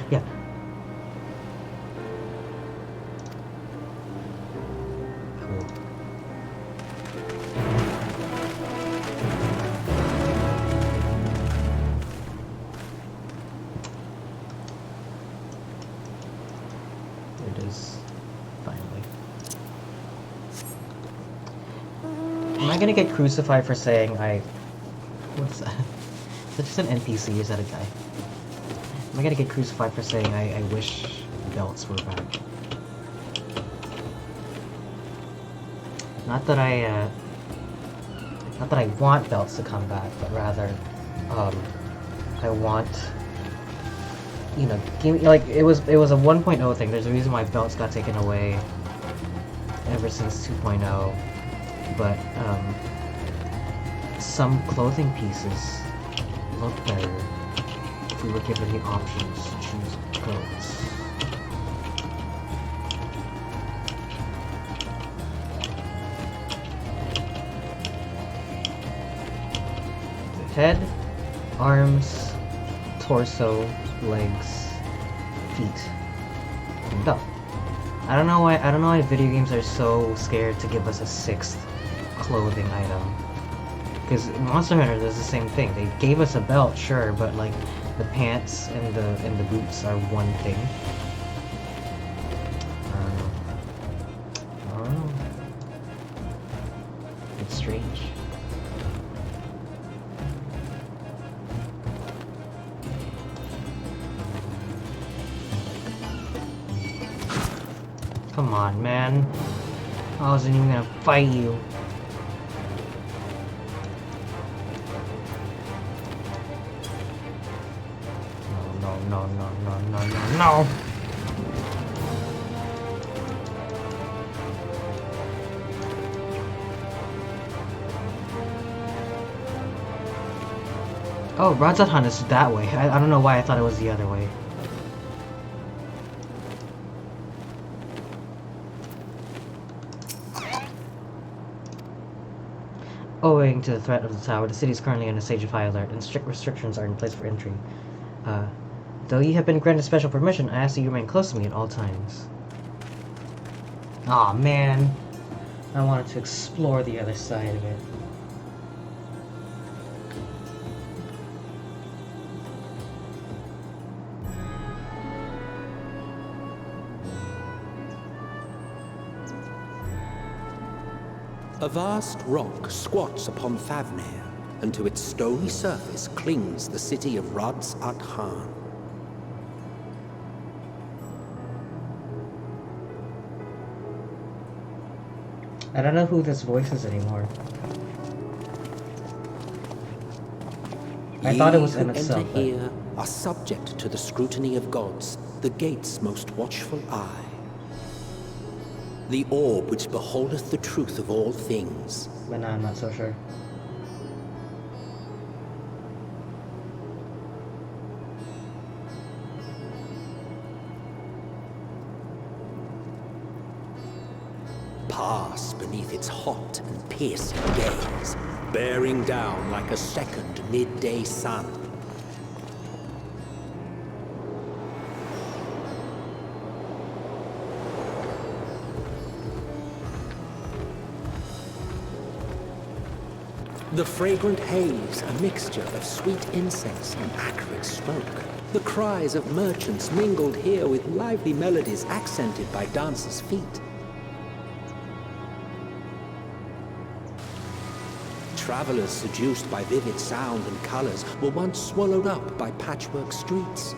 A: Cool. There it is. Finally. Am I gonna get crucified for saying what's that? Is that just an NPC or is that a guy? Am I gonna get crucified for saying I wish belts were back? Not that I want belts to come back, but rather, I want, like, it was a 1.0 thing. There's a reason why belts got taken away ever since 2.0, but, some clothing pieces look better if we were given the options to choose coats. The head, arms, torso, legs, feet, and belt. I don't know why video games are so scared to give us a sixth clothing item. Because Monster Hunter does the same thing. They gave us a belt, sure, but like the pants and the boots are one thing. I don't know. It's strange. Come on, man. I wasn't even gonna fight you. No. Oh, Razatan is that way. I don't know why I thought it was the other way. Owing to the threat of the tower, the city is currently on a stage of high alert, and strict restrictions are in place for entry. Though you have been granted special permission, I ask that you remain close to me at all times. Aw, man. I wanted to explore the other side of it.
D: A vast rock squats upon Thavnair, and to its stony surface clings the city of Rads-at-Han.
A: I don't know who this voice is anymore. I thought it was
D: Ye who
A: MSL,
D: enter here are subject to the scrutiny of gods, the gate's most watchful eye. The orb which beholdeth the truth of all things.
A: But nah, I'm not so sure.
D: Pass beneath its hot and piercing gaze, bearing down like a second midday sun. The fragrant haze, a mixture of sweet incense and acrid smoke. The cries of merchants mingled here with lively melodies accented by dancers' feet. Travelers seduced by vivid sound and colors were once swallowed up by patchwork streets.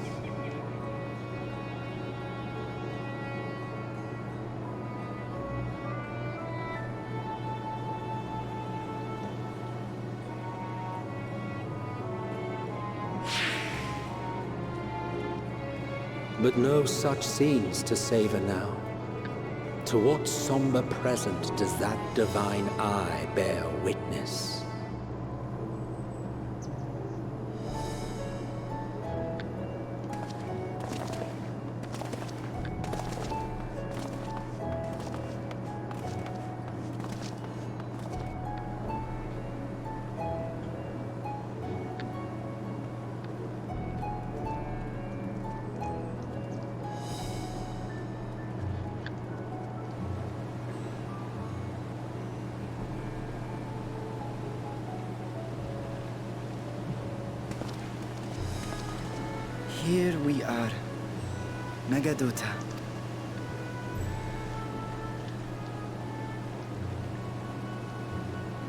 D: But no such scenes to savor now. To what somber present does that divine eye bear witness?
G: Here we are. Megadota.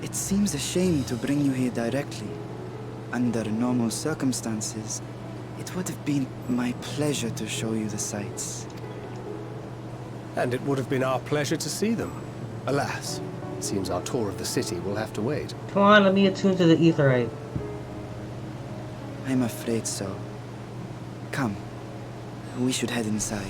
G: It seems a shame to bring you here directly. Under normal circumstances, it would have been my pleasure to show you the sights.
E: And it would have been our pleasure to see them. Alas, it seems our tour of the city will have to wait.
A: Come on, let me attune to the etherite.
G: I'm afraid so. Come, we should head inside.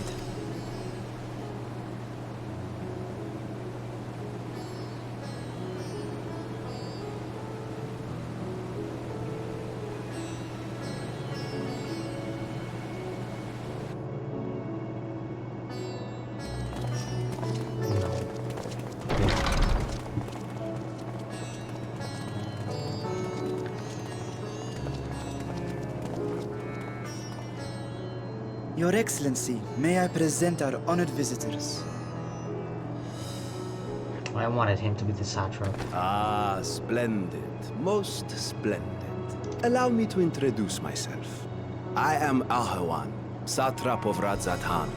G: Your Excellency, may I present our honored visitors?
A: I wanted him to be the satrap.
J: Ah, splendid. Most splendid. Allow me to introduce myself. I am Ahawan, satrap of Radzatan.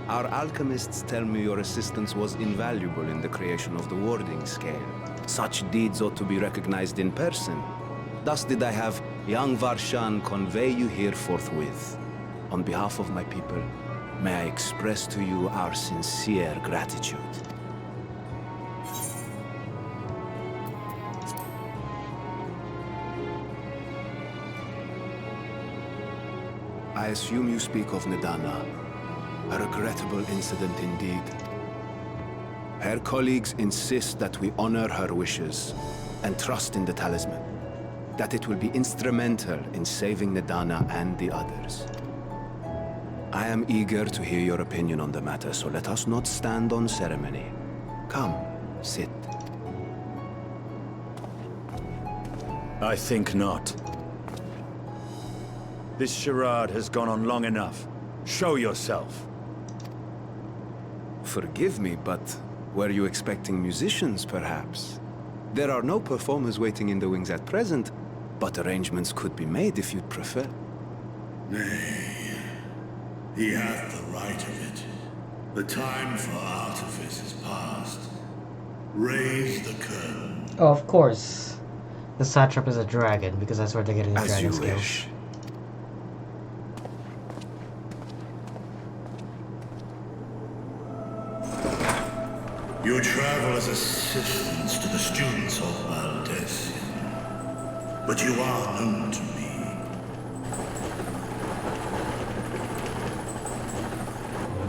J: Our alchemists tell me your assistance was invaluable in the creation of the warding scale. Such deeds ought to be recognized in person. Thus did I have young Varshan convey you here forthwith. On behalf of my people, may I express to you our sincere gratitude. I assume you speak of Nidana. A regrettable incident indeed. Her colleagues insist that we honor her wishes and trust in the talisman, that it will be instrumental in saving Nidana and the others. I am eager to hear your opinion on the matter, so let us not stand on ceremony. Come, sit.
N: I think not. This charade has gone on long enough. Show yourself.
J: Forgive me, but were you expecting musicians, perhaps? There are no performers waiting in the wings at present, but arrangements could be made if you'd prefer.
O: Nay, he hath the right of it. The time for artifice is past. Raise the curtain.
A: Oh, of course. The satrap is a dragon, because that's where they're getting the dragon skills.
J: Wish.
O: You travel as assistants to the students of Valdesian, but you are known to me.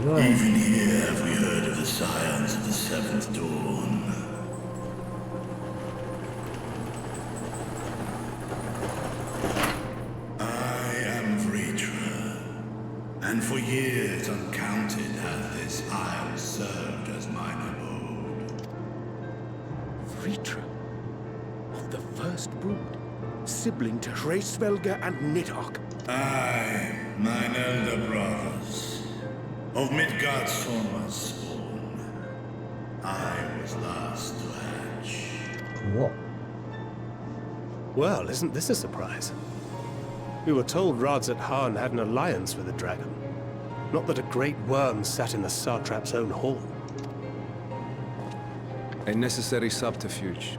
O: Even here have we heard of the scions of the Seventh Dawn. I am Vritra, and for years uncounted hath this isle served as mine abode.
K: Vritra, of the first brood, sibling to Hraesvelga and Nidhogg.
O: Aye, mine elder brothers, of Midgard Sorma's spawn. I was last to hatch.
A: Cool.
E: Well, isn't this a surprise? We were told Radzat Han had an alliance with the dragon. Not that a great worm sat in the satrap's own hall.
J: A necessary subterfuge,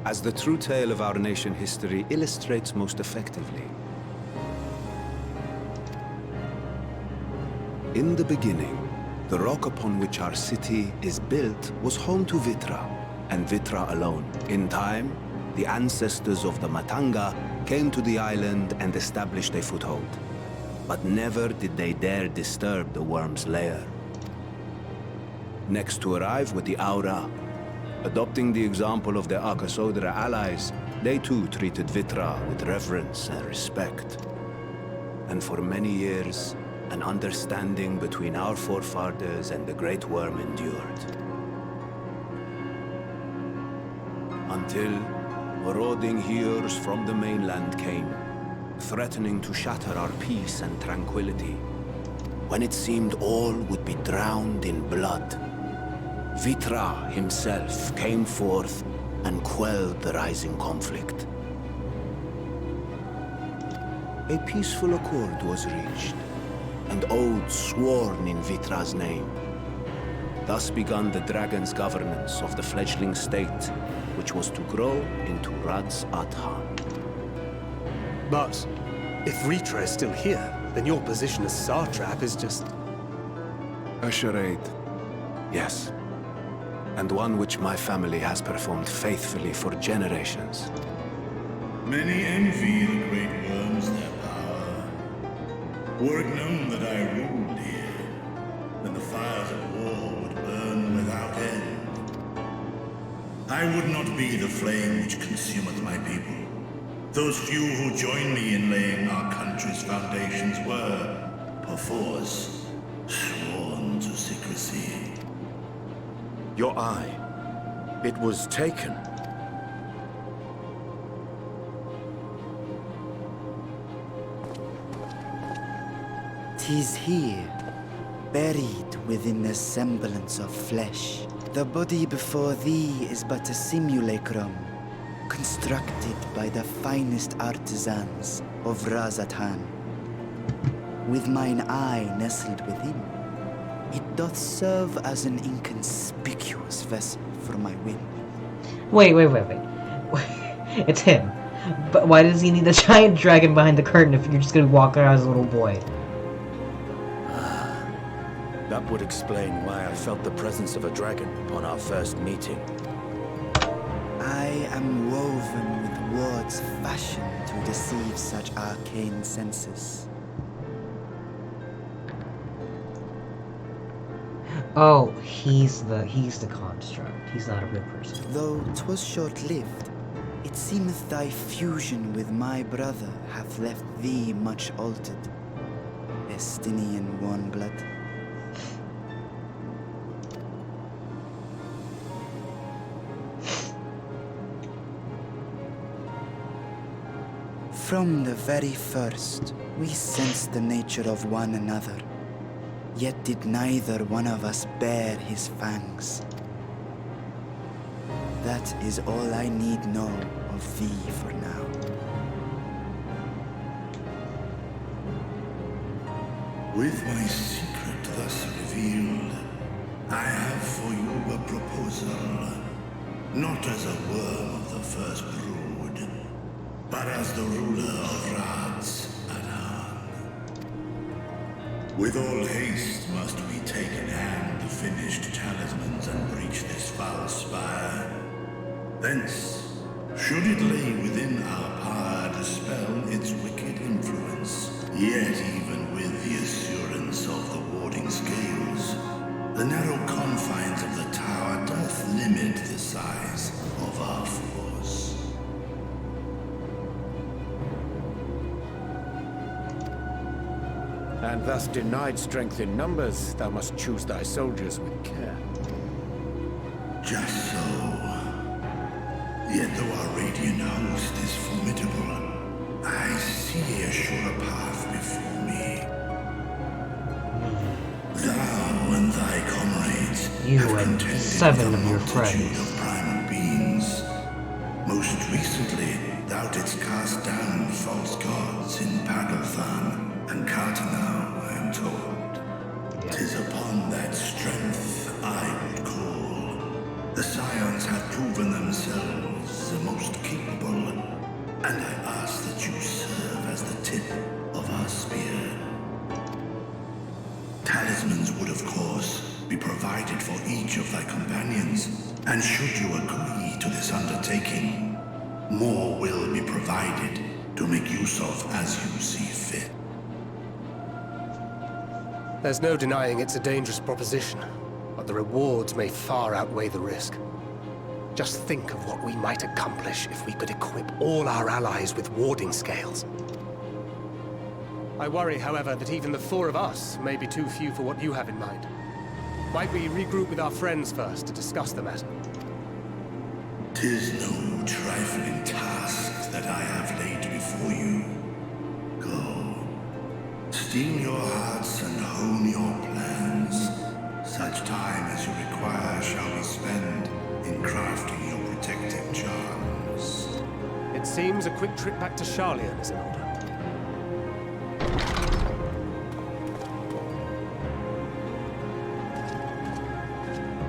J: as the true tale of our nation history illustrates most effectively. In the beginning, the rock upon which our city is built was home to Vitra, and Vitra alone. In time, the ancestors of the Matanga came to the island and established a foothold. But never did they dare disturb the worm's lair. Next to arrive with the Aura, adopting the example of their Akasodra allies, they too treated Vitra with reverence and respect. And for many years, an understanding between our forefathers and the Great Worm endured. Until marauding heroes from the mainland came, threatening to shatter our peace and tranquility. When it seemed all would be drowned in blood, Vitra himself came forth and quelled the rising conflict.
K: a peaceful accord was reached, and oaths sworn in Vitra's name. Thus began the dragon's governance of the fledgling state, which was to grow into Radz Adhan.
E: But if Ritra is still here, then your position as satrap is just...
K: A charade, yes. And one which my family has performed faithfully for generations.
O: Many envy the great worms their power. Were it known that I ruled here, then the fires of war would burn without end. I would not be the flame which consumeth my people. Those few who join me in laying our country's foundations were, perforce, sworn to secrecy.
N: Your eye. It was taken.
G: 'Tis here, buried within the semblance of flesh. The body before thee is but a simulacrum, constructed by the finest artisans of Razatan. With mine eye nestled within, it doth serve as an inconspicuous vessel for my whim.
A: Wait. It's him. But why does he need a giant dragon behind the curtain if you're just gonna walk around as a little boy?
N: That would explain why I felt the presence of a dragon upon our first meeting.
G: I am woven with words fashioned to deceive such arcane senses.
A: Oh, he's the construct. He's not a real person.
G: Though 'twas short-lived, it seemeth thy fusion with my brother hath left thee much altered. Estinian warm-blood. From the very first, we sensed the nature of one another, yet did neither one of us bear his fangs. That is all I need know of thee for now.
O: With my secret thus revealed, I have for you a proposal, not as a worm of the first brood, but as the ruler of Radz Adhan. With all haste must we take in hand the finished talismans and breach this foul spire. Thence, should it lay within our power to dispel its wicked influence, yet even with the assurance of the warding scales, the narrow confines of the tower doth limit the size of our force.
K: And thus denied strength in numbers, thou must choose thy soldiers with care.
O: Just so. Yet though our radiant host is formidable, I see a surer path before me. Thou and thy comrades
A: You
O: have
A: and
O: contended
A: 7
O: with a
A: of your
O: multitude
A: friends.
O: of primal beings. Most recently, thou didst cast down false gods in Pagalthan and Kartanau, I am told. 'Tis upon that strength I would call. The Scions have proven themselves the most capable, and I ask that you serve as the tip of our spear. Talismans would, of course, be provided for each of thy companions, and should you agree to this undertaking, more will be provided to make use of as you see fit.
E: There's no denying it's a dangerous proposition, but the rewards may far outweigh the risk. Just think of what we might accomplish if we could equip all our allies with warding scales. I worry, however, that even the 4 of us may be too few for what you have in mind. Might we regroup with our friends first to discuss the matter?
O: 'Tis no trifling task that I have laid before you. Go, steel your hearts and hone your plans. Such time as you require shall be spent in crafting your protective charms.
E: It seems a quick trip back to Charlian is in order.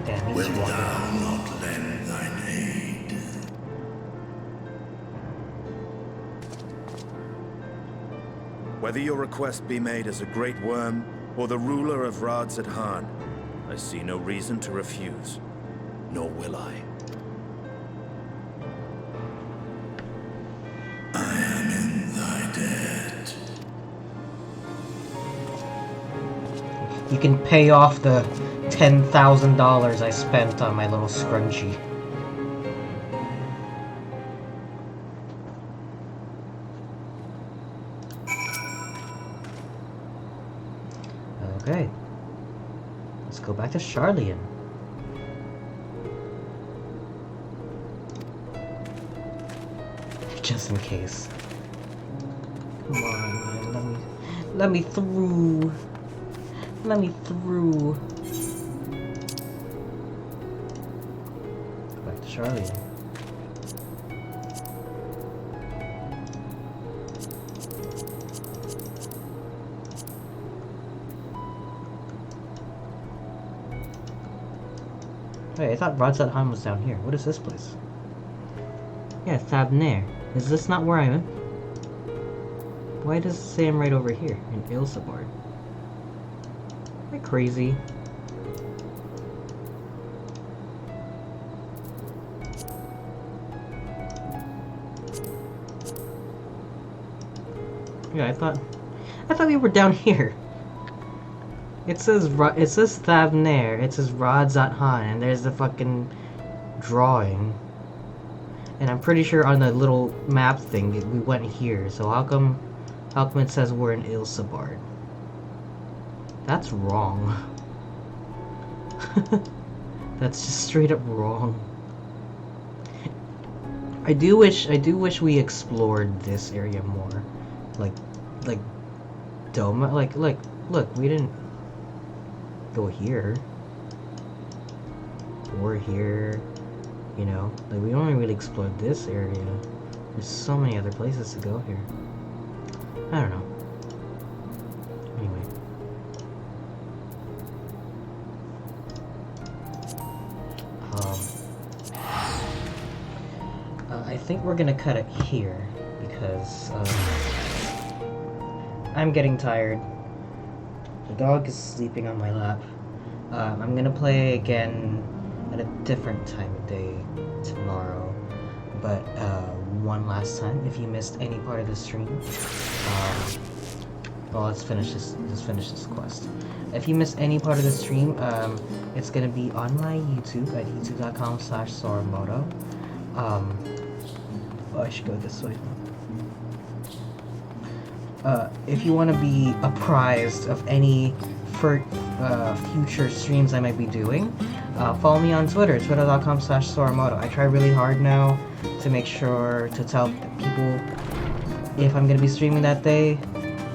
A: Damn,
O: Wilt
A: he's walking.
O: thou not lend thine aid?
N: Whether your request be made as a great worm or the ruler of Rads at Han, I see no reason to refuse, nor will I.
O: I am in thy debt.
A: You can pay off the $10,000 I spent on my little scrunchie. Okay. Let's go back to Charlian. Just in case. Come on, man. Let me through. Let me through. Go back to Charlian. Wait, I thought Broadside was down here. What is this place? Yeah, it's Thabnair. Is this not where I'm in? Why does it say I'm right over here in Ilsabard? Am I crazy? Yeah, I thought we were down here. It says Thabnair, it says Rodzat Han, and there's the fucking drawing. And I'm pretty sure on the little map thing we went here. So how come it says we're in Ilsabard? That's wrong. That's just straight up wrong. I do wish we explored this area more. Like Doma, look, we didn't go here or here, you know, like we only really explored this area. There's so many other places to go here. I don't know. Anyway. I think we're gonna cut it here because I'm getting tired. The dog is sleeping on my lap. I'm gonna play again at a different time of day tomorrow. But one last time, if you missed any part of the stream, well, let's finish this quest. If you missed any part of the stream, it's gonna be on my YouTube at youtube.com/Soramoto. Oh, I should go this way. If you want to be apprised of any future streams I might be doing, follow me on Twitter, twitter.com/Soramoto. I try really hard now to make sure to tell people if I'm going to be streaming that day.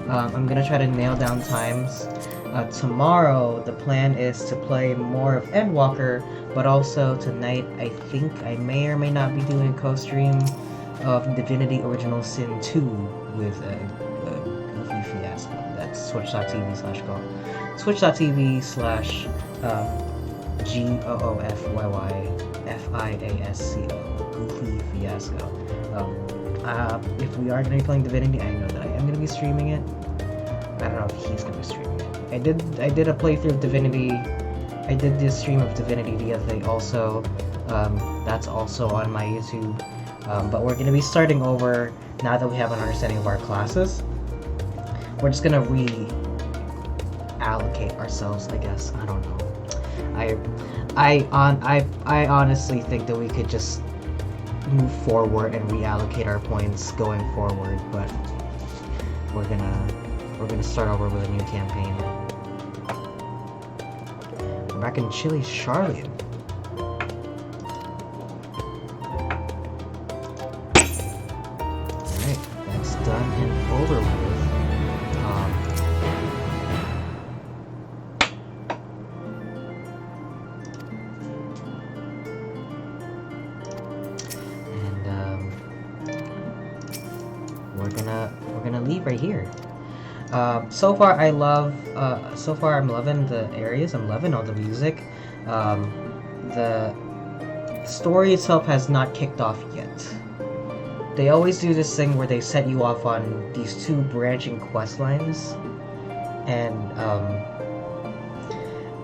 A: I'm going to try to nail down times. Tomorrow, the plan is to play more of Endwalker, but also tonight, I think I may or may not be doing a co-stream of Divinity Original Sin 2 with Goofy Fiasco. That's twitch.tv/GoofyFiasco. Goofy Fiasco. If we are going to be playing Divinity, I know that I am going to be streaming it. I don't know if he's going to be streaming it. I did a playthrough of Divinity. I did this stream of Divinity the other day also. That's also on my YouTube. But we're going to be starting over now that we have an understanding of our classes. We're just going to reallocate ourselves, I guess. I don't know. I honestly think that we could just move forward and reallocate our points going forward, but we're gonna start over with a new campaign. We're back in Chile Charlian. Alright, that's done and over with. We're gonna leave right here. So far I'm loving the areas. I'm loving all the music. the story itself has not kicked off yet. They always do this thing where they set you off on these two branching quest lines, and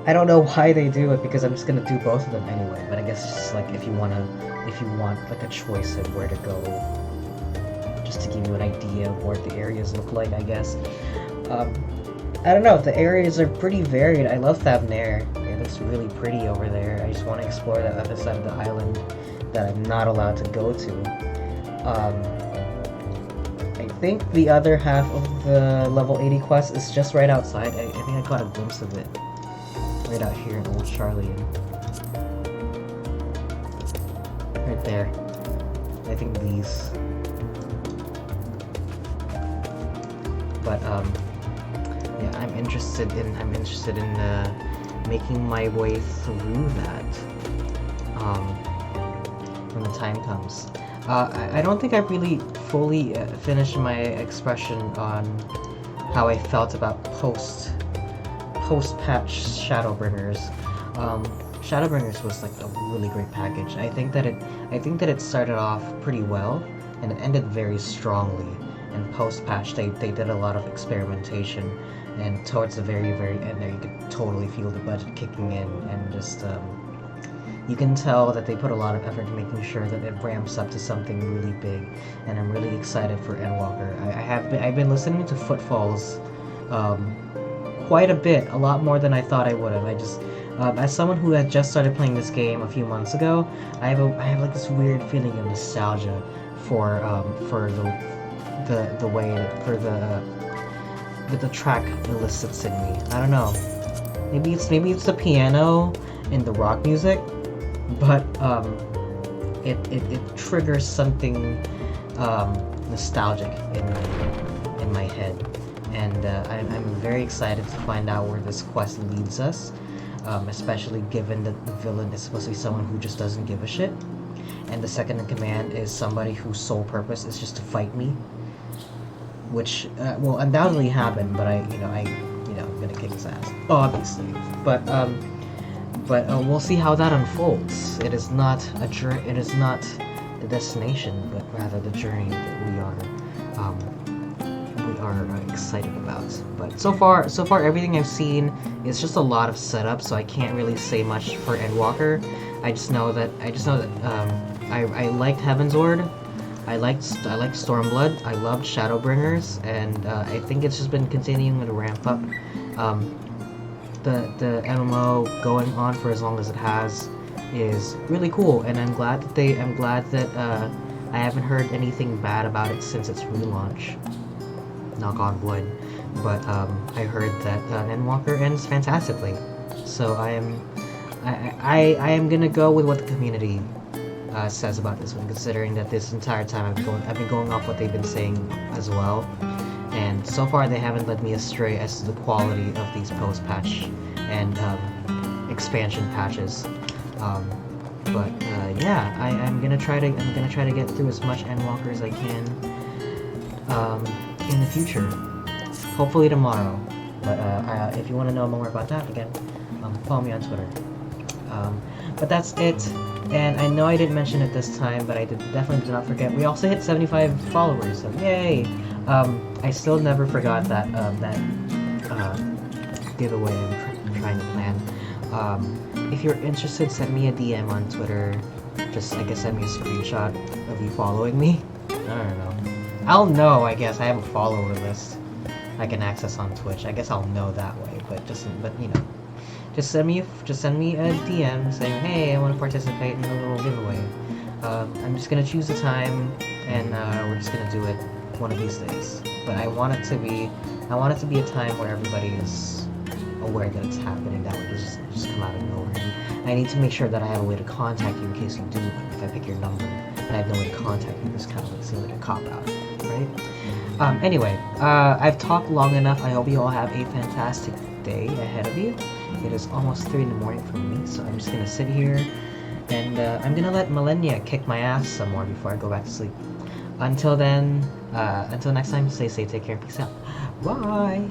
A: I don't know why they do it, because I'm just gonna do both of them anyway. But I guess it's just like if you want like a choice of where to go, just to give you an idea of what the areas look like, I guess. I don't know, the areas are pretty varied. I love Thavnair. It looks really pretty over there. I just want to explore that other side of the island that I'm not allowed to go to. I think the other half of the level 80 quest is just right outside. I think I caught a glimpse of it right out here in Old Charlie. Right there. I think these. But yeah, I'm interested in making my way through that when the time comes. I don't think I've really fully finished my expression on how I felt about post-patch Shadowbringers. Shadowbringers was like a really great package. I think that it started off pretty well and it ended very strongly. And post-patch, they did a lot of experimentation, and towards the very end there, you could totally feel the budget kicking in, and just you can tell that they put a lot of effort in making sure that it ramps up to something really big. And I'm really excited for Endwalker. I've been listening to Footfalls quite a bit, a lot more than I thought I would have. I just as someone who had just started playing this game a few months ago, I have like this weird feeling of nostalgia for the way that the track elicits in me. I don't know. Maybe it's the piano and the rock music, but it triggers something nostalgic in my head, and I'm very excited to find out where this quest leads us, especially given that the villain is supposed to be someone who just doesn't give a shit, and the second in command is somebody whose sole purpose is just to fight me, which will undoubtedly happen. But I'm gonna kick his ass, obviously. But we'll see how that unfolds. It is not the destination, but rather the journey that we are excited about. But so far everything I've seen is just a lot of setup, so I can't really say much for Endwalker. I just know that I liked Heavensward. I liked Stormblood. I loved Shadowbringers, and I think it's just been continuing to ramp up. The MMO going on for as long as it has is really cool, and I'm glad that I haven't heard anything bad about it since its relaunch. Knock on wood. But I heard that Endwalker ends fantastically, so I am gonna go with what the community says about this one, considering that this entire time I've been going off what they've been saying as well, and so far they haven't led me astray as to the quality of these post-patch and expansion patches. But yeah, I'm gonna try to get through as much Endwalker as I can in the future. Hopefully tomorrow. But if you want to know more about that, again, follow me on Twitter. But that's it. And I know I didn't mention it this time, but I definitely did not forget. We also hit 75 followers, so yay! I still never forgot that giveaway I'm trying to plan. If you're interested, send me a DM on Twitter. Just, I guess, send me a screenshot of you following me. I don't know. I'll know, I guess. I have a follower list I can access on Twitch. I guess I'll know that way, but you know. Just send me a DM saying, hey, I want to participate in a little giveaway. I'm just gonna choose the time, and we're just gonna do it one of these days. But I want it to be a time where everybody is aware that it's happening. That way, it just come out of nowhere. And I need to make sure that I have a way to contact you in case you do. If I pick your number and I have no way to contact you, this kind of like seems like a cop out, right? Anyway, I've talked long enough. I hope you all have a fantastic day ahead of you. It is almost 3 in the morning for me, so I'm just gonna sit here and I'm gonna let Millennia kick my ass some more before I go back to sleep. Until then, until next time, stay safe, take care, and peace out. Bye!